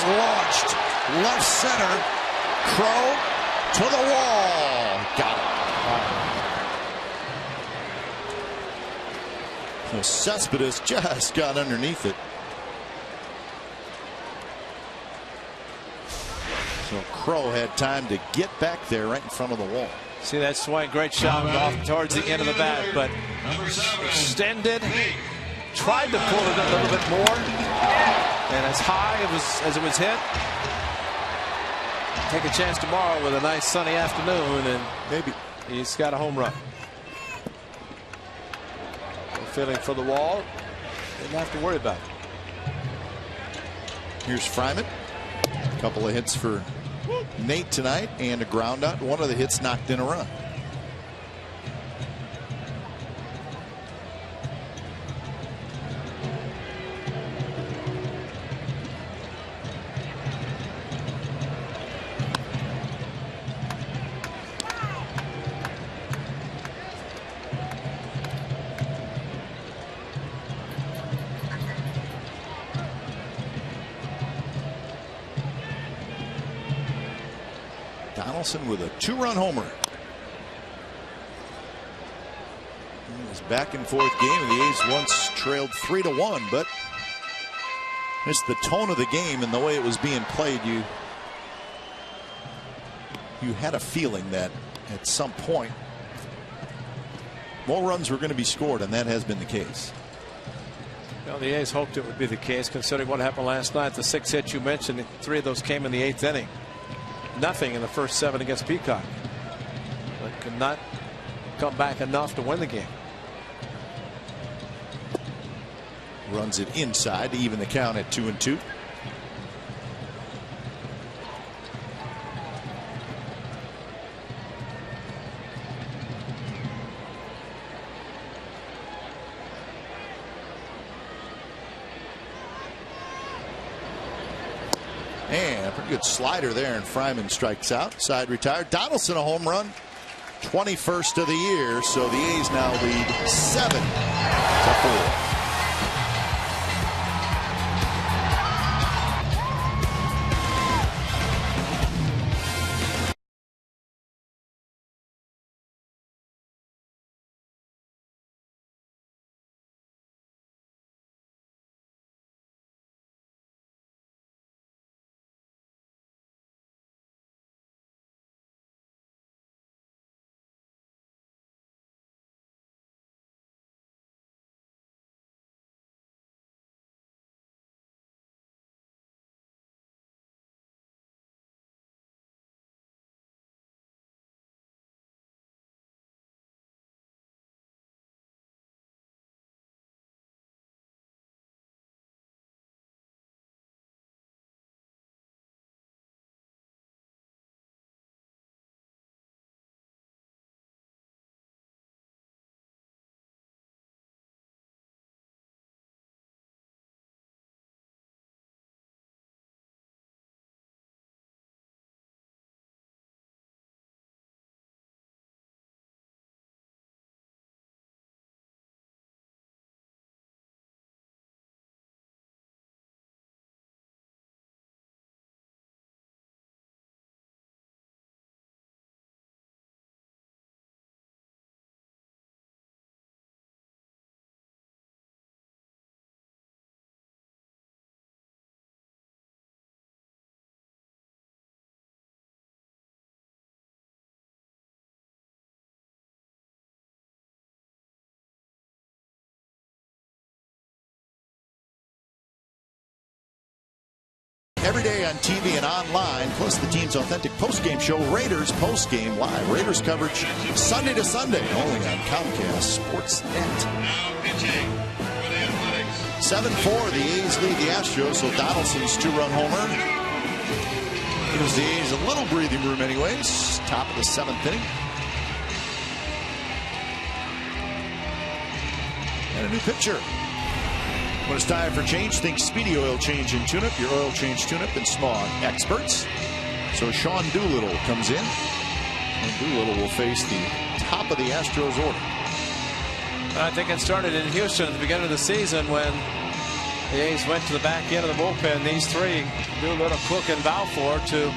Launched left center. Crow to the wall. Got it. So Cespedes just got underneath it. So Crow had time to get back there right in front of the wall. See that swing? Great shot off towards the end of the bat, but extended. Tried to pull it a little bit more. And as high as it was hit. Take a chance tomorrow with a nice sunny afternoon, and maybe he's got a home run. No feeling for the wall. Didn't have to worry about it. Here's Fryman. A couple of hits for Nate tonight and a ground out. One of the hits knocked in a run. Donaldson with a 2-run homer. It was back and forth game, and the A's once trailed 3-1, but just the tone of the game and the way it was being played, you had a feeling that at some point more runs were going to be scored, and that has been the case. Well, the A's hoped it would be the case, considering what happened last night. The 6 hits you mentioned, 3 of those came in the 8th inning. Nothing in the first 7 against Peacock, but could not come back enough to win the game. Runs it inside to even the count at 2-2. And a pretty good slider there, and Fryman strikes out. Side retired. Donaldson a home run. 21st of the year, so the A's now lead 7-4. Every day on TV and online, plus the team's authentic postgame show, Raiders Postgame Live. Raiders coverage Sunday to Sunday, only on Comcast Sportsnet. 7-4, the A's lead the Astros, so Donaldson's 2-run homer gives the A's a little breathing room anyways. Top of the 7th inning. And a new pitcher. When it's time for change, think Speedy Oil Change and Tune-Up, your oil change tune-up and smog experts. So Sean Doolittle comes in, and Doolittle will face the top of the Astros order. I think it started in Houston at the beginning of the season when the A's went to the back end of the bullpen. These 3, Doolittle, Cook, and Balfour, to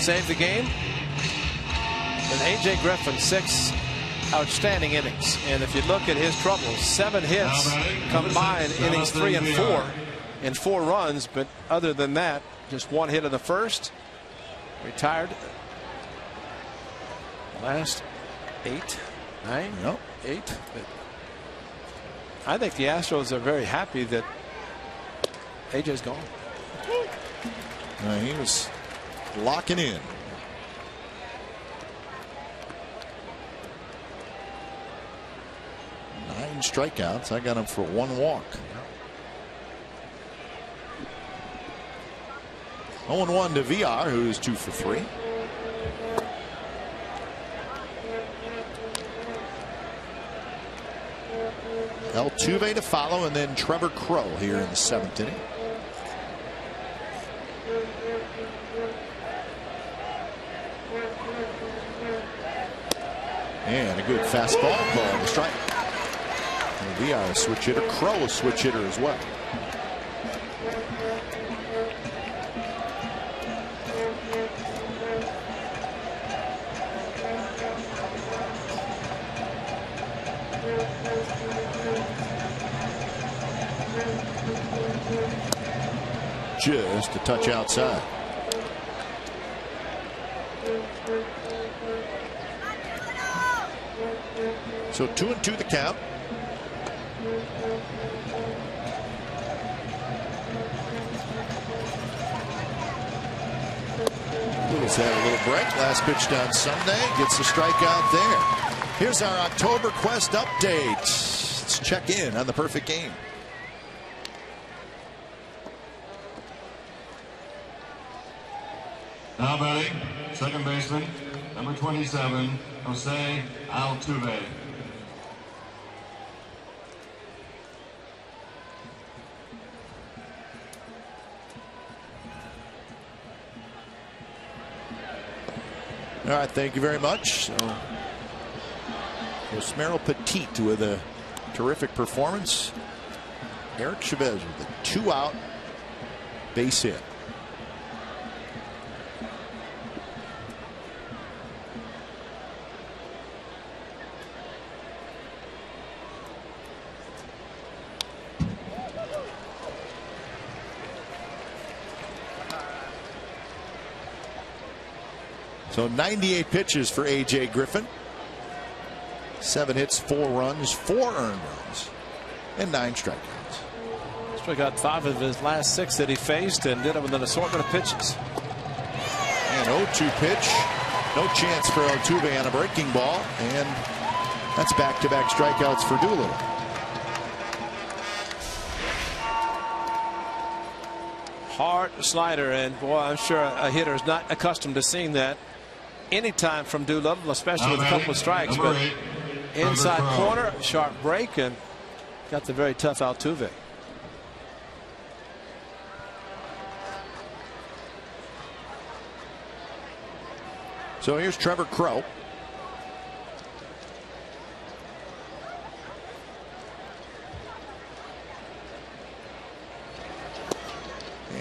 save the game. And A.J. Griffin, 6 outstanding innings, and if you look at his troubles, 7 hits combined, innings 3 and 4, and 4 runs, but other than that, just 1 hit in the first. Retired last 8, 9, 8. But I think the Astros are very happy that AJ's gone. He was locking in. 9 strikeouts. I got him for 1 walk. 0-1 to VR, who's 2 for 3. Altuve to follow, and then Trevor Crow here in the 7th inning. And a good fastball call to strike. VR a switch hitter, Crow a switch hitter as well. Just a touch outside. So 2-2 the count. Lewis had a little break. Last pitched on Sunday. Gets the strikeout there. Here's our October Quest update. Let's check in on the perfect game. Now batting, second baseman, number 27, HOU AT OAK. All right, thank you very much. So, Osmero Petit with a terrific performance. Eric Chavez with a 2-out base hit. So 98 pitches for A.J. Griffin. 7 hits, 4 runs, 4 earned runs, and 9 strikeouts. Struck out 5 of his last 6 that he faced and did it with an assortment of pitches. And 0-2 pitch. No chance for Altuve on a breaking ball. And that's back-to-back strikeouts for Doolittle. Hard slider, and boy, I'm sure a hitter is not accustomed to seeing that anytime from Doolittle, especially with a couple of strikes. But inside corner, sharp break, and got the very tough Altuve. So here's Trevor Crow.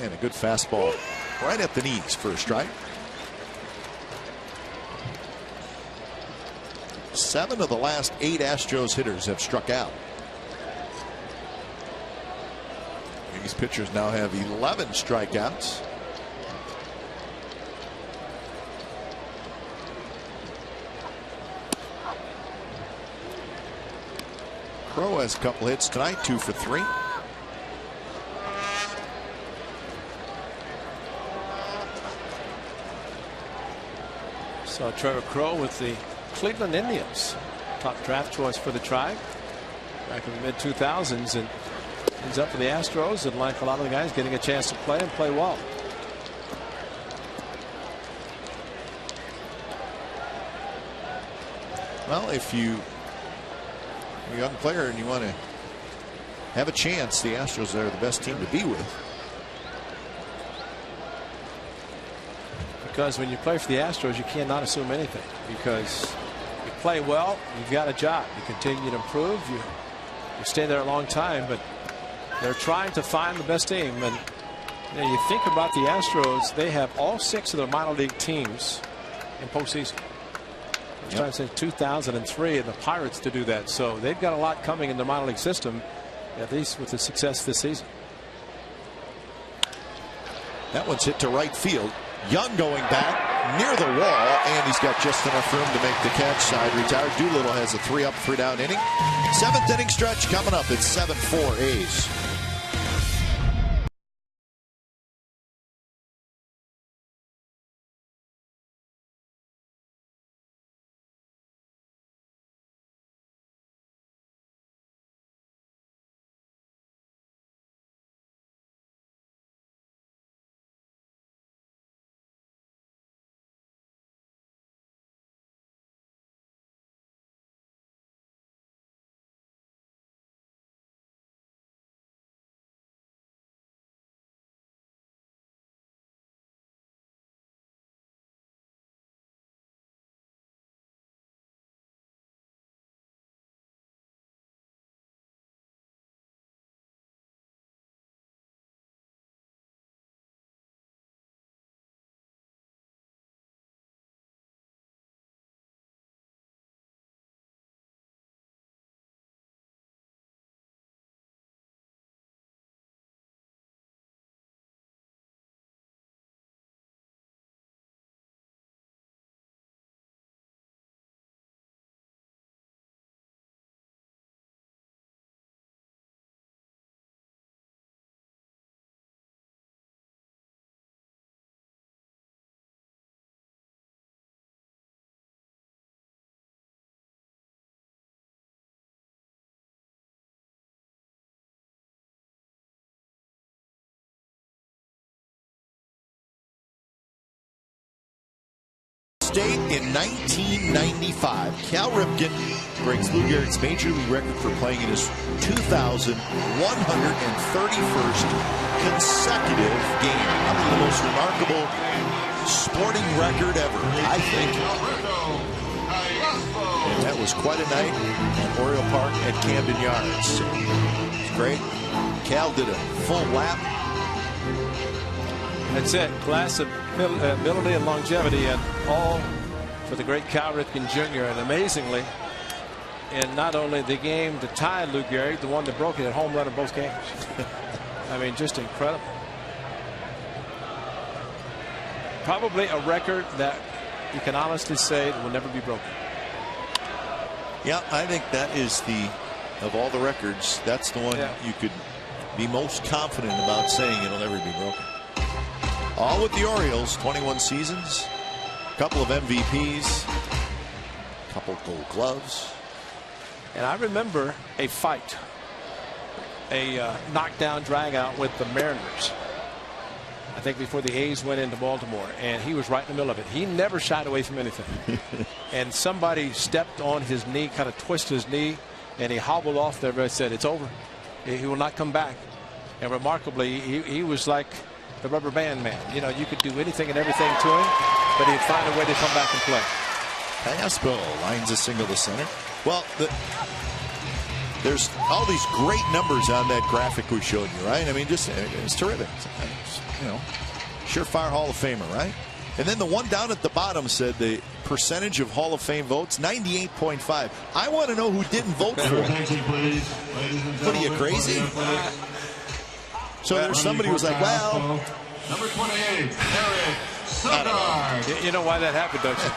And a good fastball right at the knees for a strike. 7 of the last 8 Astros hitters have struck out. These pitchers now have 11 strikeouts. Crow has a couple hits tonight, 2 for 3. So Trevor Crow with the Cleveland Indians, top draft choice for the Tribe back in the mid-2000s, and ends up for the Astros, and like a lot of the guys, getting a chance to play and play well. Well, if you're a young player and you want to have a chance, the Astros are the best team to be with. Because when you play for the Astros, you cannot assume anything, because you play well, you've got a job. You continue to improve, you stay there a long time, but they're trying to find the best team. And you think about the Astros, they have all 6 of their minor league teams in postseason. First time since 2003, and the Pirates to do that. So they've got a lot coming in the minor league system, at least with the success this season. That one's hit to right field. Young going back near the wall, and he's got just enough room to make the catch. Side retired. Doolittle has a 3-up, 3-down inning. 7th inning stretch coming up. It's 7-4 A's. date in 1995. Cal Ripken breaks Lou Gehrig's major league record for playing in his 2,131st consecutive game. Probably the most remarkable sporting record ever, I think. And that was quite a night at Oriole Park at Camden Yards. It's great. Cal did a full lap. That's it. Class of ability and longevity, and all for the great Cal Ripken Jr. And amazingly, in not only the game to tie Lou Gehrig, the one that broke it, at home run in both games. I mean, just incredible. Probably a record that you can honestly say will never be broken. Yeah, I think that is of all the records, that's the one you could be most confident about saying it'll never be broken. All with the Orioles, 21 seasons, a couple of MVPs, a couple Gold Gloves. And I remember a fight, a knockdown drag out with the Mariners. I think before the A's went into Baltimore, and he was right in the middle of it. He never shied away from anything. And somebody stepped on his knee, kind of twisted his knee, and he hobbled off there and said, "It's over. He will not come back." And remarkably, he was like the rubber band man. You know, you could do anything and everything to him, but he'd find a way to come back and play. Fastball lines a single to center. Well, there's all these great numbers on that graphic we showed you, right? I mean, just it's terrific. You know, surefire Hall of Famer, right? And then the one down at the bottom said the percentage of Hall of Fame votes, 98.5. I want to know who didn't vote for him. What are you, crazy? So there's somebody who was like, well, number 28, Eric Sundar. You know why that happened, don't you?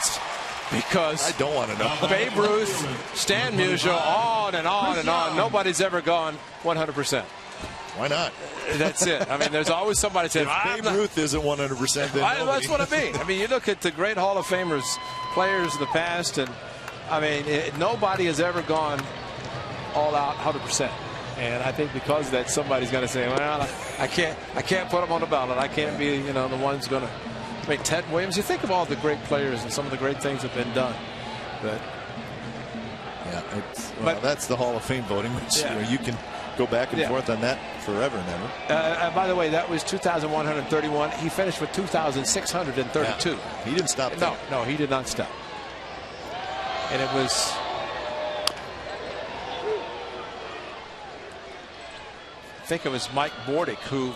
Because I don't want to know. Babe Ruth, Stan Musial, on and on and on. Nobody's ever gone 100%. Why not? That's it. I mean, there's always somebody saying, if Babe Ruth isn't 100%, then that's what I mean. I mean, you look at the great Hall of Famers, players of the past, and I mean, nobody has ever gone all out 100%. And I think because of that, somebody's going to say, well, I can't put them on the ballot. I can't be, you know, the one's going to. I mean, Ted Williams. You think of all the great players and some of the great things that have been done, but yeah, that's the Hall of Fame voting. Which, you can go back and forth on that forever and ever. By the way, that was 2,131. He finished with 2,632. Yeah. He didn't stop there. No, he did not stop. And it was. I think it was Mike Bordick who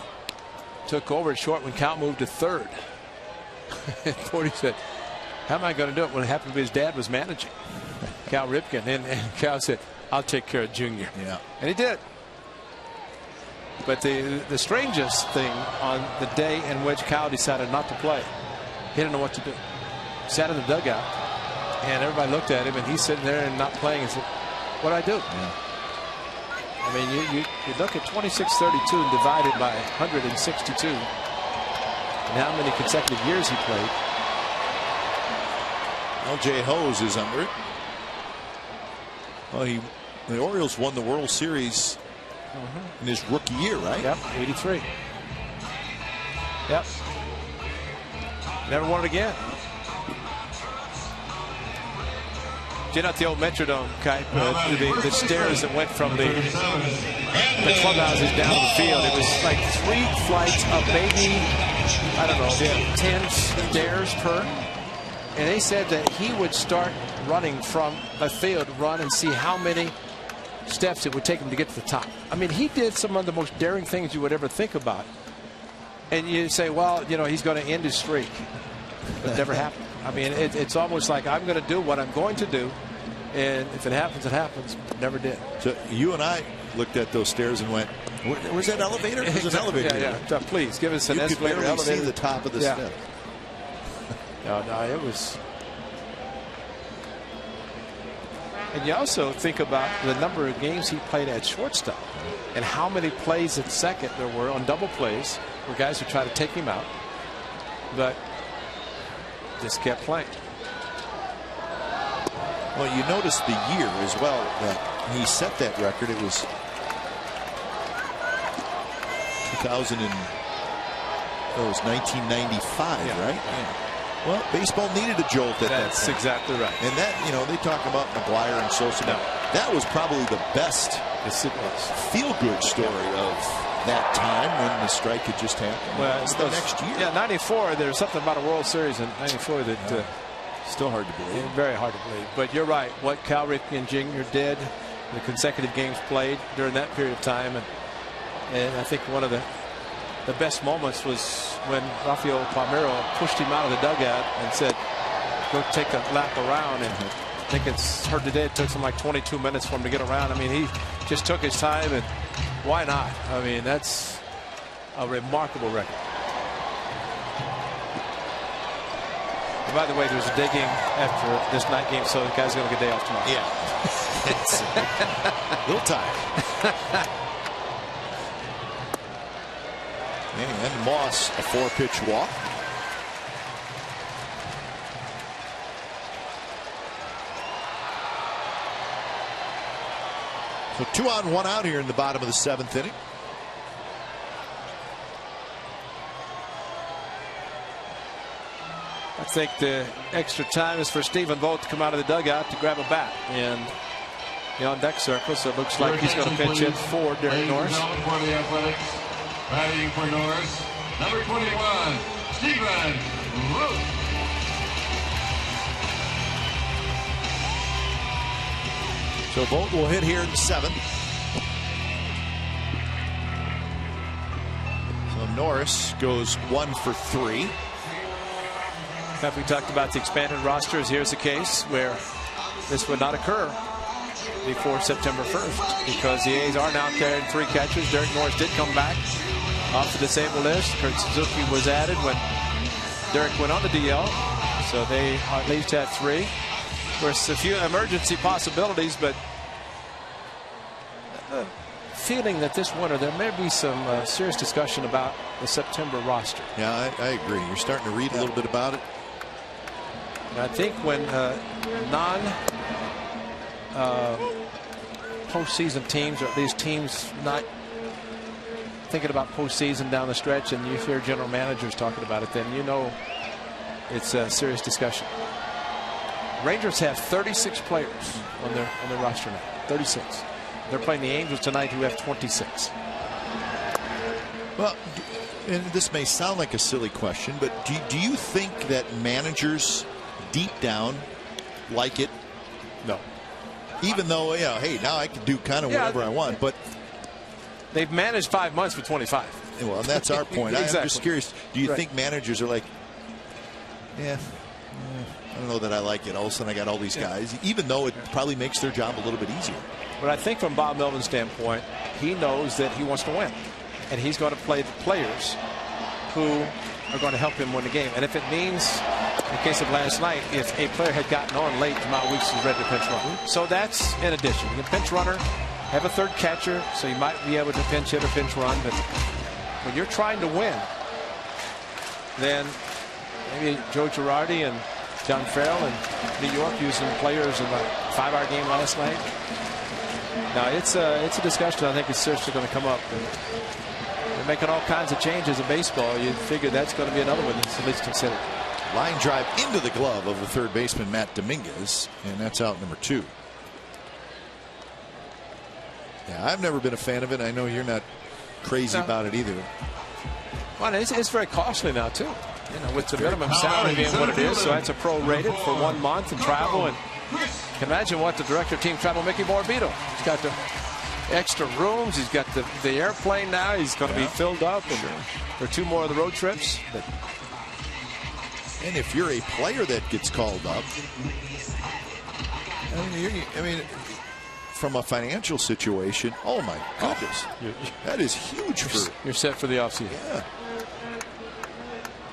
took over at short when Cal moved to third. And Bordick said, "How am I going to do it?" When it happened to be his dad was managing Cal Ripken, and Cal said, "I'll take care of Junior." Yeah, and he did. But the strangest thing on the day in which Cal decided not to play, he didn't know what to do. He sat in the dugout, and everybody looked at him, and he's sitting there and not playing, and said, "What do I do?" Yeah. I mean, you look at 2632 and divide it by 162, and how many consecutive years he played. L.J. Hose is under it. Well, the Orioles won the World Series in his rookie year, right? Yep, 83. Yep. Never won it again. Get out the old Metrodome, Kai, the stairs that went from the clubhouses down to the field. It was like 3 flights of maybe, I don't know, 10 stairs per. And they said that he would start running from a field run and see how many steps it would take him to get to the top. I mean, he did some of the most daring things you would ever think about. And you say, well, you know, he's going to end his streak. It never happened. I mean, it's almost like I'm going to do what I'm going to do, and if it happens, it happens. Never did. So you and I looked at those stairs and went, "Where's that elevator? There's an elevator." Yeah. Please give us an escalator. You could barely see the top of the step. No, it was. And you also think about the number of games he played at shortstop, and how many plays at second there were on double plays where guys would try to take him out, but just kept playing. Well, you notice the year as well that he set that record. It was 1995, right? Yeah. Well, baseball needed a jolt at that time. That's exactly right. And that, you know, they talk about McGuire and Sosa. Now, that was probably the best feel-good story of that time when the strike had just happened. Well, it's the next year. Yeah, 94, there's something about a World Series in 94 that still hard to believe. Very hard to believe. But you're right. What Cal Ripken Jr. did, the consecutive games played during that period of time, and I think one of the best moments was when Rafael Palmeiro pushed him out of the dugout and said, "Go take a lap around." And I think it's heard today it took him like 22 minutes for him to get around. I mean, he just took his time, and why not? I mean, that's a remarkable record. And by the way, there's a day game after this night game, so the guy's going to get a day off tomorrow. Yeah. It's a little tired. And Moss, a 4-pitch walk. So 2 on 1 out here in the bottom of the 7th inning. I think the extra time is for Stephen Vogt to come out of the dugout to grab a bat. And on deck circle, so it looks like he's going to pitch in for Derek Norris. For the Athletics, batting for Norris, number 21, Stephen Vogt. So Vogt will hit here in the 7th. So Norris goes 1 for 3. If we talked about the expanded rosters, here's a case where this would not occur before September 1st because the A's are now carrying 3 catchers. Derek Norris did come back off the disabled list. Kurt Suzuki was added when Derek went on the DL, so they at least had 3. There's a few emergency possibilities, but the feeling that this winter there may be some serious discussion about the September roster. Yeah, I agree. You're starting to read a little bit about it. And I think when postseason teams, or at least teams not thinking about postseason down the stretch, and you hear general managers talking about it, then you know it's a serious discussion. Rangers have 36 players on their roster now. 36. They're playing the Angels tonight, who have 26. Well, and this may sound like a silly question, but do you think that managers deep down like it? No. Even though, yeah, hey, now I can do kind of whatever I want, but they've managed 5 months with 25. Well, and that's our point. Exactly. I'm just curious. Do you think managers are like, yeah, I don't know that I like it. All of a sudden, I got all these guys, even though it probably makes their job a little bit easier. But I think from Bob Melvin's standpoint, he knows that he wants to win, and he's going to play the players who are going to help him win the game. And if it means, in the case of last night, if a player had gotten on late, Jamal Weeks is ready to pinch run. So that's in addition. The pinch runner, have a 3rd catcher, so you might be able to pinch hit or pinch run. But when you're trying to win, then maybe Joe Girardi and John Farrell in New York using players in the 5-hour game last night. Now it's a discussion I think is seriously going to come up. They're making all kinds of changes in baseball. You figure that's going to be another one that's at least considered. Line drive into the glove of the 3rd baseman Matt Dominguez, and that's out number 2. Yeah, I've never been a fan of it. I know you're not crazy about it either. Well, it's very costly now too. With the minimum salary being what it is, so that's a prorated for 1 month and travel. And you can imagine what the director of team travel, Mickey Morbido. He's got the extra rooms. He's got the airplane now. He's going to be filled up. And for 2 more of the road trips. And if you're a player that gets called up, I mean, from a financial situation, oh my goodness, that is huge. You're set for the offseason. Yeah.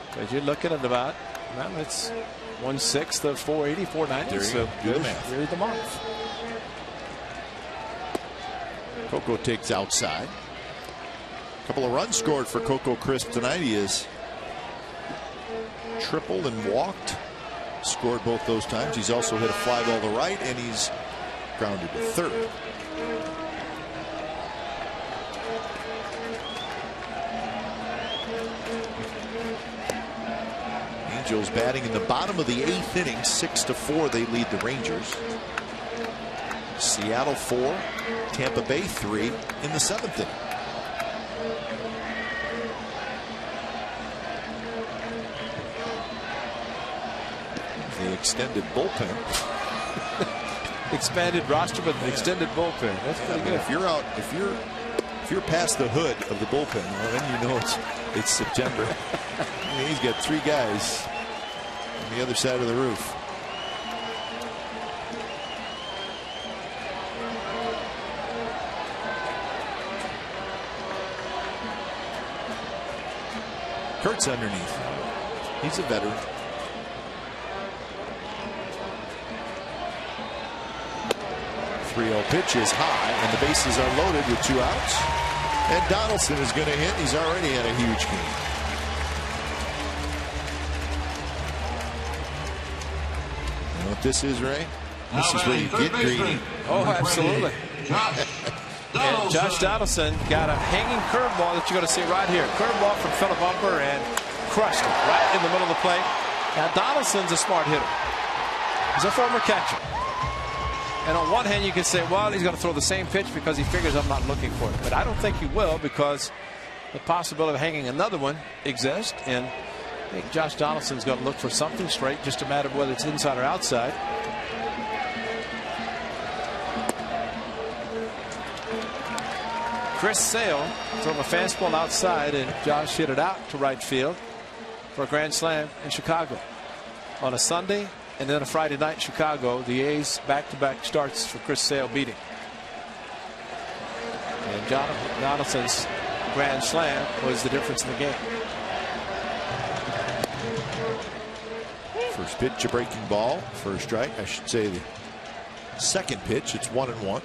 Because you're looking at about, well, it's 1/6 of 480, 490. So do the math. Really the month. Coco takes outside. A couple of runs scored for Coco Crisp tonight. He has tripled and walked. Scored both those times. He's also hit a fly ball to right, and he's grounded to 3rd. Angels batting in the bottom of the 8th inning. 6-4 they lead the Rangers. Seattle 4, Tampa Bay 3 in the 7th inning. The extended bullpen. Expanded roster, but an extended bullpen. That's pretty good. If you're past the hood of the bullpen, well, then you know it's September. I mean, he's got 3 guys on the other side of the roof. Kurt's underneath. He's a veteran. Pitch is high, and the bases are loaded with 2 outs. And Donaldson is going to hit. He's already had a huge game. You know what this is, Ray? This is where you get greedy. Oh, absolutely. And Josh Donaldson got a hanging curveball that you're going to see right here. Curveball from Philip Umber and crushed it right in the middle of the plate. Now Donaldson's a smart hitter. He's a former catcher. And on one hand, you can say, well, he's going to throw the same pitch because he figures I'm not looking for it. But I don't think he will, because the possibility of hanging another one exists. And I think Josh Donaldson's going to look for something straight, just a matter of whether it's inside or outside. Chris Sale threw a fastball outside, and Josh hit it out to right field for a grand slam in Chicago on a Sunday. And then a Friday night in Chicago, the A's back-to-back starts for Chris Sale beating. And Donaldson's grand slam was the difference in the game. First pitch, a breaking ball. First strike. I should say the second pitch. It's 1-1.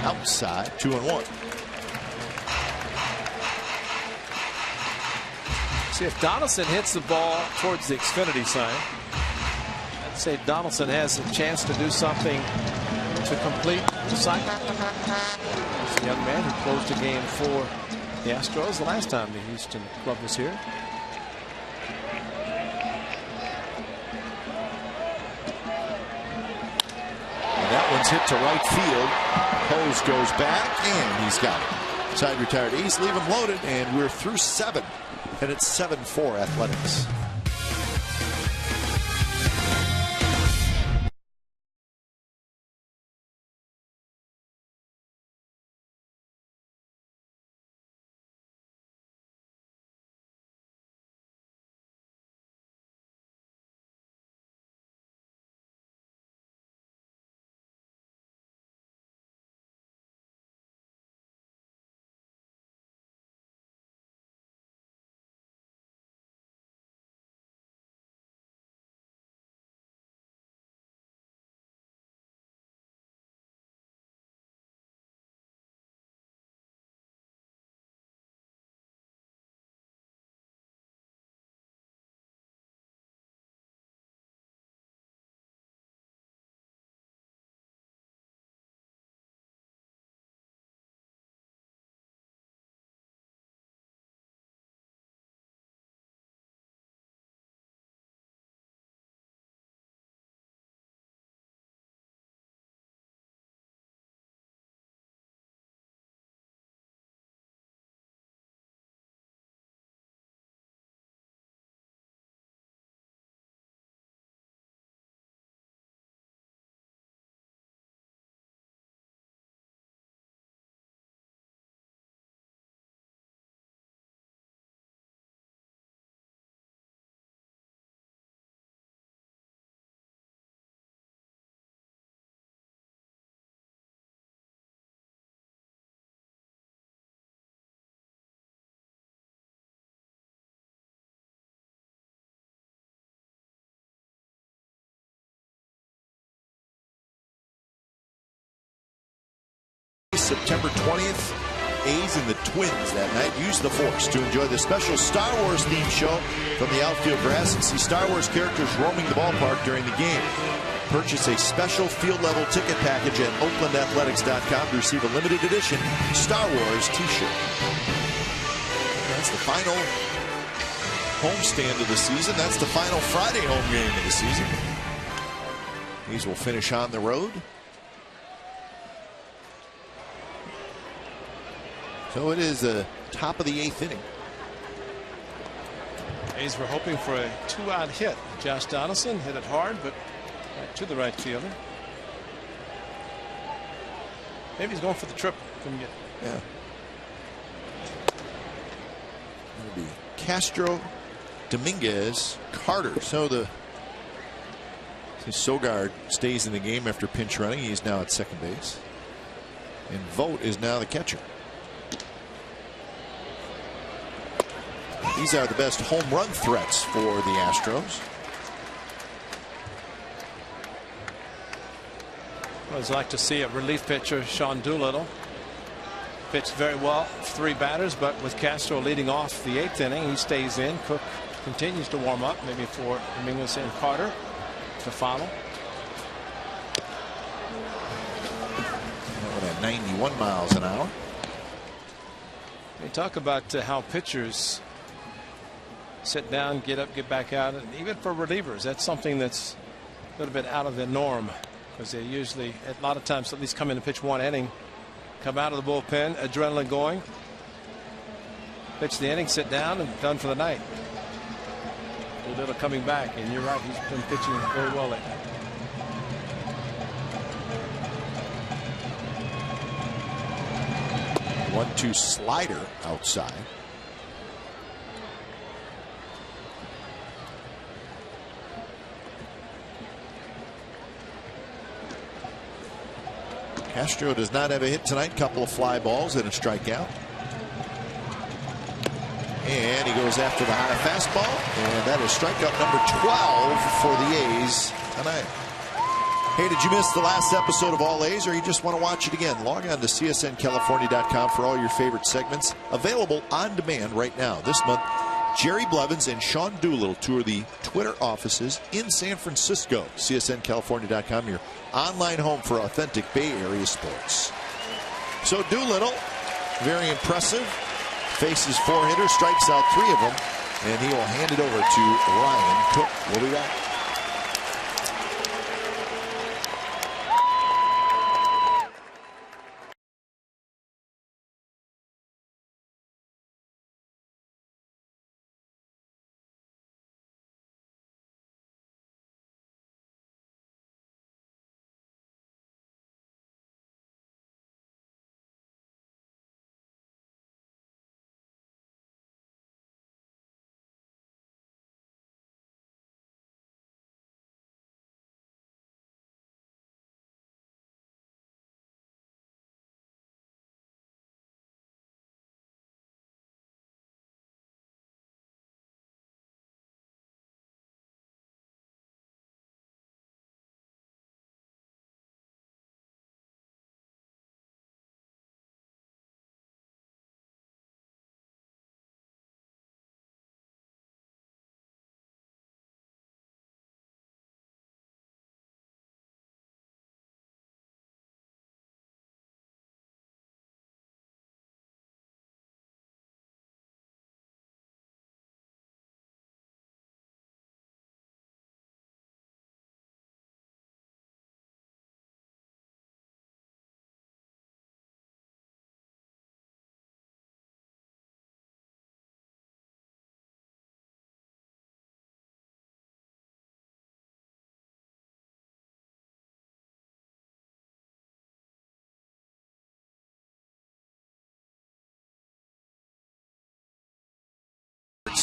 Outside, 2-1. See, if Donaldson hits the ball towards the Xfinity sign, I'd say Donaldson has a chance to do something to complete the cycle. He's a young man who closed a game for the Astros the last time the Houston club was here. That one's hit to right field. Hose goes back, and he's got it. Side retired A's leave him loaded, and we're through 7. And it's 7-4 Athletics. September 20th. A's and the Twins that night. Use the Force to enjoy the special Star Wars themed show from the outfield grass and see Star Wars characters roaming the ballpark during the game. Purchase a special field level ticket package at oaklandathletics.com to receive a limited edition Star Wars t-shirt. That's the final homestand of the season. That's the final Friday home game of the season. These will finish on the road. So it is the top of the 8th inning. A's were hoping for a 2-out hit. Josh Donaldson hit it hard, but right to the right fielder. Maybe he's going for the triple. Couldn't get it. Yeah. It'll be Castro, Dominguez, Carter. So Sogard stays in the game after pinch running. He's now at second base. And Vogt is now the catcher. These are the best home run threats for the Astros. I'd like to see a relief pitcher, Sean Doolittle, pitched very well, 3 batters, but with Castro leading off the 8th inning, he stays in. Cook continues to warm up, maybe for Dominguez and Carter to follow. At 91 miles an hour. We talk about how pitchers sit down, get up, get back out, and even for relievers, that's something that's a little bit out of the norm, because they usually, a lot of times, at least come in and pitch 1 inning, come out of the bullpen, adrenaline going, pitch the inning, sit down, and done for the night. Doolittle coming back, and you're right, he's been pitching very well lately. One-two slider outside. Castro does not have a hit tonight. Couple of fly balls and a strikeout. And he goes after the high fastball. And that is strikeout number 12 for the A's tonight. Hey, did you miss the last episode of All A's, or you just want to watch it again? Log on to csncalifornia.com for all your favorite segments. Available on demand right now. This month, Jerry Blevins and Sean Doolittle tour the Twitter offices in San Francisco. csncalifornia.com, your online home for authentic Bay Area sports. So Doolittle, very impressive. Faces 4 hitters, strikes out 3 of them, and he will hand it over to Ryan Cook. We'll be back.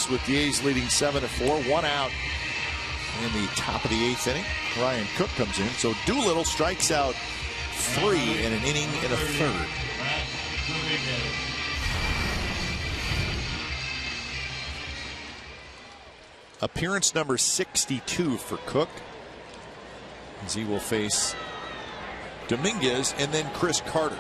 With the A's leading 7-4, 1 out in the top of the 8th inning. Ryan Cook comes in. So Doolittle strikes out 3 in an inning and a third. Appearance number 62 for Cook, as he will face Dominguez and then Chris Carter.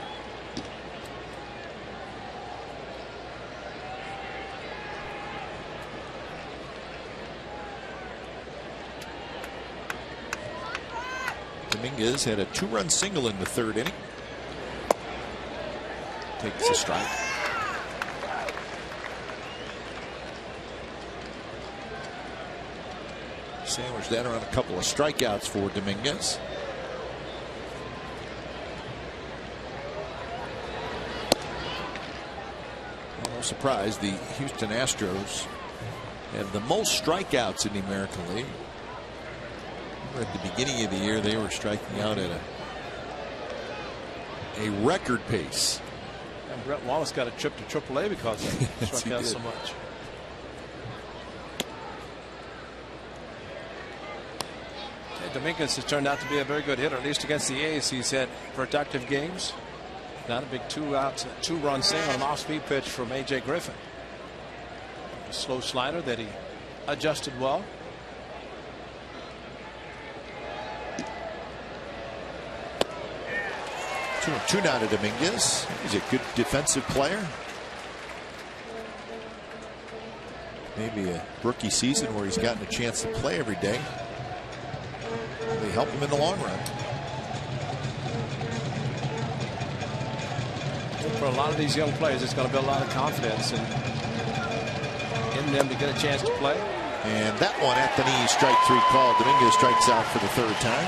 Dominguez had a 2-run single in the 3rd inning. Takes a strike. Sandwich that around a couple of strikeouts for Dominguez. No surprise, the Houston Astros have the most strikeouts in the American League. At the beginning of the year, they were striking out at a record pace. And Brett Wallace got a trip to AAA because he struck out so much. Dominguez has turned out to be a very good hitter, at least against the A's. He's had productive games. Not a big 2-run single, an off-speed pitch from A.J. Griffin. A slow slider that he adjusted well. Two now to Dominguez. He's a good defensive player. Maybe a rookie season where he's gotten a chance to play every day. They help him in the long run. For a lot of these young players, it's going to build a lot of confidence in them to get a chance to play. And that one at the knee, strike 3 call. Dominguez strikes out for the 3rd time.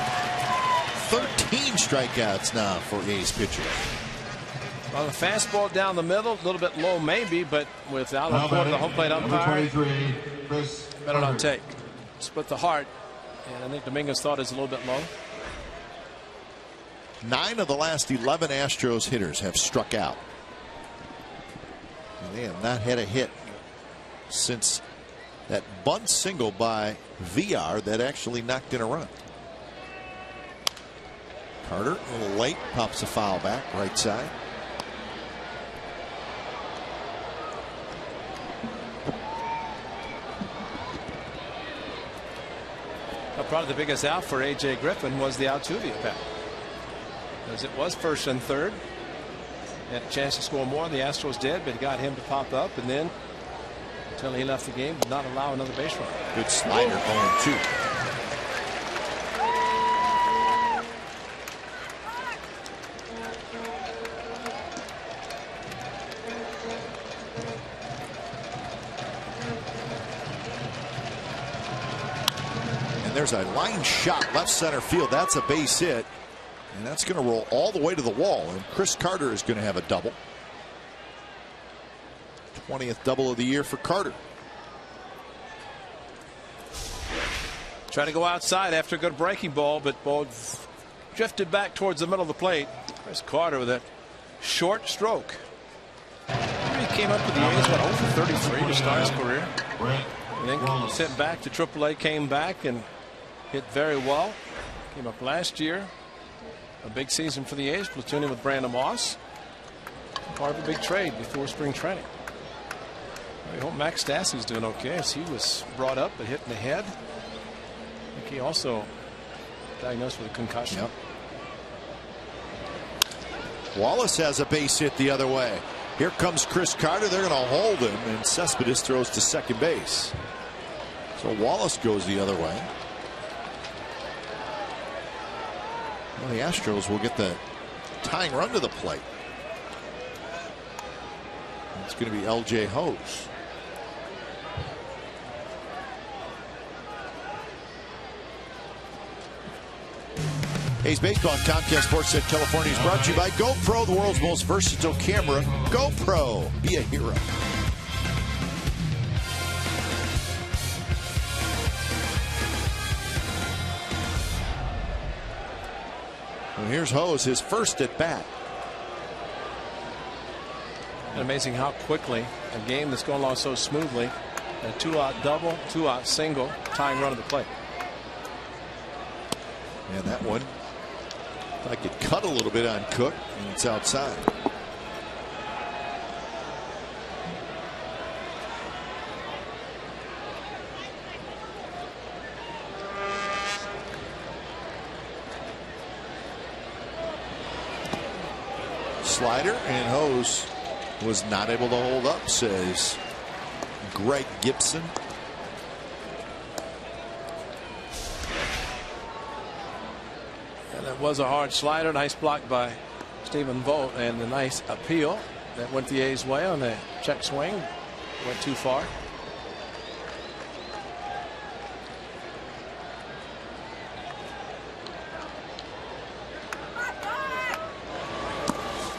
13 strikeouts now for A's pitcher. Well, the fastball down the middle, a little bit low maybe, but without a report of the home plate umpire, better not take. Split the heart, and I think Dominguez thought it's a little bit low. 9 of the last 11 Astros hitters have struck out. And they have not had a hit since that bunt single by VR that actually knocked in a run. Carter a little late, pops a foul back right side. Well, probably the biggest out for A.J. Griffin was the Altuve at bat. As it was 1st and 3rd. Had a chance to score more. The Astros did, but it got him to pop up, and then until he left the game, did not allow another base run. Good slider going too. There's a line shot left center field. That's a base hit, and that's going to roll all the way to the wall, and Chris Carter is going to have a double. 20th double of the year for Carter. Trying to go outside after a good breaking ball, but ball drifted back towards the middle of the plate. Chris Carter with a short stroke. He came up with the A's, went 0 for 33 to start his career. And then sent back to AAA, came back and hit very well. Came up last year. A big season for the A's, platooning with Brandon Moss. Part of a big trade before spring training. I hope Max Stassi's doing okay, as he was brought up but hit in the head. I think he also diagnosed with a concussion. Yep. Wallace has a base hit the other way. Here comes Chris Carter. They're going to hold him, and Cespedes throws to second base. So Wallace goes the other way. Well, the Astros will get the tying run to the plate. It's going to be L.J. HOU. A's Baseball on Comcast Sportsnet California is brought to you by GoPro, the world's most versatile camera. GoPro, be a hero. Well, here's HOU, his first at bat. Amazing how quickly a game that's going along so smoothly, a 2-out double, 2-out single, tying run of the plate. And that one, I could cut a little bit on Cook, and it's outside. Slider, and HOU was not able to hold up, says Greg Gibson. And it was a hard slider. Nice block by Stephen Vogt, and a nice appeal that went the A's way on the check swing. Went too far.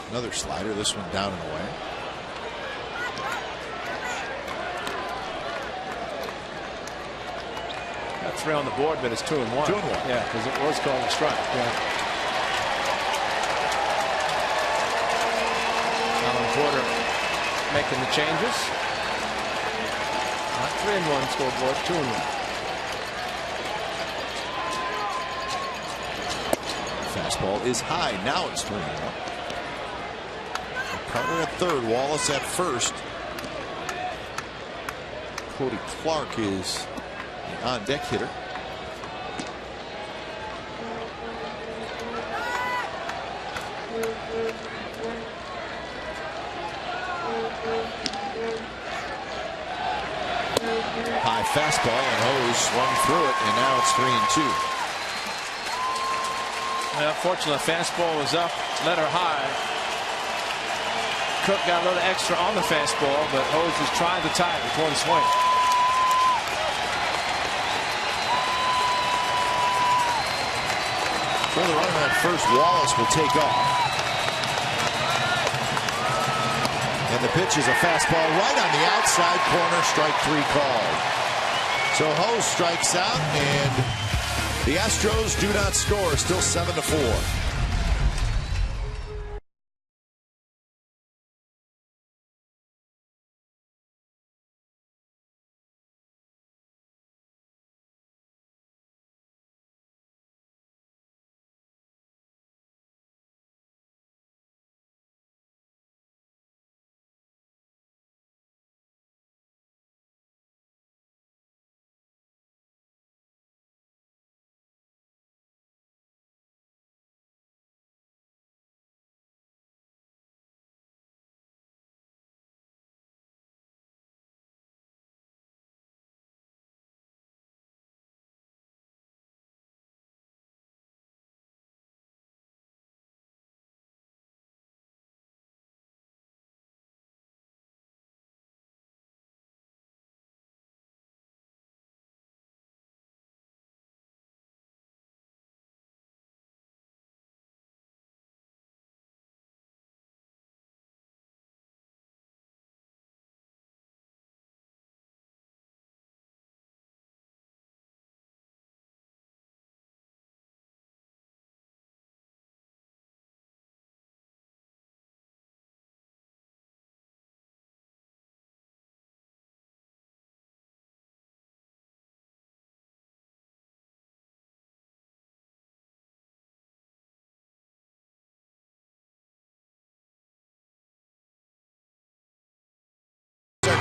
Another slider, this one down and away. Got 3 on the board, but it's 2-1. 2-1. Yeah, because it was called a strike. Yeah. Alan Porter making the changes. Not 3-1 scoreboard, 2-1. Fastball is high. Now it's 3-1. Carter at third, Wallace at first. Cody Clark is the on-deck hitter. High fastball, and Hose swung through it, and now it's 3-2. Well, fortunately, the fastball was up, let her high. Cook got a little extra on the fastball, but Hose was trying to tie it with one swing. For the runner at first, Wallace will take off. And the pitch is a fastball right on the outside corner, strike 3 called. So Hose strikes out, and the Astros do not score, still 7-4.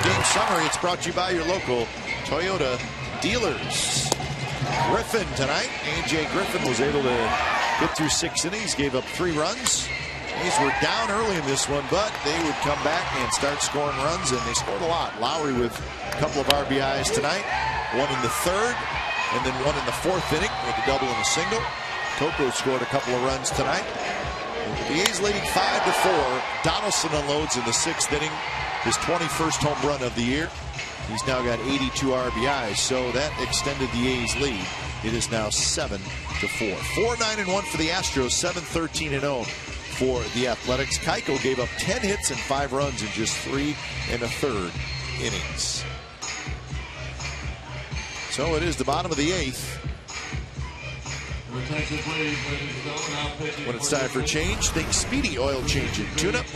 Game summary, it's brought to you by your local Toyota dealers. Griffin tonight. A.J. Griffin was able to get through 6 innings, gave up 3 runs. A's were down early in this one, but they would come back and start scoring runs, and they scored a lot. Lowry with a couple of RBIs tonight, 1 in the 3rd, and then 1 in the 4th inning with a double and a single. Coco scored a couple of runs tonight. The A's leading 5-4. Donaldson unloads in the 6th inning. His 21st home run of the year. He's now got 82 RBIs, so that extended the A's lead. It is now 7-4. 4-9-1 for the Astros, 7-13-0 for the Athletics. Keiko gave up 10 hits and 5 runs in just 3 1/3 innings. So it is the bottom of the 8th. When it's time for change, think Speedy Oil Change and Tune-Up.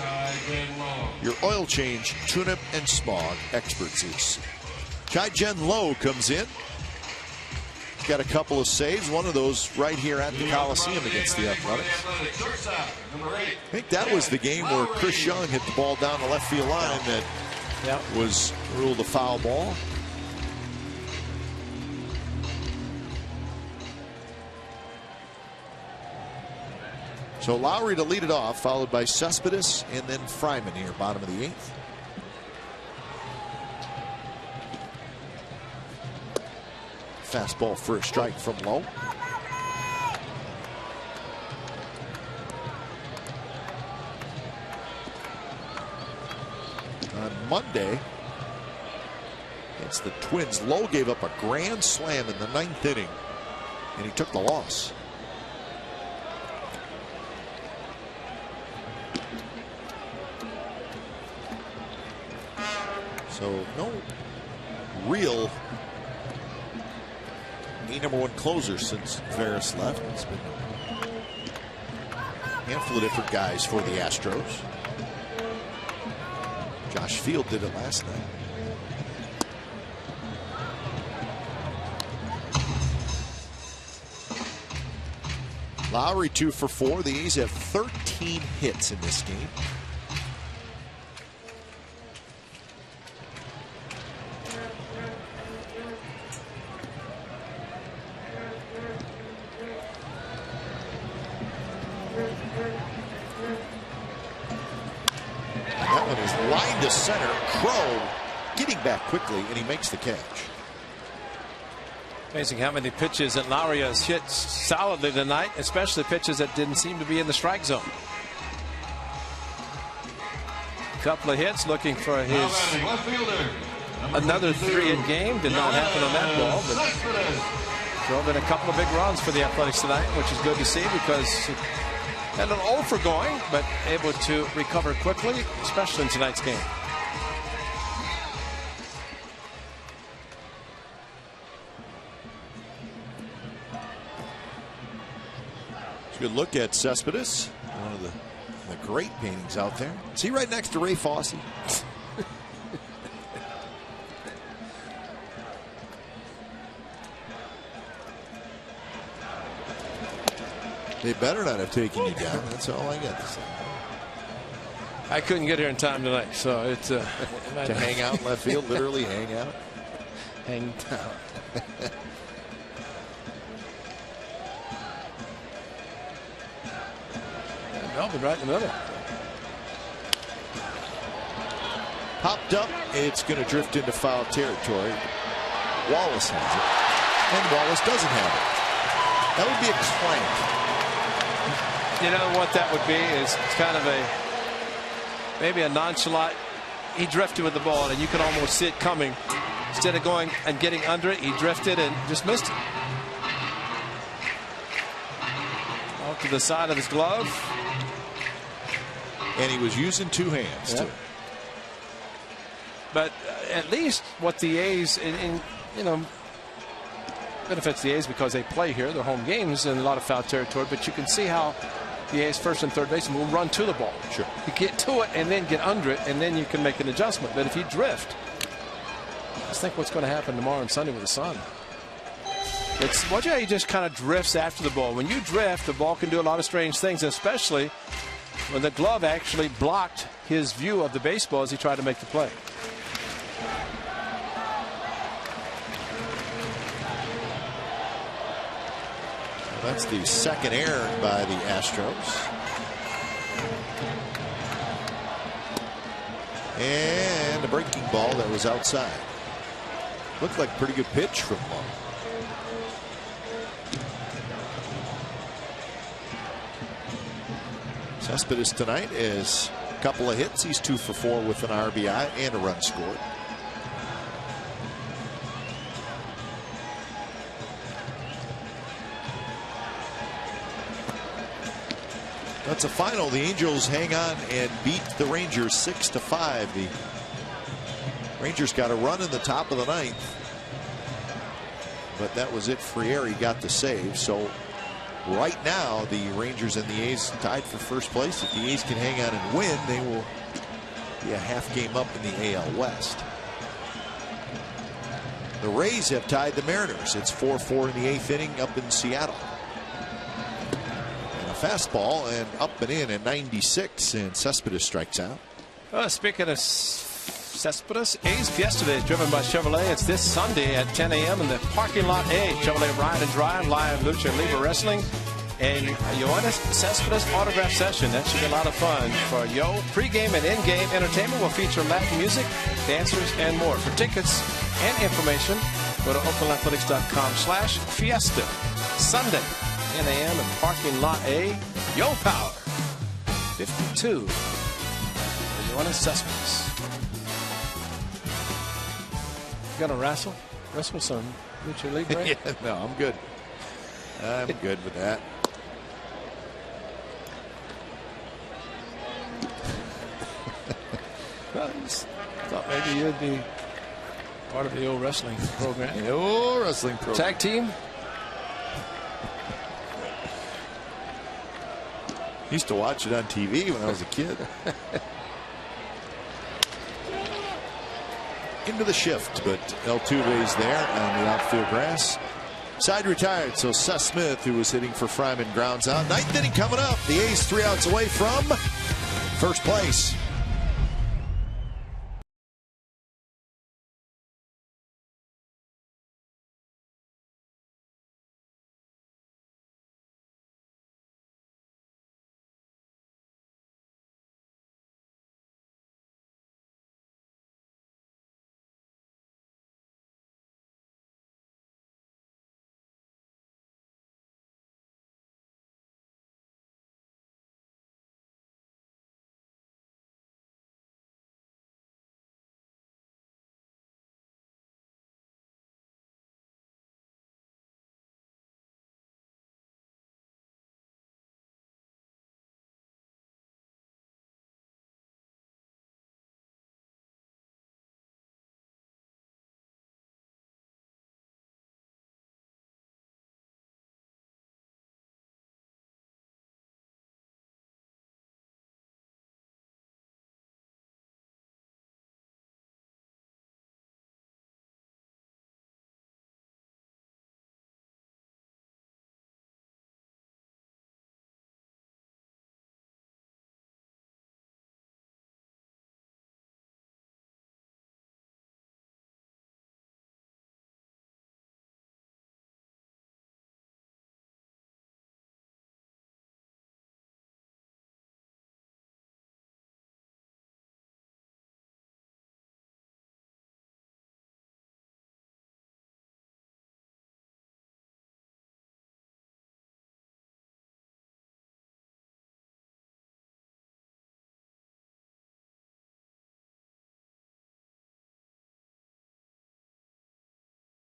Your oil change, tune-up, and smog expertise. Chai-Jen Low comes in. He's got a couple of saves. One of those right here at the Coliseum against the Athletics. I think that was the game where Chris Young hit the ball down the left field line that was ruled a foul ball. So Lowry to lead it off, followed by Cespedes and then Fryman here, bottom of the 8th. Fastball for a strike from Lowe. Monday against the Twins. Lowe gave up a grand slam in the 9th inning, and he took the loss. So no real #1 closer since Ferris left. It's been a handful of different guys for the Astros. Josh Field did it last night. Lowry 2 for 4. The A's have 13 hits in this game. That one is lined to center. Crow getting back quickly, and he makes the catch. Amazing how many pitches that Lowry has hit solidly tonight, especially pitches that didn't seem to be in the strike zone. A couple of hits looking for his another 3-hit game. Did not happen on that ball, but drove in a couple of big runs for the Athletics tonight, which is good to see because had an 0 for going, but able to recover quickly, especially in tonight's game. Good look at Cespedes, one of the great paintings out there. Is he right next to Ray Fosse? They better not have taken you down. That's all I got to say. I couldn't get here in time tonight, so it's to hang out in left field, literally hang out. Hang down. Melvin right in the middle. Popped up. It's going to drift into foul territory. Wallace has it, and Wallace doesn't have it. That would be a clank. You know what that would be is it's kind of maybe a nonchalant. He drifted with the ball, and you can almost see it coming. Instead of going and getting under it, he drifted and just missed it. Off to the side of his glove. And he was using 2 hands, too. But at least what the A's, you know, benefits the A's because they play here. They're home games in a lot of foul territory. But you can see how the A's first and third baseman will run to the ball. Sure. You get to it and then get under it, and then you can make an adjustment. But if you drift, just think what's going to happen tomorrow and Sunday with the sun. It's watch how he just kind of drifts after the ball. When you drift, the ball can do a lot of strange things, especially when the glove actually blocked his view of the baseball as he tried to make the play. Well, that's the second error by the Astros. And a breaking ball that was outside. Looked like a pretty good pitch from Lowe. Cespedes tonight is a couple of hits. He's 2 for 4 with an RBI and a run scored. That's a final. The Angels hang on and beat the Rangers 6-5. The Rangers got a run in the top of the 9th, but that was it. Frieri got the save. So right now the Rangers and the A's tied for first place. If the A's can hang on and win, they will be a half game up in the AL West. The Rays have tied the Mariners. It's 4-4 in the 8th inning up in Seattle. And a fastball and up and in at 96, and Cespedes strikes out. Speaking of Cespedes, A's Fiesta Day is driven by Chevrolet. It's this Sunday at 10 a.m. in the parking lot A. Chevrolet Ride and Drive, live Lucha Libre Wrestling, and Yoenis Cespedes autograph session. That should be a lot of fun for Yo. Pre-game and in-game entertainment will feature Latin music, dancers, and more. For tickets and information, go to oaklandathletics.com/fiesta. Sunday, 10 a.m. in parking lot A. Yo Power 52. Yoenis Cespedes. Gonna wrestle some Lucha Libre? Yeah, no, I'm good. I'm good with that. Well, I just thought maybe you'd be part of the old wrestling program. The old wrestling program. Tag team? Used to watch it on TV when I was a kid. Into the shift, but Altuve's there on the outfield grass. Side retired, so Seth Smith, who was hitting for Fryman, grounds out. Ninth inning coming up. The A's 3 outs away from first place.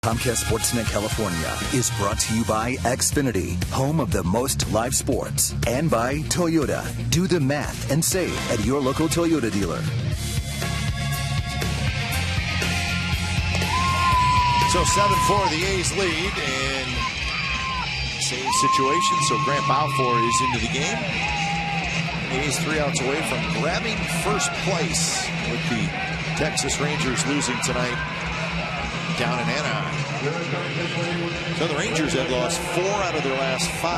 Comcast Sportsnet California is brought to you by Xfinity, home of the most live sports, and by Toyota. Do the math and save at your local Toyota dealer. So 7-4, the A's lead, and same situation. So Grant Balfour is into the game. The A's 3 outs away from grabbing first place with the Texas Rangers losing tonight down in Anaheim. So the Rangers have lost 4 out of their last 5.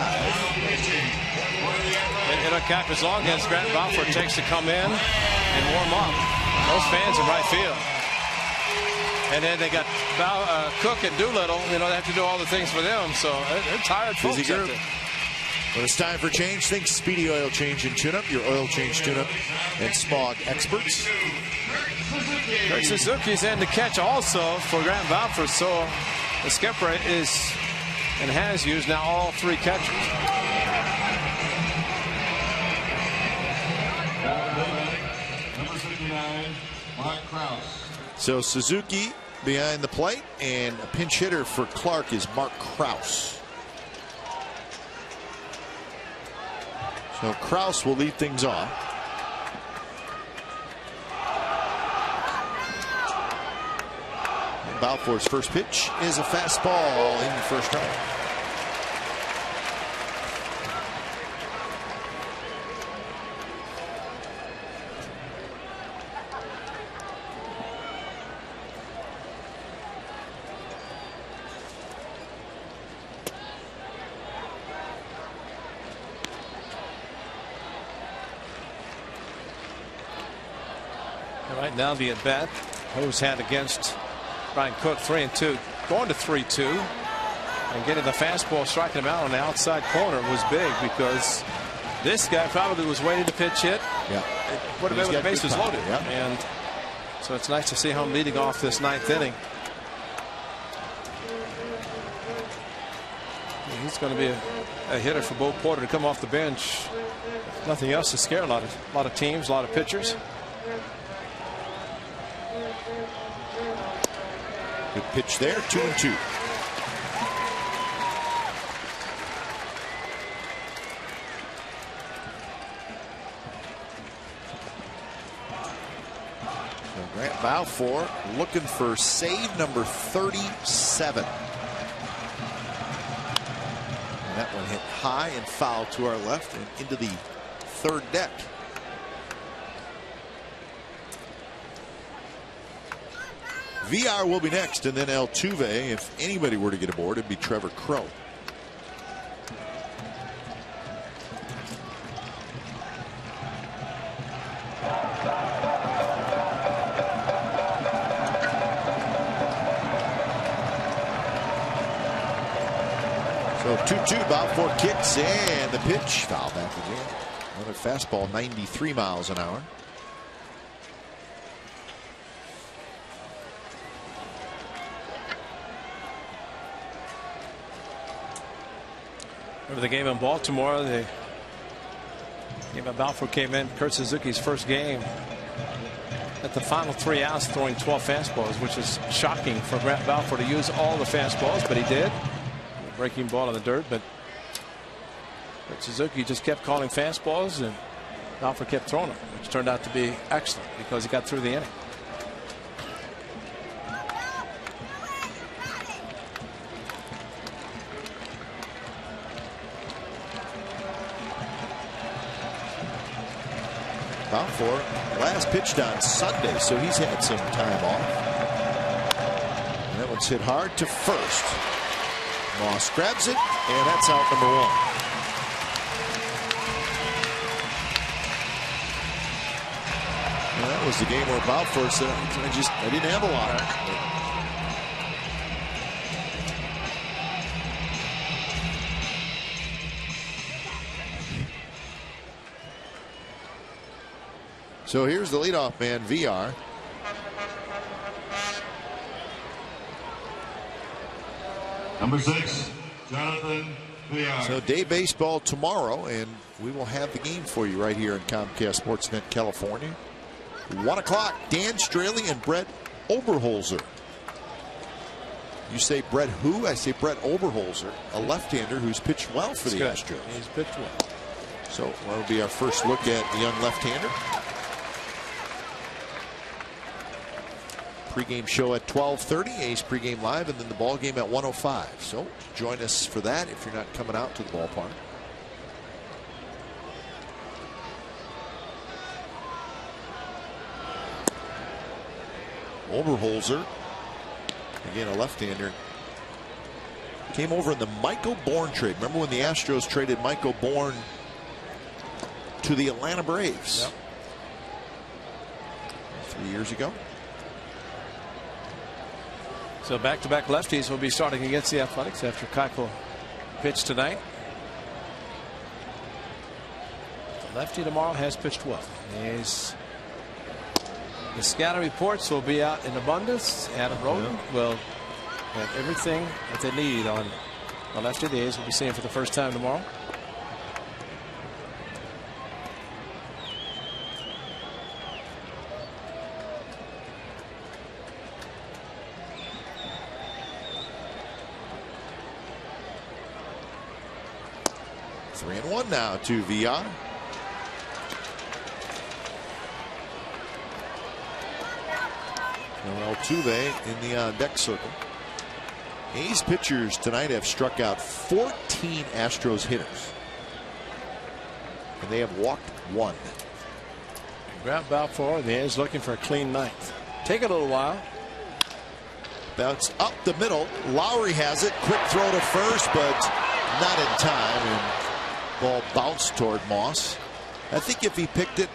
And it'll count as long as Grant Balfour takes to come in and warm up. Those fans in right field. And then they got Cook and Doolittle. You know, they have to do all the things for them. So they're tired folks. Busy group. When it's time for change, think Speedy Oil Change and Tune-Up, your oil change tune-up and smog experts. Greg Suzuki's in to catch also for Grant Balfour. So the skipper is and has used now all 3 catchers. Number 59, Mark Krause. So Suzuki behind the plate, and a pinch hitter for Clark is Mark Krause. So Krause will lead things off. And Balfour's first pitch is a fastball in the first strike. Right now the at bat Ho's had against Brian Cook, 3-2, going to 3-2, and getting the fastball, striking him out on the outside corner was big, because this guy probably was waiting to pitch hit. Yeah, would have been with the bases loaded. Yeah. And so it's nice to see him leading off this 9th inning. He's going to be a hitter for Bo Porter to come off the bench. Nothing else to scare a lot of teams, a lot of pitchers. pitch there, 2-2. Grant Balfour looking for save number 37. And that one hit high and foul to our left and into the third deck. VR will be next, and then Altuve. If anybody were to get aboard, it'd be Trevor Crow. So 2-2, Balfour kicks, and the pitch, foul back again. Another fastball, 93 miles an hour. Remember the game in Baltimore? The game of Balfour came in, Kurt Suzuki's first game. At the final 3 outs, throwing 12 fastballs, which is shocking for Grant Balfour to use all the fastballs, but he did. Breaking ball in the dirt, but Suzuki just kept calling fastballs, and Balfour kept throwing them, which turned out to be excellent because he got through the inning. Balfour last pitched on Sunday, so he's had some time off. And that one's hit hard to first. Moss grabs it, and that's out number 1. And that was the game where Balfour said, I didn't have a lot. So here's the leadoff man, VR. Number 6, Jonathan VR. So day baseball tomorrow, and we will have the game for you right here in Comcast Sportsnet California. 1 o'clock, Dan Straley and Brett Oberholzer. You say Brett who? I say Brett Oberholzer, a left-hander who's pitched well for the Astros. He's pitched well. So that'll be our first look at the young left-hander. Pre-game show at 12:30, A's pregame live, and then the ball game at 1:05. So join us for that if you're not coming out to the ballpark. Oberholzer, again a left-hander, came over in the Michael Bourne trade. Remember when the Astros traded Michael Bourne to the Atlanta Braves? Yep. 3 years ago. So back-to-back lefties will be starting against the Athletics after Keuchel pitched tonight. The lefty tomorrow has pitched well. The scouting reports will be out in abundance. Adam Roden will have everything that they need on the lefty. The A's will be seeing for the first time tomorrow. Three and one now to VR. Altuve in the deck circle. A's pitchers tonight have struck out 14 Astros hitters, and they have walked one. Grant Balfour, the A's looking for a clean ninth. Take a little while. Bounce up the middle. Lowry has it. Quick throw to first, but not in time. And ball bounced toward Moss. I think if he picked it,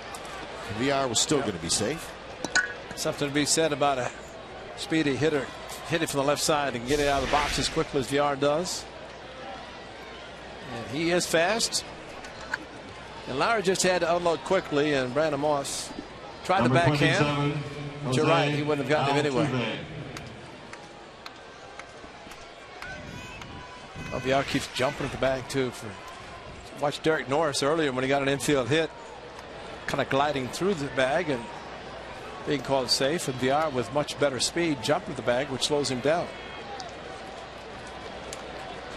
VR was still going to be safe. Something to be said about a speedy hitter. Hit it from the left side and get it out of the box as quickly as VR does. And he is fast. And Lowry just had to unload quickly, and Brandon Moss tried to backhand. But you're right, he wouldn't have gotten him anyway. Well, VR keeps jumping at the bag too. Watch Derek Norris earlier when he got an infield hit, kind of gliding through the bag, and being called safe, and VR with much better speed jumped at the bag, which slows him down.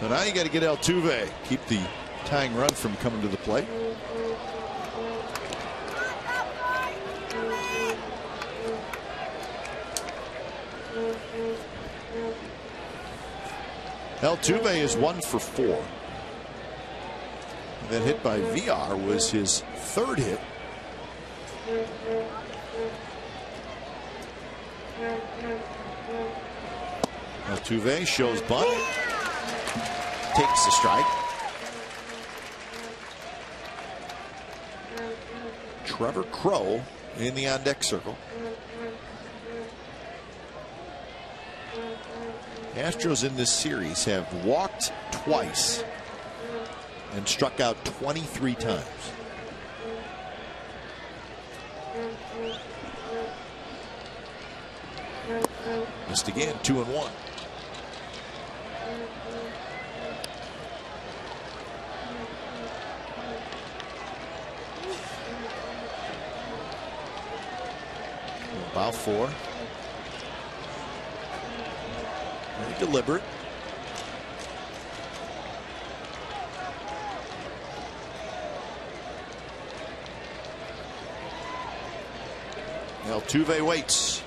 So now you got to get Altuve, keep the tying run from coming to the plate. Altuve is 1 for 4. That hit by VR was his 3rd hit. Altuve shows bunt. Takes the strike. Trevor Crowe in the on-deck circle. Astros in this series have walked twice and struck out 23 times. Missed again, 2-1. About 4. Very deliberate. Altuve waits.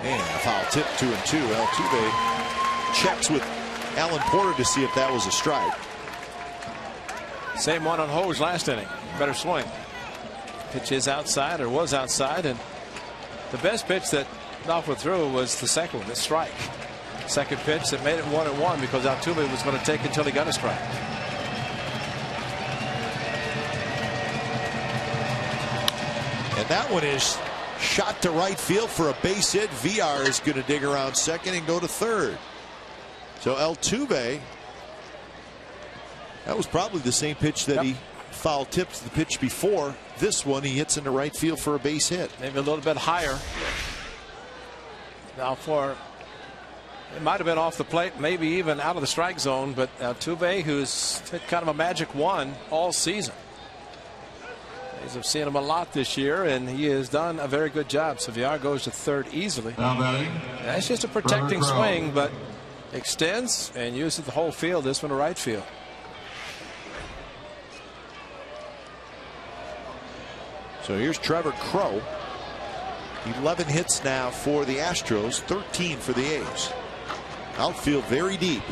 And a foul tip, 2-2. Altuve checks with Alan Porter to see if that was a strike. Same one on Ho's last inning. Better swing. Pitch is outside, or was outside, and the best pitch that Alford threw was the second one, the strike. Second pitch that made it 1-1 because Altuve was going to take until he got a strike. And that one is shot to right field for a base hit. VR is going to dig around second and go to third. So Altuve, that was probably the same pitch that he foul tipped the pitch before. This one he hits into right field for a base hit. Maybe a little bit higher. Now it might have been off the plate, maybe even out of the strike zone, but Altuve, who's hit kind of a magic 1 all season. I've seen him a lot this year, and he has done a very good job. So VR goes to third easily. That's just a protecting swing, but extends and uses the whole field. This one to right field. So here's Trevor Crowe. 11 hits now for the Astros, 13 for the A's. Outfield very deep.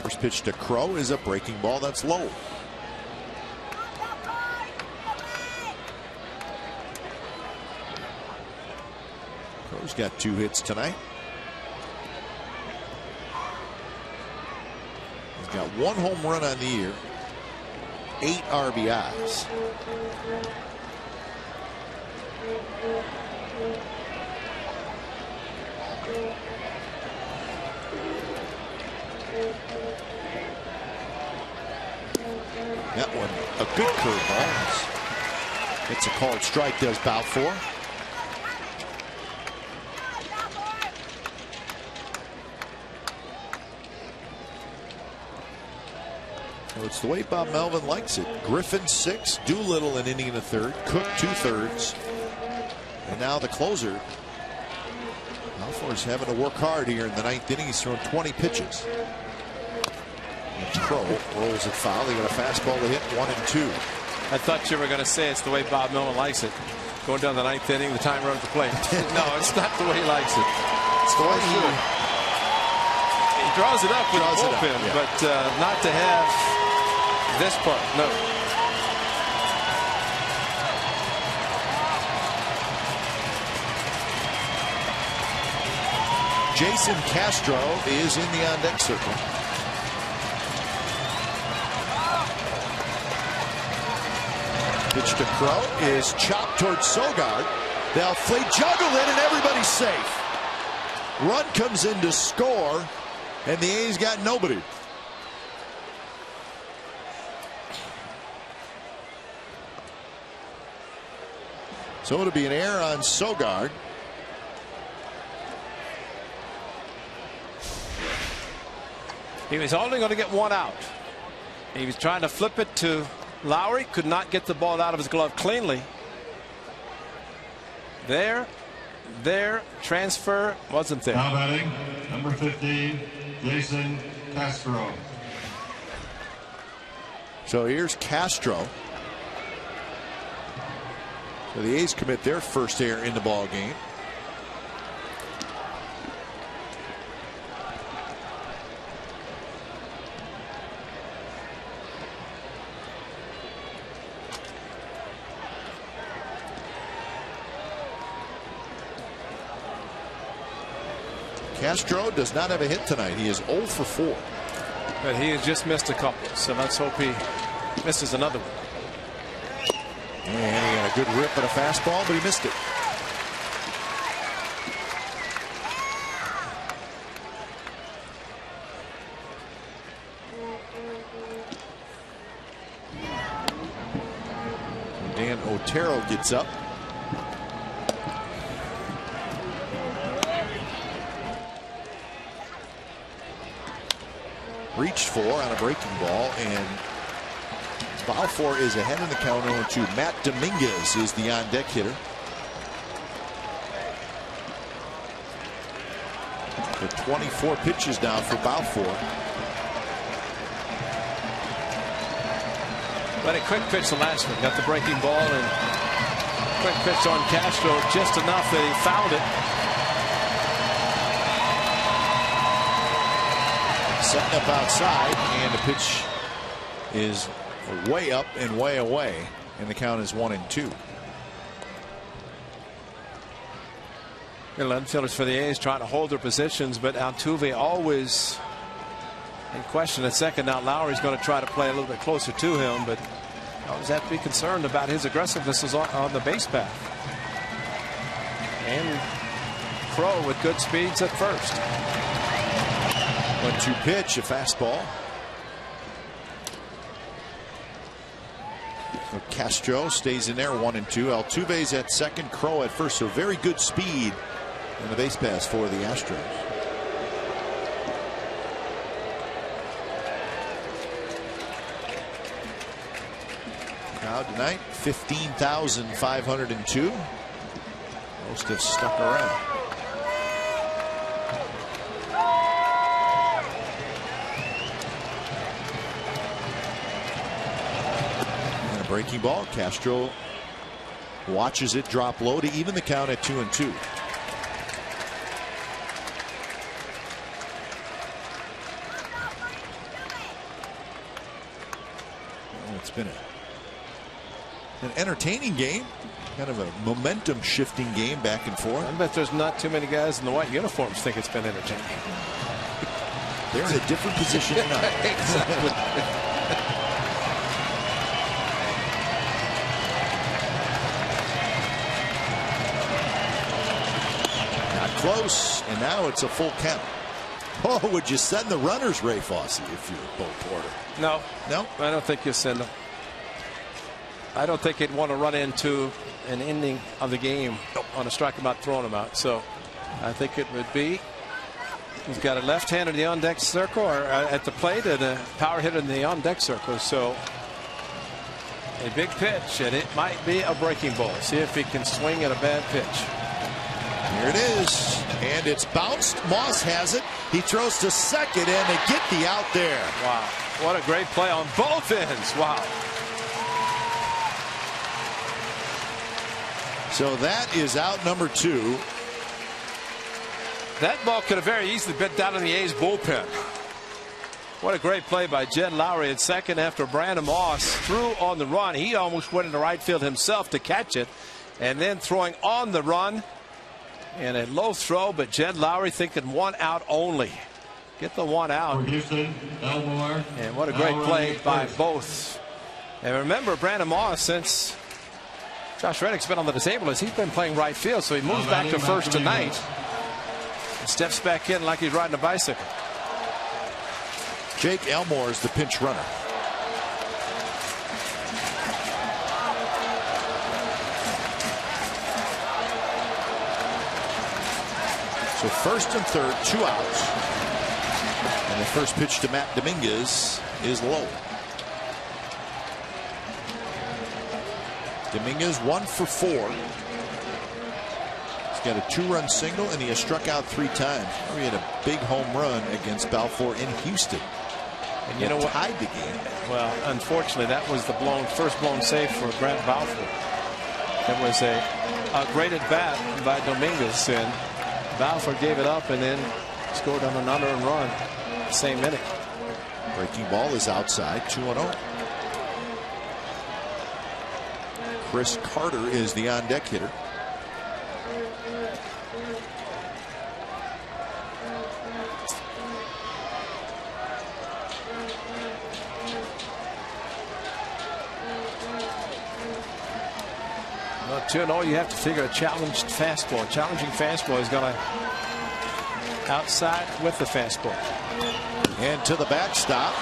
First pitch to Crowe is a breaking ball that's low. Crowe's got 2 hits tonight. He's got 1 home run on the year, 8 RBIs. That one, a good curveball. It's a called strike, does Balfour. So it's the way Bob Melvin likes it. Griffin 6, Doolittle an inning and a third, Cook 2/3, and now the closer. Balfour's having to work hard here in the 9th inning. He's thrown 20 pitches. Crowe rolls it foul. They got a fastball to hit, 1 and 2. I thought you were going to say it's the way Bob Melvin likes it. Going down the 9th inning, the time run at the plate. No, it's not the way he likes it. It's the way he draws it up with the bullpen, but not to have this part. No. Jason Castro is in the on-deck circle. Pitch to Crowe is chopped towards Sogard. They'll juggle it and everybody's safe. Run comes in to score, and the A's got nobody. So it'll be an error on Sogard. He was only going to get 1 out. He was trying to flip it to Lowry, could not get the ball out of his glove cleanly. There, transfer wasn't there. Now batting, number 15, Jason Castro. So here's Castro. So the A's commit their first error in the ball game. Castro does not have a hit tonight. He is 0 for 4. But he has just missed a couple, so let's hope he misses another one. And he had a good rip at a fastball, but he missed it. Dan Otero gets up. Reached for on a breaking ball, and Balfour is ahead in the count 0-2. Matt Dominguez is the on-deck hitter. The 24 pitches now for Balfour. But a quick pitch the last one. Got the breaking ball, and quick pitch on Castro, just enough that he fouled it. Setting up outside, and the pitch is way up and way away, and the count is 1-2. The infielders for the A's trying to hold their positions, but Altuve always in question at second. Now Lowry's going to try to play a little bit closer to him, but always have to be concerned about his aggressiveness on the base path. And Crow with good speeds at first. 1-2 pitch, a fastball. So Castro stays in there, 1-2. Altuve's at second, Crow at first. So very good speed in the base pass for the Astros. Crowd tonight, 15,502. Most have stuck around. Breaking ball. Castro watches it drop low to even the count at 2-2. Well, it's been an entertaining game, kind of a momentum shifting game back and forth. I bet there's not too many guys in the white uniforms think it's been entertaining. They're in a different position tonight. Exactly. Close, and now it's a full count. Oh, would you send the runners, Ray Fosse, if you're Bo Porter? No. No? I don't think you send them. I don't think he'd want to run into an ending of the game on a strike him out, throwing him out. So I think it would be, he's got a left hand in the on-deck circle or at the plate and a power hitter in the on-deck circle. So a big pitch, and it might be a breaking ball. See if he can swing at a bad pitch. Here it is, and it's bounced. Moss has it. He throws to second, and they get the out there. Wow, what a great play on both ends. Wow. So that is out number 2. That ball could have very easily been down in the A's bullpen. What a great play by Jed Lowry at second after Brandon Moss threw on the run. He almost went into right field himself to catch it, and then throwing on the run. And a low throw, but Jed Lowry thinking 1 out only. Get the 1 out. Houston, Elmore. And what a great play by both. And remember, Brandon Moss, since Josh Reddick's been on the disabled list, he's been playing right field, so he moves back to first tonight. And steps back in like he's riding a bicycle. Jake Elmore is the pinch runner. So first and third, 2 outs. And the first pitch to Matt Dominguez is low. Dominguez 1 for 4. He's got a 2-run single, and he has struck out 3 times. He had a big home run against Balfour in Houston. And you know what? Tied the game. Well, unfortunately, that was the first blown save for Grant Balfour. It was a great at bat by Dominguez, and Balfour gave it up and then scored on an unearned run same inning. Breaking ball is outside, 2-0. Chris Carter is the on-deck hitter. Well, 2-0, you have to figure a challenging fastball is going to outside with the fastball. And to the backstop.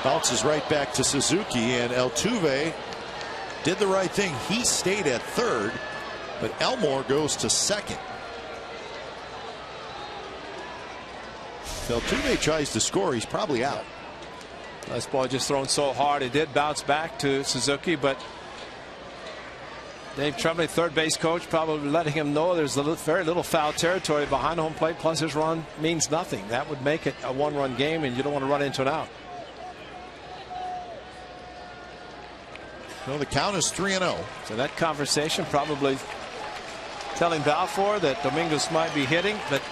Bounces right back to Suzuki, and Altuve did the right thing. He stayed at third, but Elmore goes to second. If Altuve tries to score, he's probably out. This ball just thrown so hard. It did bounce back to Suzuki, but Dave Tremblay, third base coach, probably letting him know there's very little foul territory behind home plate, plus his run means nothing. That would make it a 1-run game, and you don't want to run into an out. Well, the count is 3-0. So that conversation probably telling Balfour that Dominguez might be hitting, but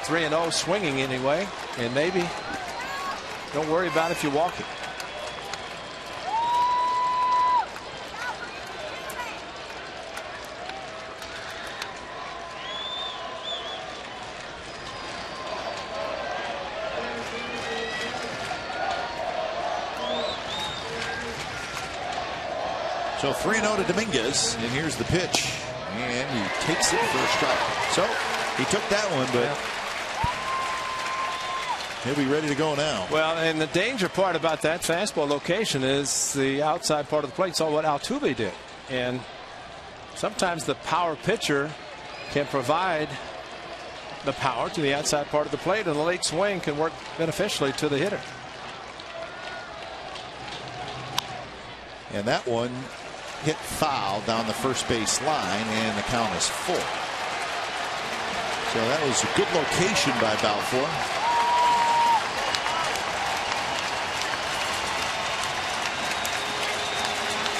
3-0 swinging anyway, and maybe don't worry about if you walk it. So 3-0 to Dominguez, and here's the pitch, and he takes it for a strike. So he took that one, but he'll be ready to go now. Well, and the danger part about that fastball location is the outside part of the plate. Saw what Altuve did, and sometimes the power pitcher can provide the power to the outside part of the plate, and the late swing can work beneficially to the hitter. And that one hit foul down the first base line, and the count is 4. So that was a good location by Balfour.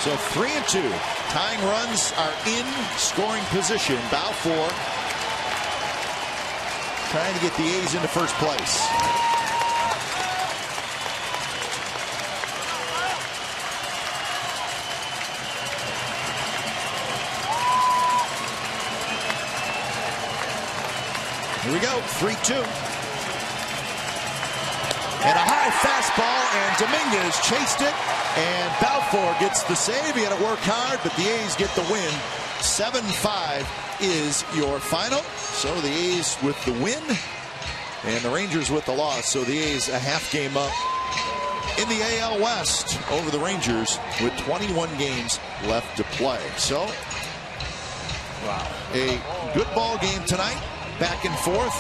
So 3-2. Tying runs are in scoring position. Balfour trying to get the A's into first place. Here we go, 3-2. And a high fastball, and Dominguez chased it, and Balfour gets the save. He had to work hard, but the A's get the win. 7-5 is your final. So the A's with the win, and the Rangers with the loss. So the A's a half game up in the AL West over the Rangers with 21 games left to play. So, wow, a good ball game tonight. Back and forth.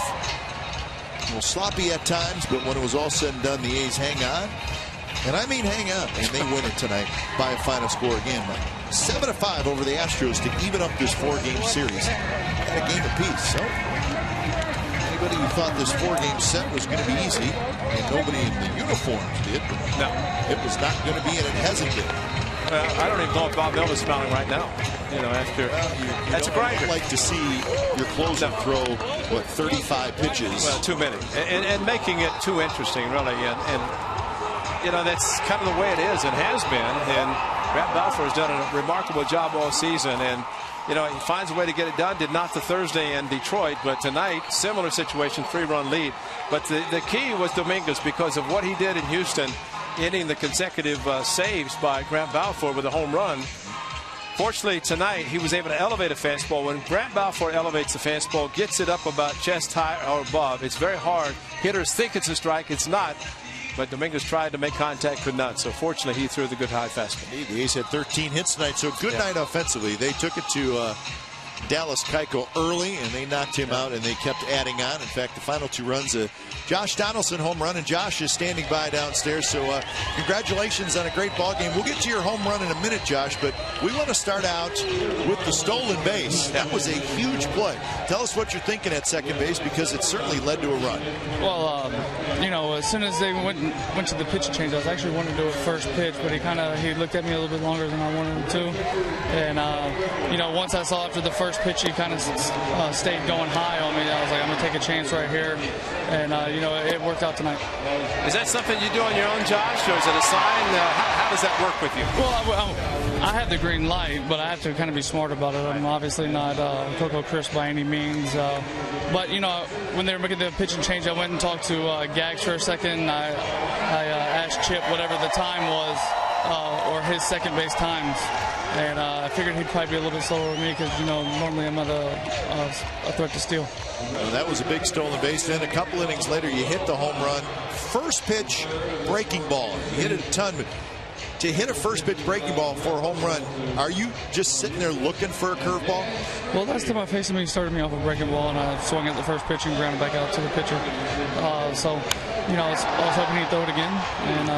A little sloppy at times, but when it was all said and done, the A's hang on. And I mean hang on. And they win it tonight by a final score again. 7-5 over the Astros to even up this 4-game series. Got a game apiece. So anybody who thought this 4-game set was going to be easy, and nobody in the uniforms did, no, it was not going to be, and it hasn't been. I don't even know if Bob Melvin's smiling right now. You know, after that's a grinder. I'd like to see your closer throw, what, 35 pitches? Well, too many, and making it too interesting, really. And you know, that's kind of the way it is and has been. And Grant Balfour has done a remarkable job all season. And you know, he finds a way to get it done. Did not the Thursday in Detroit, but tonight, similar situation, 3-run lead. But the key was Dominguez because of what he did in Houston, ending the consecutive saves by Grant Balfour with a home run. Fortunately, tonight, he was able to elevate a fastball. When Grant Balfour elevates the fastball, gets it up about chest high or above, it's very hard. Hitters think it's a strike. It's not. But Dominguez tried to make contact, could not. So fortunately, he threw the good high fastball. The A's had 13 hits tonight, so good night offensively. They took it to Dallas Keuchel early, and they knocked him out, and they kept adding on. In fact, the final 2 runs, Josh Donaldson home run, and Josh is standing by downstairs. So congratulations on a great ball game. We'll get to your home run in a minute, Josh, but we want to start out with the stolen base. That was a huge play. Tell us what you're thinking at second base, because it certainly led to a run. Well, you know, as soon as they went to the pitch change, I was actually wanting to do a first pitch, but he looked at me a little bit longer than I wanted him to. And, you know, once I saw after the first pitch, he kind of stayed going high on me. I was like, I'm going to take a chance right here. And, you know, it worked out tonight. Is that something you do on your own, Josh, or is it a sign? How does that work with you? Well, I have the green light, but I have to kind of be smart about it. I'm obviously not Coco Crisp by any means. But, you know, when they were making the pitch and change, I went and talked to Gags for a second. I asked Chip whatever the time was, or his second base times. And I figured he'd probably be a little bit slower than me because, you know, normally I'm not a threat to steal. Well, that was a big stolen base. Then a couple innings later, you hit the home run. First pitch breaking ball. You hit it a ton, but to hit a first pitch breaking ball for a home run, are you just sitting there looking for a curveball? Well, last time I faced him, he started me off a breaking ball, and I swung at the first pitch and grounded back out to the pitcher. So, you know, I was hoping he'd throw it again, and,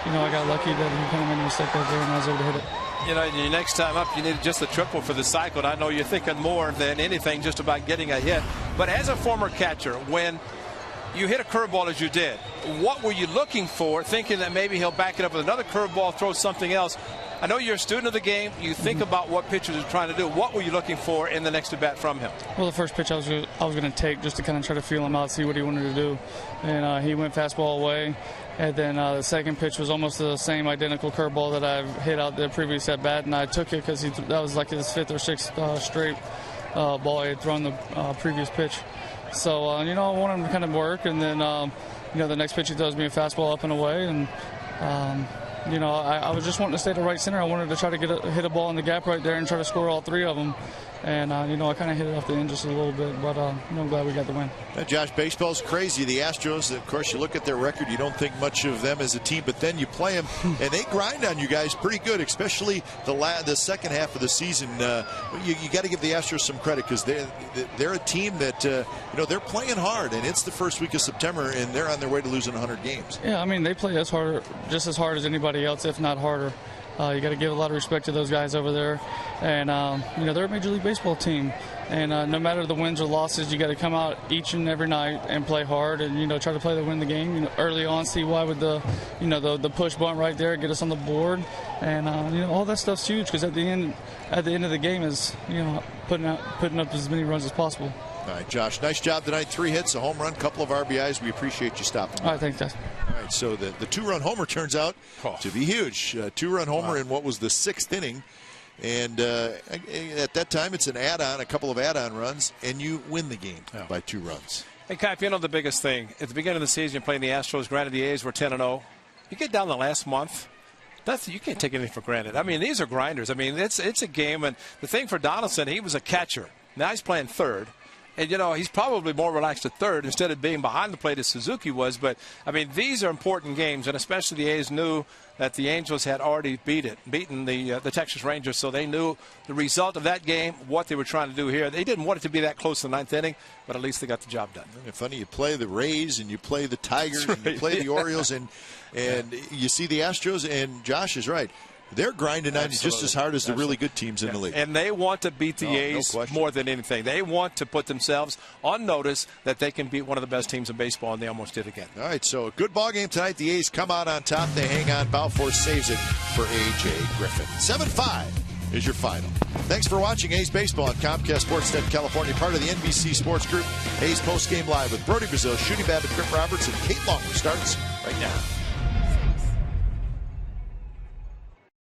you know, I got lucky that he kind of made a mistake right there, and I was able to hit it. You know, your next time up, you needed just a triple for the cycle. And I know you're thinking more than anything just about getting a hit. But as a former catcher, when you hit a curveball as you did, what were you looking for, thinking that maybe he'll back it up with another curveball, throw something else? I know you're a student of the game. You think about what pitchers are trying to do. What were you looking for in the next at bat from him? Well, the first pitch I was going to take just to kind of try to feel him out, see what he wanted to do. And he went fastball away. And then the second pitch was almost the same identical curveball that I've hit out the previous at bat, and I took it because that was like his 5th or 6th straight ball I had thrown the previous pitch. So you know, I wanted him to kind of work, and then you know, the next pitch he throws me a fastball up and away, and you know, I was just wanting to stay to right center. I wanted to try to hit a ball in the gap right there and try to score all 3 of them. And, you know, I kind of hit it off the end just a little bit, but you know, I'm glad we got the win. Josh, baseball's crazy. The Astros, of course, you look at their record, you don't think much of them as a team, but then you play them, and they grind on you guys pretty good, especially the second half of the season. You got to give the Astros some credit because they're a team that, you know, they're playing hard, and it's the first week of September, and they're on their way to losing 100 games. Yeah, I mean, they play just as hard as anybody else, if not harder. You got to give a lot of respect to those guys over there. And, you know, they're a Major League Baseball team. And no matter the wins or losses, you got to come out each and every night and play hard and, you know, try to play to win the game. You know, early on, see why with the, you know, the push bunt right there, get us on the board. And, you know, all that stuff's huge because at the end of the game is, you know, putting up as many runs as possible. All right, Josh, nice job tonight. 3 hits, a home run, couple of RBIs. We appreciate you stopping by. All right, thanks, guys. All right, so the 2-run homer turns out to be huge. 2-run homer in what was the 6th inning. And at that time, it's an add-on, a couple of add-on runs, and you win the game by 2 runs. Hey, Cap, you know the biggest thing. At the beginning of the season, you're playing the Astros. Granted, the A's were 10-0. You get down the last month, you can't take anything for granted. I mean, these are grinders. I mean, it's a game. And the thing for Donaldson, he was a catcher. Now he's playing third. And, you know, he's probably more relaxed at third instead of being behind the plate as Suzuki was. But, I mean, these are important games, and especially the A's knew that the Angels had already beaten the Texas Rangers, so they knew the result of that game, what they were trying to do here. They didn't want it to be that close to the 9th inning, but at least they got the job done. It's funny, you play the Rays and you play the Tigers and you play the Orioles, and you see the Astros, and Josh is right. They're grinding on you just as hard as the really good teams in the league. And they want to beat the A's more than anything. They want to put themselves on notice that they can beat one of the best teams in baseball, and they almost did again. All right, so a good ball game tonight. The A's come out on top. They hang on. Balfour saves it for A.J. Griffin. 7-5 is your final. Thanks for watching A's Baseball on Comcast Sportsnet California, part of the NBC Sports Group. A's Postgame Live with Brody Brazil, Shooty Babbitt, Trip Roberts, and Kate Long starts right now.